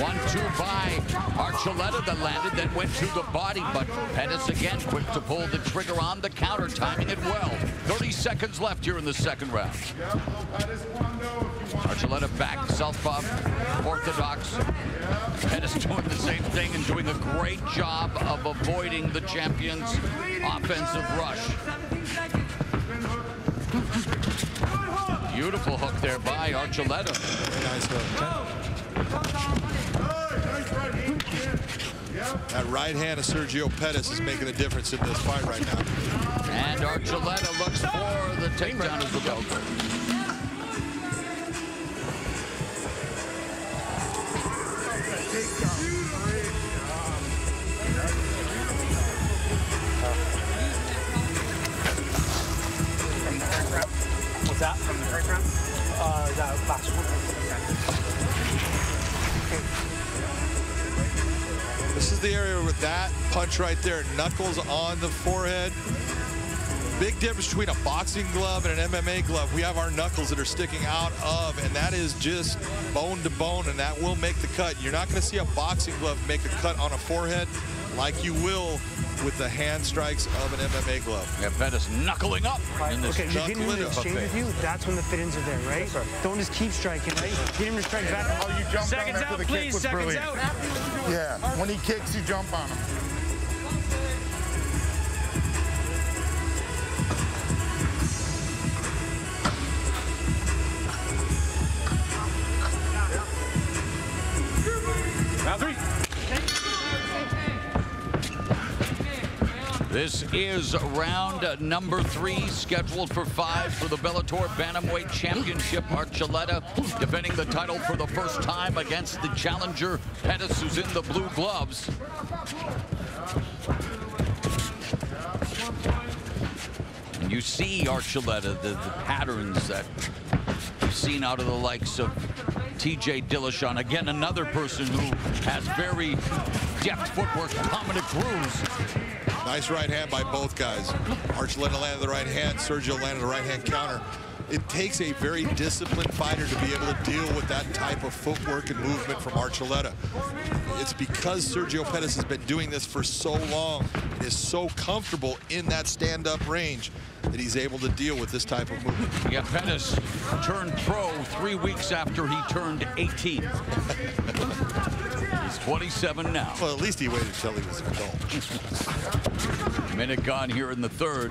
1-2 by Archuleta that landed, then went to the body, but Pettis again quick to pull the trigger on the counter, timing it well. 30 seconds left here in the second round. Archuleta back, southpaw, orthodox. Pettis doing the same thing and doing a great job of avoiding the champion's offensive rush. Beautiful hook there by Archuleta. Nice hook. That right hand of Sergio Pettis is making a difference in this fight right now. And Archuleta looks for the takedown as the bell goes. What's that? From the first round? That last one. This is the area with that punch right there, knuckles on the forehead. Big difference between a boxing glove and an MMA glove. We have our knuckles that are sticking out of, and that is just bone to bone, and that will make the cut. You're not going to see a boxing glove make a cut on a forehead like you will with the hand strikes of an MMA glove. Yeah, Pettis knuckling up in this. Okay, you're getting him to exchange with you. That's when the fit-ins are there, right? Yes, don't just keep striking, right? Get him to strike back. Oh, you jump seconds out, please. Seconds out. Yeah, when he kicks, you jump on him. Round 3. This is round number 3, scheduled for 5 for the Bellator Bantamweight Championship. Archuleta defending the title for the first time against the challenger, Pettis, who's in the blue gloves. And you see Archuleta, the patterns that you've seen out of the likes of TJ Dillashaw. Again, another person who has very deft footwork, dominant grooves. Nice right hand by both guys. Archuleta landed the right hand. Sergio landed the right hand counter. It takes a very disciplined fighter to be able to deal with that type of footwork and movement from Archuleta. It's because Sergio Pettis has been doing this for so long and is so comfortable in that stand-up range that he's able to deal with this type of movement. Yeah, Pettis turned pro 3 weeks after he turned 18. He's 27 now. Well, at least he waited until he was an adult. Minute gone here in the third.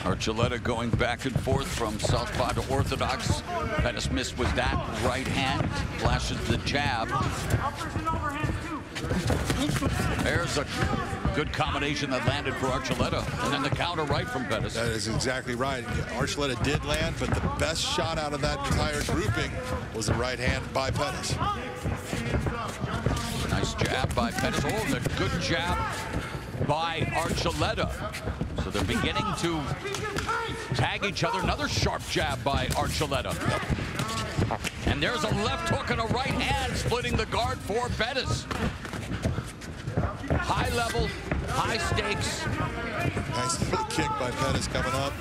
Archuleta going back and forth from southpaw to orthodox. Pettis missed with that right hand. Flashes the jab. There's a good combination that landed for Archuleta. And then the counter right from Pettis. That is exactly right. Archuleta did land, but the best shot out of that entire grouping was the right hand by Pettis. Nice jab by Pettis. Oh, and a good jab by Archuleta. So they're beginning to tag each other. Another sharp jab by Archuleta. And there's a left hook and a right hand splitting the guard for Pettis. High level, high stakes. Nice little kick by Pettis coming up.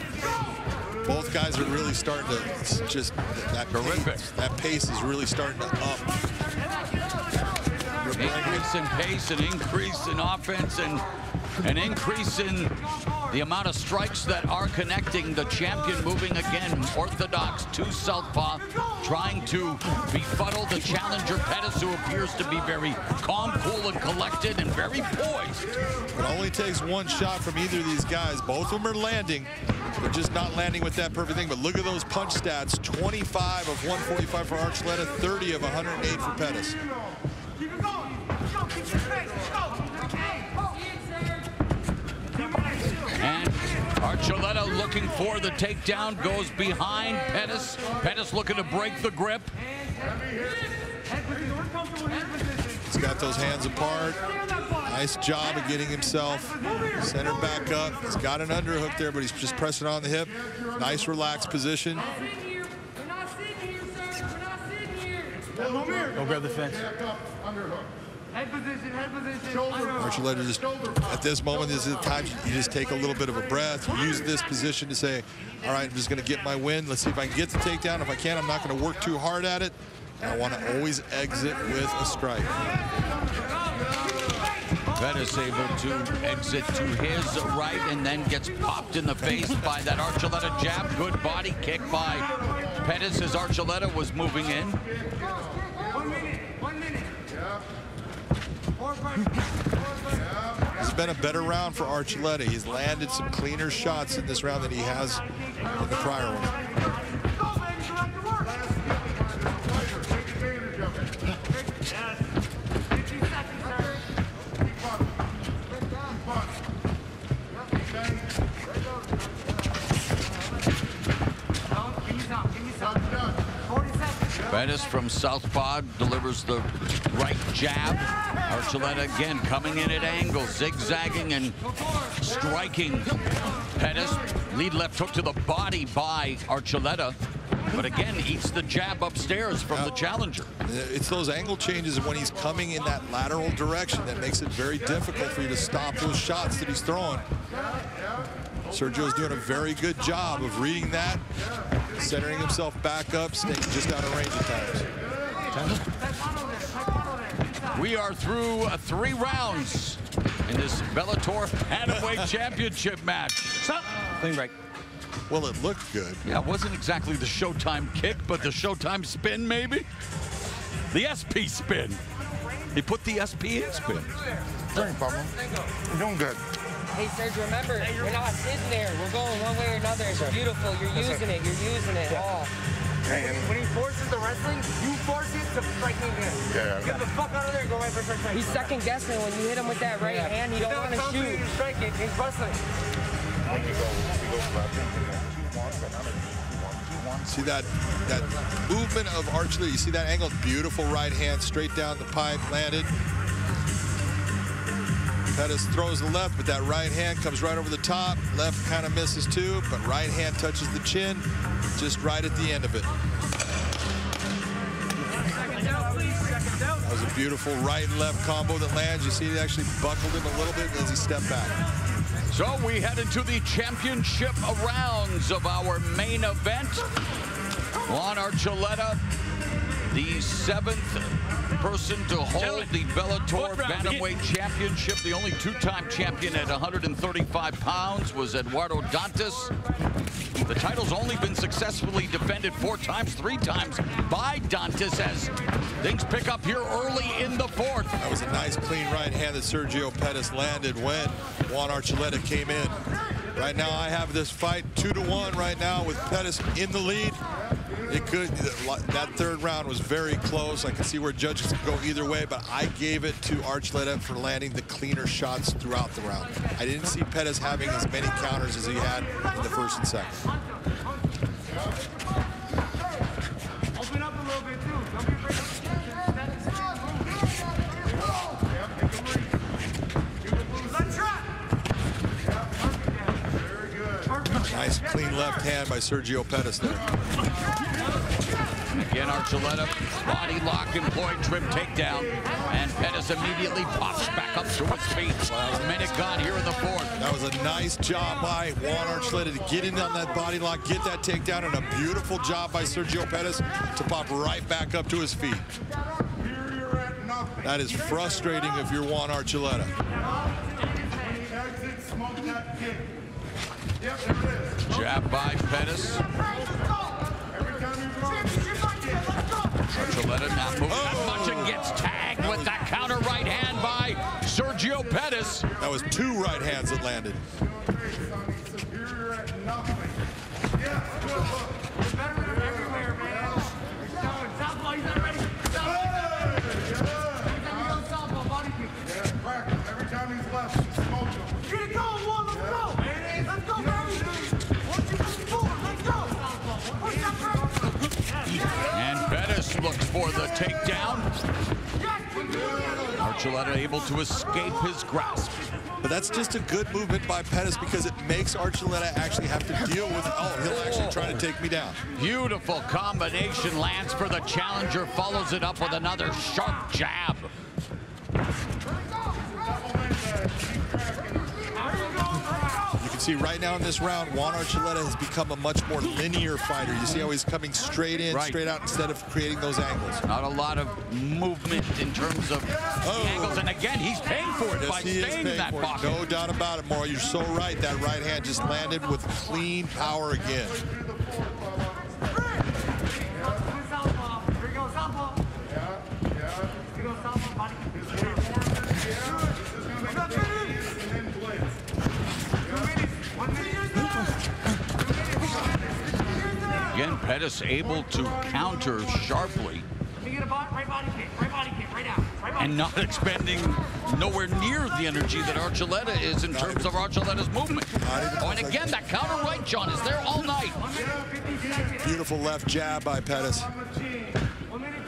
Both guys are really starting to just, that pace is really starting to up. Increase in pace, an increase in offense, and an increase in the amount of strikes that are connecting. The champion moving again, orthodox to southpaw, trying to befuddle the challenger Pettis, who appears to be very calm, cool, and collected, and very poised. It only takes one shot from either of these guys. Both of them are landing. They're just not landing with that perfect thing. But look at those punch stats. 25 of 145 for Archuleta, 30 of 108 for Pettis. And Archuleta looking for the takedown, goes behind Pettis. Pettis looking to break the grip. He's got those hands apart. Nice job of getting himself centered back up. He's got an underhook there, but he's just pressing on the hip. Nice relaxed position. Go grab the fence. Head position, head position. Archuleta just, at this moment, this is the time you just take a little bit of a breath. You use this position to say, all right, I'm just going to get my win. Let's see if I can get the takedown. If I can, I'm not going to work too hard at it. And I want to always exit with a strike. Pettis able to exit to his right and then gets popped in the face by that Archuleta jab. Good body kick by Pettis as Archuleta was moving in. 1 minute, 1 minute. It's been a better round for Archuleta. He's landed some cleaner shots in this round than he has in the prior one. Pettis from southpaw delivers the right jab. Archuleta again coming in at angles, zigzagging and striking. Pettis, lead left hook to the body by Archuleta, but again eats the jab upstairs from the challenger. It's those angle changes when he's coming in that lateral direction that makes it very difficult for you to stop those shots that he's throwing. Sergio's doing a very good job of reading that, centering himself back up, staying just out of range at times. We are through 3 rounds. in this Bellator Bantamweight Championship match. Stop. Clean break. Well, it looked good. Yeah, it wasn't exactly the Showtime kick, but the Showtime spin, maybe? The SP spin. He put the SP in spin. Thanks, Pablo. You're doing good. Hey, Serge, remember, we're not sitting there. We're going one way or another. It's beautiful. You're using it. You're using it. Oh. When he forces the wrestling, you force it to striking him. Yeah. Get the fuck out of there and go right for first strike. He's second guessing when you hit him with that right hand. You don't want to shoot. You strike it. He's wrestling. See that movement of Archuleta? You see that angle? Beautiful right hand straight down the pipe, landed. Pettis throws the left, but that right hand comes right over the top. Left kind of misses too, but right hand touches the chin just right at the end of it. That was a beautiful right and left combo that lands. You see it actually buckled him a little bit as he stepped back. So we head into the championship rounds of our main event. Juan Archuleta, the seventh person to hold the Bellator Bantamweight Championship. The only two-time champion at 135 pounds was Eduardo Dantas. The title's only been successfully defended 4 times, 3 times by Dantas as things pick up here early in the fourth. That was a nice clean right hand that Sergio Pettis landed when Juan Archuleta came in. Right now I have this fight 2-1 right now with Pettis in the lead. It could, that third round was very close. I can see where judges could go either way, but I gave it to Archuleta for landing the cleaner shots throughout the round. I didn't see Pettis having as many counters as he had in the first and second. Open up a little bit too. Don't be afraid Nice clean left hand by Sergio Pettis there. Again, Archuleta, body lock employed, trim takedown, and Pettis immediately pops back up to his feet. A minute gone here in the fourth. That was a nice job by Juan Archuleta to get in on that body lock, get that takedown, and a beautiful job by Sergio Pettis to pop right back up to his feet. That is frustrating if you're Juan Archuleta. Jab by Pettis. Archuleta not moving that much and gets tagged with that counter right hand by Sergio Pettis. That was 2 right hands that landed. And Pettis looks for the takedown. Archuleta able to escape his grasp. But that's just a good movement by Pettis because it makes Archuleta actually have to deal with, oh, he'll actually try to take me down. Beautiful combination lands for the challenger, follows it up with another sharp jab. You can see right now in this round, Juan Archuleta has become a much more linear fighter. You see how he's coming straight in, straight out, instead of creating those angles. Not a lot of movement in terms of angles, and again, he's paying for it by staying in that pocket. No doubt about it, Mauro. You're so right. That right hand just landed with clean power again. Again, Pettis able to counter sharply and not expending nowhere near the energy that Archuleta is in terms of Archuleta's movement. Oh, and again, that counter right, John, is there all night. Beautiful left jab by Pettis.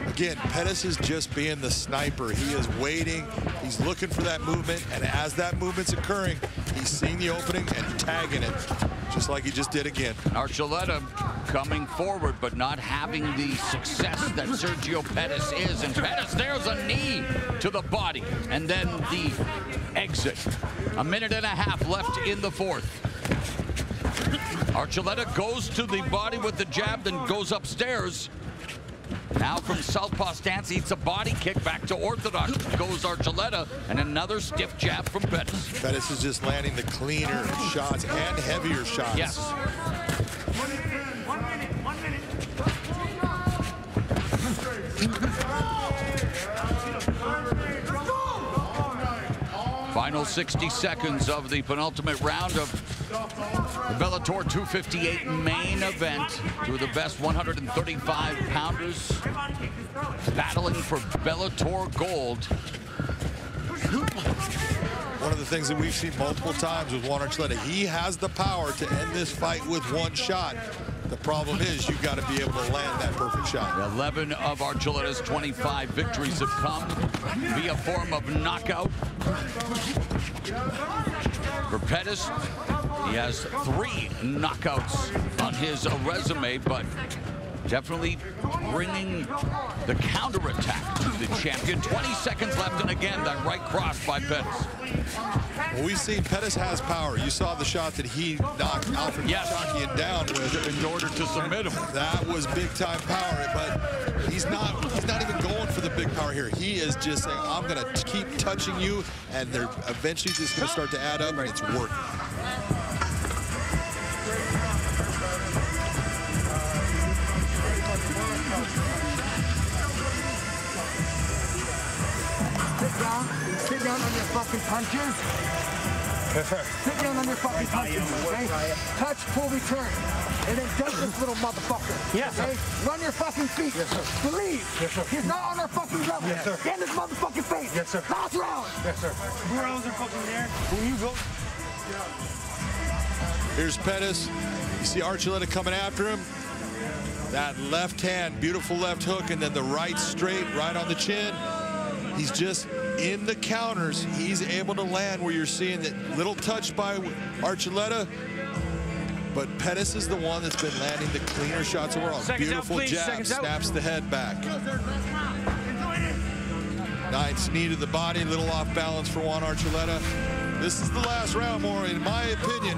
Again, Pettis is just being the sniper. He is waiting. He's looking for that movement, and as that movement's occurring, he's seeing the opening and tagging it, just like he just did again. Archuleta coming forward, but not having the success that Sergio Pettis is. And Pettis, there's a knee to the body, and then the exit. A minute and a half left in the fourth. Archuleta goes to the body with the jab, then goes upstairs. Now from southpaw stance, eats a body kick back to orthodox. Goes Archuleta, and another stiff jab from Pettis. Pettis is just landing the cleaner shots and heavier shots. Yes. Final 60 seconds of the penultimate round of the Bellator 258 main event. Two of the best 135-pounders battling for Bellator gold. One of the things that we've seen multiple times with Juan Archuleta, he has the power to end this fight with one shot. The problem is you've got to be able to land that perfect shot. 11 of Archuleta's 25 victories have come via form of knockout. For Pettis, he has 3 knockouts on his resume, but definitely bringing the counterattack to the champion. 20 seconds left, and again, that right cross by Pettis. Well, we've seen Pettis has power. You saw the shot that he knocked Alfred Shakian down with in order to submit him. That was big-time power, but he's not even going for the big power here. He is just saying, I'm going to keep touching you, and they're eventually just going to start to add up, and it's working. Sit down on your fucking punches. Yes, sir. Sit down on your fucking punches, okay? Touch, pull, return. And then jump this little motherfucker. Yes, okay? sir. Run your fucking feet. Yes, sir. Believe. Yes, sir. He's not on our fucking level. Yes, sir. Get in his motherfucking face. Yes, sir. Last round. Yes, sir. Who else are fucking there? When you go. Here's Pettis. You see Archuleta coming after him. That left hand, beautiful left hook, and then the right straight, right on the chin. He's just in the counters. He's able to land where you're seeing that little touch by Archuleta. But Pettis is the one that's been landing the cleaner shots overall. Beautiful jab, snaps the head back. Nice knee to the body, little off balance for Juan Archuleta. This is the last round, more. In my opinion,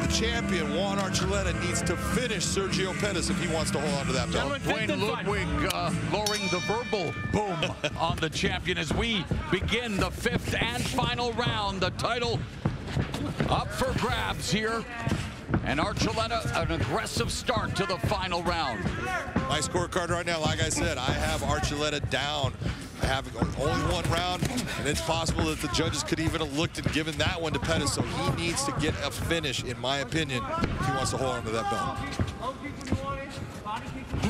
the champion, Juan Archuleta, needs to finish Sergio Pettis if he wants to hold on to that belt. Wayne Ludwig lowering the verbal boom on the champion as we begin the 5th and final round. The title up for grabs here. And Archuleta, an aggressive start to the final round. My scorecard right now, like I said, I have Archuleta down. I have only one round, and it's possible that the judges could even have looked and given that one to Pettis, so he needs to get a finish, in my opinion, if he wants to hold on to that belt.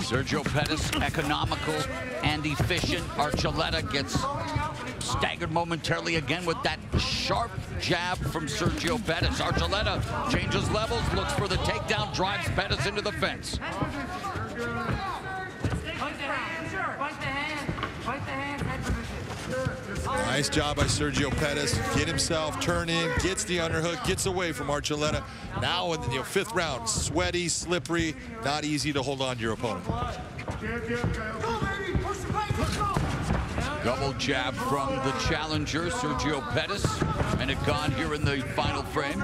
Sergio Pettis, economical and efficient. Archuleta gets staggered momentarily again with that sharp jab from Sergio Pettis. Archuleta changes levels, looks for the takedown, drives Pettis into the fence. Nice job by Sergio Pettis. Get himself, turn in, gets the underhook, gets away from Archuleta. Now in the 5th round, sweaty, slippery, not easy to hold on to your opponent. Double jab from the challenger, Sergio Pettis. Minute gone here in the final frame.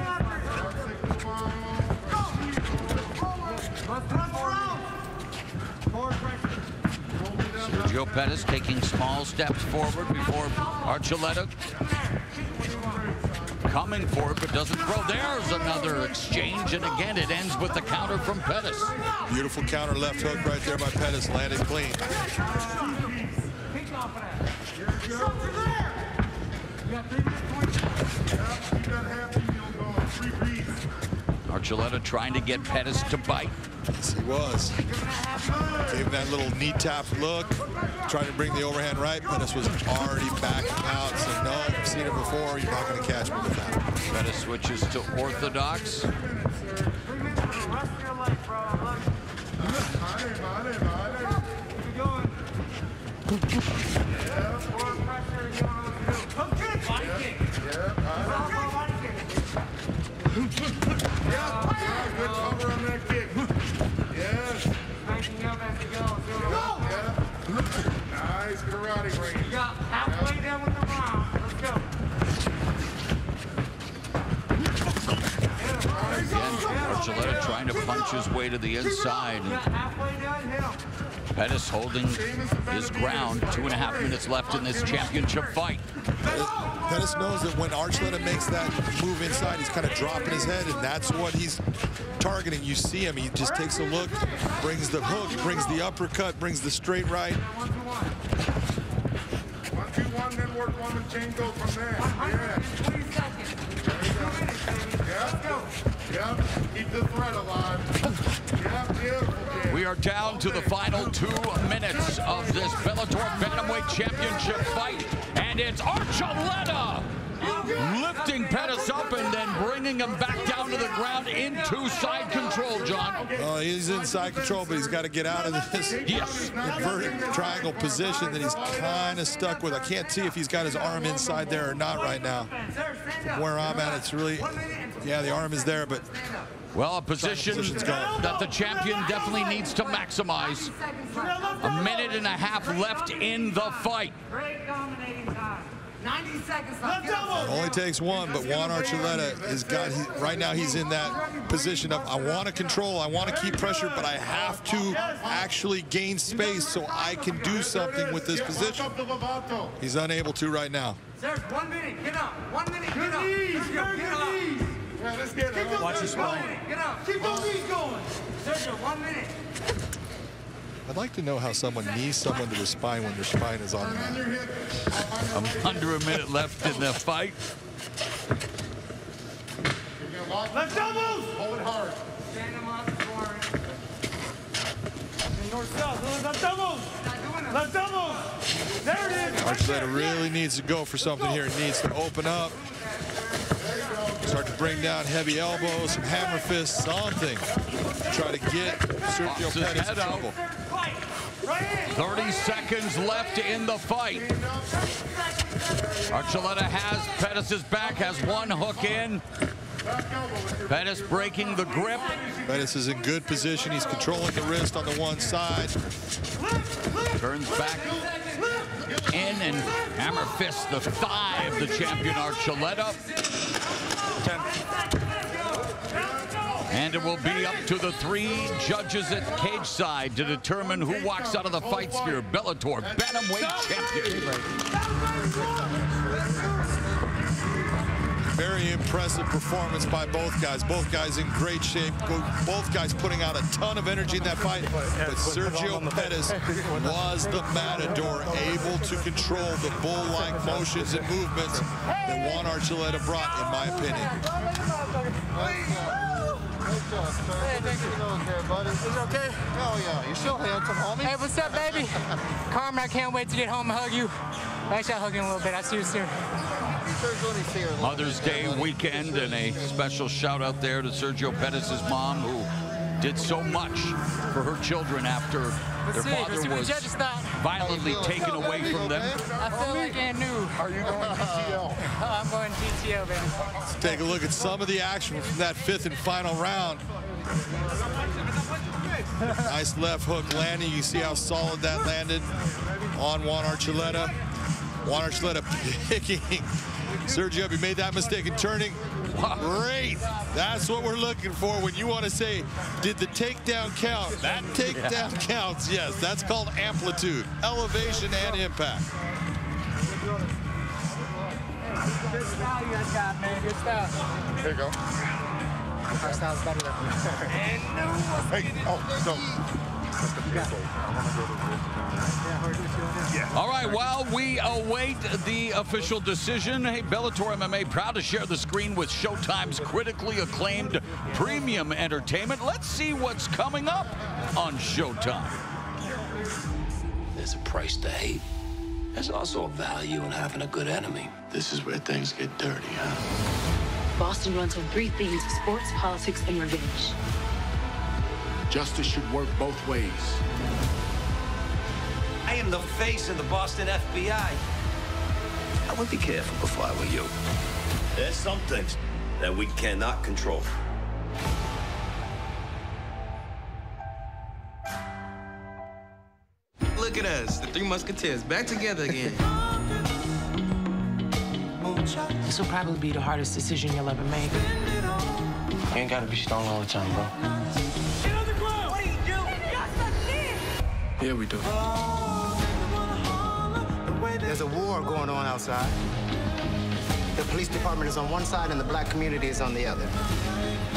Sergio Pettis taking small steps forward before Archuleta coming for it, but doesn't throw. There's another exchange, and again, it ends with the counter from Pettis. Beautiful counter left hook right there by Pettis, landed clean. Archuleta trying to get Pettis to bite. Yes, he was. Gave him that little knee tap look, trying to bring the overhand right. Pettis was already backing out, so no, I've seen it before. You're not going to catch me with that. Pettis switches to orthodox. Good cover on that kick. Yes. Nice karate break. You got halfway down with the round. Let's go. Archuleta trying to punch his way to the inside. Pettis holding his ground. 2.5 minutes left in this championship fight. Pettis knows that when Archuleta makes that move inside, he's kind of dropping his head, and that's what he's targeting. You see him, he just takes a look, brings the hook, brings the uppercut, brings the straight right. 1-2-1, then work on the chain, go from there. Yeah. Keep the thread alive. Yeah, beautiful. We are down to the final 2 minutes of this Bellator Bantamweight Championship fight, and it's Archuleta lifting Pettis up and then bringing him back down to the ground into side control, John. He's in side control, but he's got to get out of this inverted triangle position that he's kind of stuck with. I can't see if he's got his arm inside there or not right now. From where I'm at, it's really, yeah, the arm is there, but well, a position that the champion definitely needs to maximize. 1.5 minutes left in the fight. 90 seconds It only takes one, but Juan Archuleta has got, right now he's in that position of, I want to control, I want to keep pressure, but I have to actually gain space so I can do something with this position. He's unable to right now. Serge, 1 minute, get up. 1 minute, get up. Get up. Yeah, let's get up. Watch your spine. Get up. Keep those knees going. Sergio, 1 minute. I'd like to know how someone knees someone to the spine when their spine is on the mat. Under a minute left in the fight. Left elbows. Hold it hard. Stand them up, forward. North-south. Left elbows. Left elbows. There it is. Archuleta really needs to go for something here. He needs to open up. Start to bring down heavy elbows, some hammer fists, something. Try to get Sergio Pettis in trouble. 30 seconds left in the fight. Archuleta has Pettis' back, has one hook in. Pettis breaking the grip. Pettis is in good position. He's controlling the wrist on the one side. Turns back in and hammer fists the thigh of the champion Archuleta. And it will be up to the 3 judges at cage side to determine who walks out of the fight sphere. Bellator Bantamweight champion. Very impressive performance by both guys. Both guys in great shape. Both guys putting out a ton of energy in that fight. But Sergio Pettis was the matador, able to control the bull-like motions and movements that Juan Archuleta brought, in my opinion. Hey, thank you. Buddy. Is it okay? Oh, yeah. You're still handsome, homie. Hey, what's up, baby? Carmen, I can't wait to get home and hug you. Actually, I'll hug you in a little bit. I'll see you soon. Mother's Day weekend, and a special shout out there to Sergio Pettis' mom, who did so much for her children after their father was violently taken away from them. I feel like I knew. Are you going GTO? I'm going GTO, baby. Let's take a look at some of the action from that 5th and final round. Nice left hook landing. You see how solid that landed on Juan Archuleta. Juan Archuleta picking Sergio up. He made that mistake in turning. Great. That's what we're looking for when you want to say, did the takedown count? That takedown counts, yes. That's called amplitude, elevation, and impact. Good style you guys got, man. Good style. There you go. Our style's better than All right, while we await the official decision, hey, Bellator MMA proud to share the screen with Showtime's critically acclaimed premium entertainment. Let's see what's coming up on Showtime. There's a price to hate. There's also a value in having a good enemy. This is where things get dirty, huh? Boston runs on 3 themes: sports, politics, and revenge. Justice should work both ways. I am the face of the Boston FBI. I would be careful before I were you. There's some things that we cannot control. Look at us, the 3 Musketeers, back together again. This will probably be the hardest decision you'll ever make. You ain't gotta be strong all the time, bro. Get on the ground! What do you do? Yeah, we do. There's a war going on outside. The police department is on one side and the black community is on the other.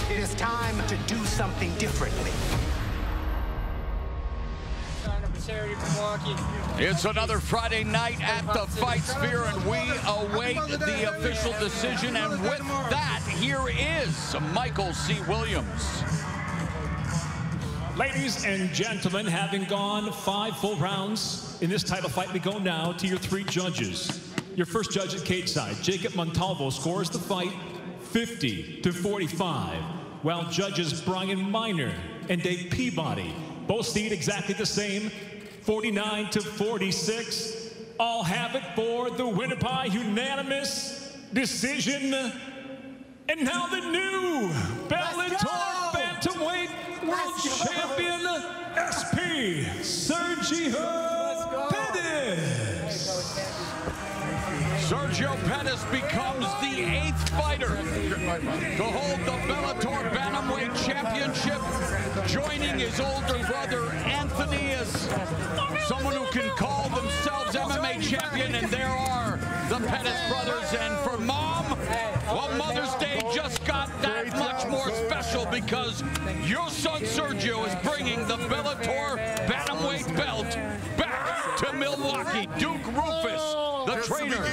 It is time to do something differently. It's another Friday night at the Fight Sphere, and we await the official decision. And with that, here is Michael C. Williams. Ladies and gentlemen, having gone 5 full rounds in this title fight, we go now to your 3 judges. Your first judge at cage side, Jacob Montalvo, scores the fight 50-45, while judges Brian Miner and Dave Peabody both see it exactly the same, 49-46. All have it for the winner by unanimous decision. And now the new Bellator Bantamweight World Champion, SP Sergio Pettis. Sergio Pettis becomes the 8th fighter to hold the Bellator Bantamweight Championship, joining his older brother Anthony as someone who can call themselves MMA champion, and there are the Pettis brothers. And for Mom, well, Mother's Day just got that much more special because your son Sergio is bringing the Bellator Bantamweight belt back to Milwaukee. Duke Rufus, the trainer,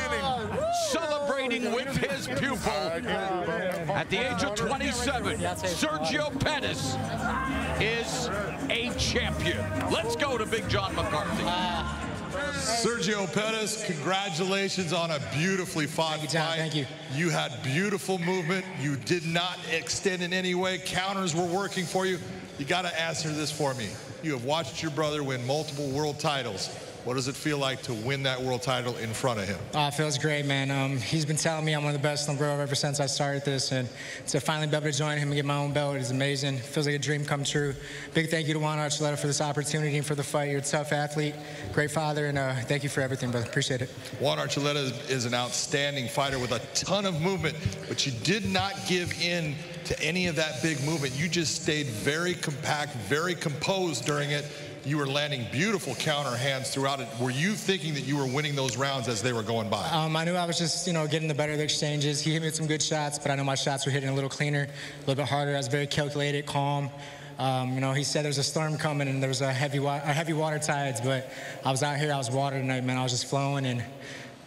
celebrating with his pupil. At the age of 27, Sergio Pettis is a champion. Let's go to Big John McCarthy. Sergio Pettis, congratulations on a beautifully fought fight. Thank you. You had beautiful movement. You did not extend in any way. Counters were working for you. You got to answer this for me. You have watched your brother win multiple world titles. What does it feel like to win that world title in front of him? It feels great, man. He's been telling me I'm one of the best in the world ever since I started this, and to finally be able to join him and get my own belt is amazing. It feels like a dream come true. Big thank you to Juan Archuleta for this opportunity and for the fight. You're a tough athlete, great father, and thank you for everything, brother. Appreciate it. Juan Archuleta is an outstanding fighter with a ton of movement, but you did not give in to any of that big movement. You just stayed very compact, very composed during it. You were landing beautiful counter hands throughout it. Were you thinking that you were winning those rounds as they were going by? I knew I was just, getting the better of the exchanges. He hit me with some good shots, but I know my shots were hitting a little cleaner, a little bit harder. I was very calculated, calm. He said there was a storm coming and there was a heavy water tides, but I was out here, I was water tonight, man. I was just flowing, and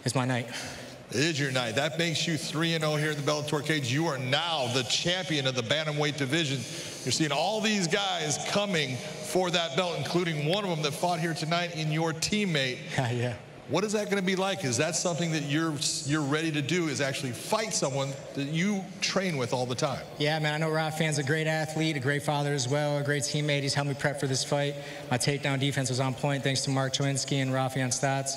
it's my night. It is your night. That makes you 3-0 here in the Bellator cage. You are now the champion of the bantamweight division. You're seeing all these guys coming for that belt, including one of them that fought here tonight in your teammate. Yeah. What is that going to be like? Is that something that you're ready to do, is actually fight someone that you train with all the time? Yeah, man, I know Rafan's a great athlete, a great father as well, a great teammate. He's helped me prep for this fight. My takedown defense was on point thanks to Mark Chowinski and Rafian Stats.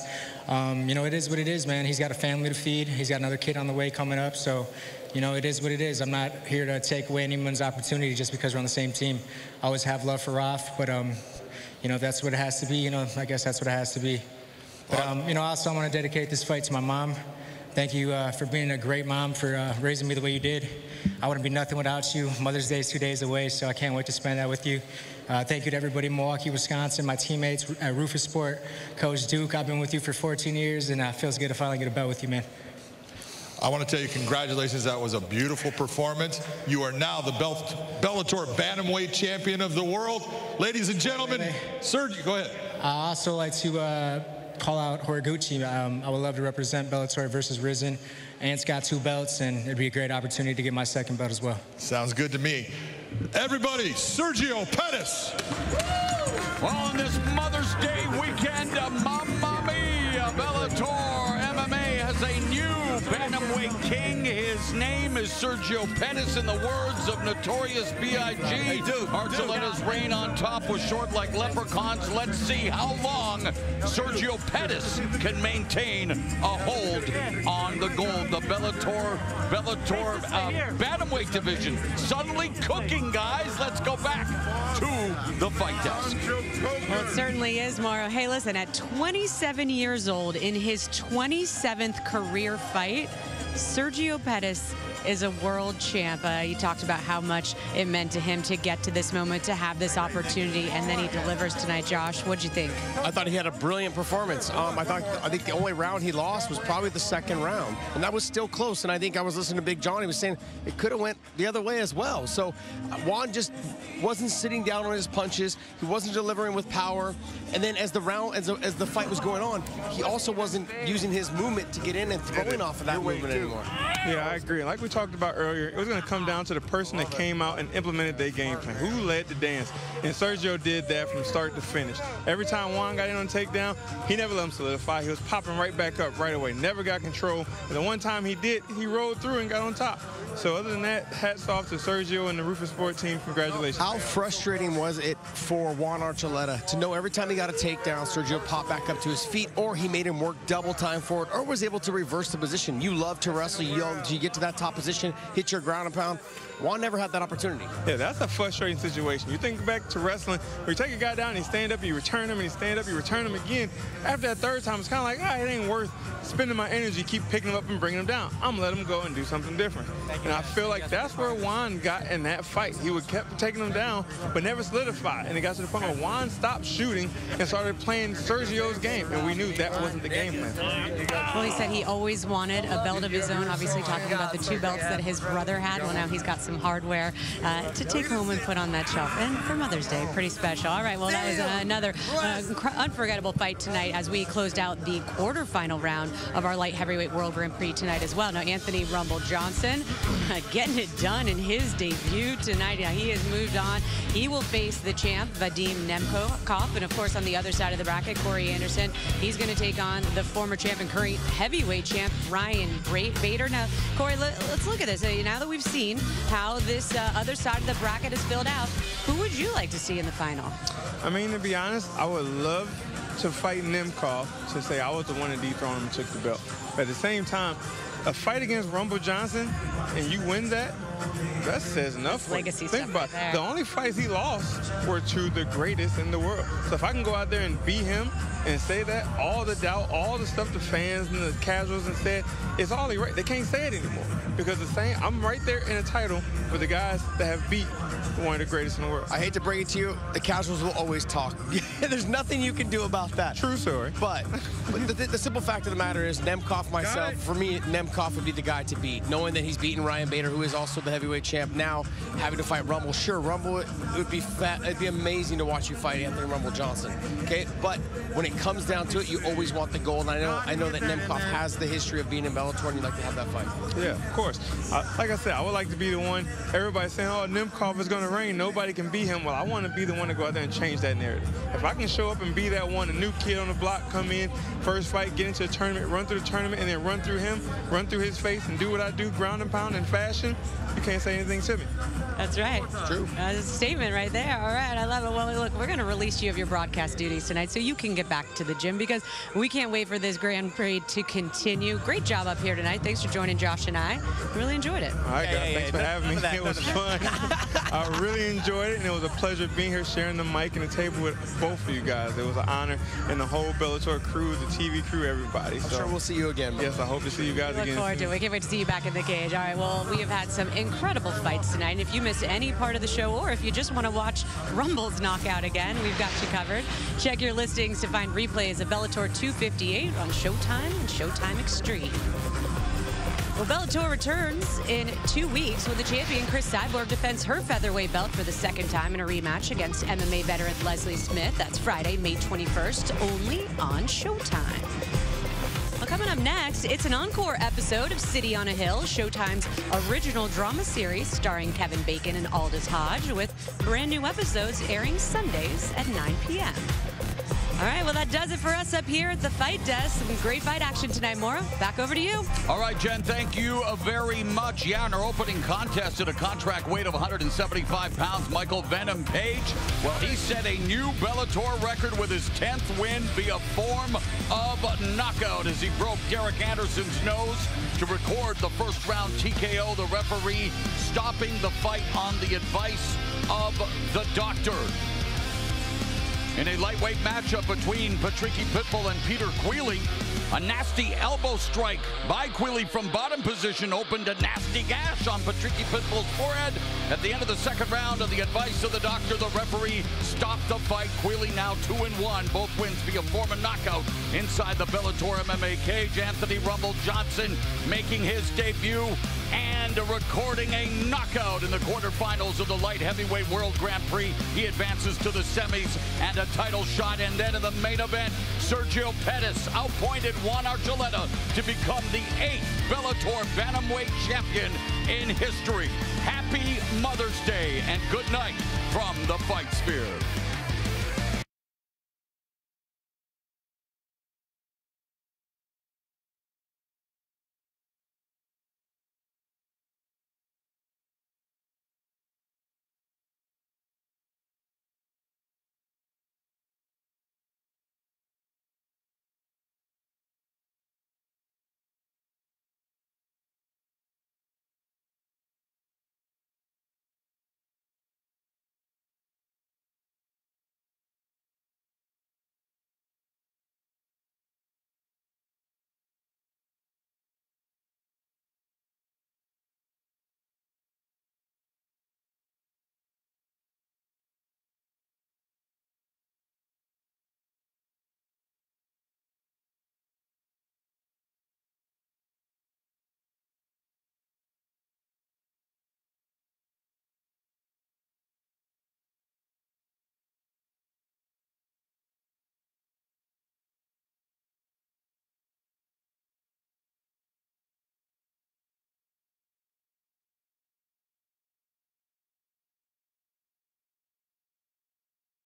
It is what it is, man. He's got a family to feed. He's got another kid on the way coming up, so it is what it is. I'm not here to take away anyone's opportunity just because we're on the same team. I always have love for Raf, but if that's what it has to be, I guess that's what it has to be. But also I want to dedicate this fight to my mom. Thank you for being a great mom, for raising me the way you did. I wouldn't be nothing without you. Mother's Day is 2 days away, so I can't wait to spend that with you. Thank you to everybody in Milwaukee, Wisconsin, my teammates at Rufus Sport, Coach Duke. I've been with you for 14 years, and it feels good to finally get a belt with you, man. I want to tell you congratulations. That was a beautiful performance. You are now the Bellator Bantamweight Champion of the world. Ladies and gentlemen, Sergio, go ahead. I also like to call out Horiguchi. I would love to represent Bellator versus Risen. Ant's got 2 belts, and it'd be a great opportunity to get my 2nd belt as well. Sounds good to me. Everybody, Sergio Pettis. Well, on this Mother's Day weekend, Mamma Mia, Bellator MMA has a new bantamweight king. His name is Sergio Pettis. In the words of Notorious B.I.G., Archuleta's reign on top was short like leprechauns. Let's see how long Sergio Pettis can maintain a hold on the gold. The Bellator bantamweight division suddenly cooking, guys. Let's go back to the fight desk. Well, it certainly is, Mauro. Hey, listen, at 27 years old, in his 27th career fight, Sergio Pettis is a world champ. He talked about how much it meant to him to get to this moment, to have this opportunity, and then he delivers tonight. Josh, what'd you think? I thought he had a brilliant performance. I think the only round he lost was probably the second round, and that was still close. And I think I was listening to Big John. He was saying it could have went the other way as well. So Juan just wasn't sitting down on his punches. He wasn't delivering with power. And then as the fight was going on, he also wasn't using his movement to get in and throwing off of that movement anymore. Yeah, I agree. Like we talked about earlier, it was going to come down to the person that came out and implemented their game plan. Who led the dance? And Sergio did that from start to finish. Every time Juan got in on takedown, he never let him solidify. He was popping right back up right away. Never got control. And the one time he did, he rolled through and got on top. So other than that, hats off to Sergio and the Rufus Sport team. Congratulations. How frustrating was it for Juan Archuleta to know every time he got a takedown, Sergio popped back up to his feet, or he made him work double time forward, or was able to reverse the position? You love to wrestle. You get to that top position, hit your ground and pound. Juan never had that opportunity. Yeah, that's a frustrating situation. You think back to wrestling, where you take a guy down, and he stand up, you return him, and he stand up, you return him again. After that third time, it's kind of like, it ain't worth spending my energy, keep picking him up and bringing him down. I'm gonna let him go and do something different. And I feel like that's where Juan got in that fight. He would kept taking him down, but never solidified. And it got to the point where Juan stopped shooting and started playing Sergio's game, and we knew that wasn't the game plan. Well, he said he always wanted a belt of his own, obviously talking about the 2 belts that his brother had. Well, now he's got some hardware to take home and put on that shelf. And for Mother's Day, pretty special. All right, well, that was another unforgettable fight tonight as we closed out the quarterfinal round of our light heavyweight World Grand Prix tonight as well. Now, Anthony Rumble Johnson getting it done in his debut tonight. Now, he has moved on. He will face the champ, Vadim Nemkov. And, of course, on the other side of the bracket, Corey Anderson. He's going to take on the former champ and current heavyweight champ, Ryan Bader. Now, Corey, let's look at this. Now that we've seen how this other side of the bracket is filled out, who would you like to see in the final? I mean, to be honest, I would love to fight Nemkov to say I was the one that dethroned him and took the belt. But at the same time, a fight against Rumble Johnson and you win that says enough. Legacy Think about it. The only fights he lost were to the greatest in the world. So if I can go out there and beat him and say that, all the doubt, all the stuff the fans and the casuals and said, it's all right. They can't say it anymore because I'm right there in a title with the guys that have beat one of the greatest in the world. I hate to bring it to you, the casuals will always talk. There's nothing you can do about that. True story. But the simple fact of the matter is Nemkov, myself, for me, Nemkov would be the guy to beat. Knowing that he's beaten Ryan Bader, who is also the heavyweight champ, now having to fight Rumble. Sure, Rumble, it'd be amazing to watch you fight Anthony Rumble Johnson. Okay, but when it comes down to it, you always want the gold. And I know that Nemkov has the history of being in Bellator, and you'd like to have that fight. Yeah, of course. Like I said, I would like to be the one. Everybody's saying, oh, Nemkov is going to reign. Nobody can beat him. Well, I want to be the one to go out there and change that narrative. If I can show up and be that one, a new kid on the block, come in, first fight, get into a tournament, run through the tournament, and then run through him, run through his face, and do what I do, ground and pound and fashion, you can't say anything to me. That's right. True. That's a statement right there. All right, I love it. Well, look, we're going to release you of your broadcast duties tonight so you can get back to the gym because we can't wait for this Grand Prix to continue. Great job up here tonight. Thanks for joining Josh and I. Really enjoyed it. All right, guys. Thanks for having me. It was fun. I really enjoyed it, and it was a pleasure being here, sharing the mic and the table with both of you guys. It was an honor, and the whole Bellator crew, the TV crew, everybody. I'm sure we'll see you again. Yes, I hope to see you guys again. Look forward to it. We can't wait to see you back in the cage. All right, well, we have had some incredible fights tonight. And if you missed any part of the show, or if you just want to watch Rumble's knockout again, we've got you covered. Check your listings to find replays of Bellator 258 on Showtime and Showtime Extreme. Well, Bellator returns in 2 weeks when the champion Chris Cyborg defends her featherweight belt for the second time in a rematch against MMA veteran Leslie Smith. That's Friday, May 21st, only on Showtime. Well, coming up next, it's an encore episode of City on a Hill, Showtime's original drama series starring Kevin Bacon and Aldous Hodge, with brand new episodes airing Sundays at 9 p.m. All right, well, that does it for us up here at the Fight Desk. Some great fight action tonight, Mauro. Back over to you. All right, Jen, thank you very much. Yeah, in our opening contest at a contract weight of 175 pounds, Michael Venom Page, well, he set a new Bellator record with his 10th win via form of knockout as he broke Derek Anderson's nose to record the first-round TKO, the referee stopping the fight on the advice of the doctor. In a lightweight matchup between Patricky Pitbull and Peter Queally, a nasty elbow strike by Queally from bottom position opened a nasty gash on Patricky Pitbull's forehead. At the end of the second round, on the advice of the doctor, the referee stopped the fight. Queally now 2-1, both wins via Foreman knockout inside the Bellator MMA cage. Anthony Rumble Johnson making his debut and recording a knockout in the quarterfinals of the light heavyweight World Grand Prix. He advances to the semis and a title shot. And then in the main event, Sergio Pettis outpointed Juan Archuleta to become the 8th Bellator Bantamweight champion in history. Happy Mother's Day and good night from the Fight Sphere.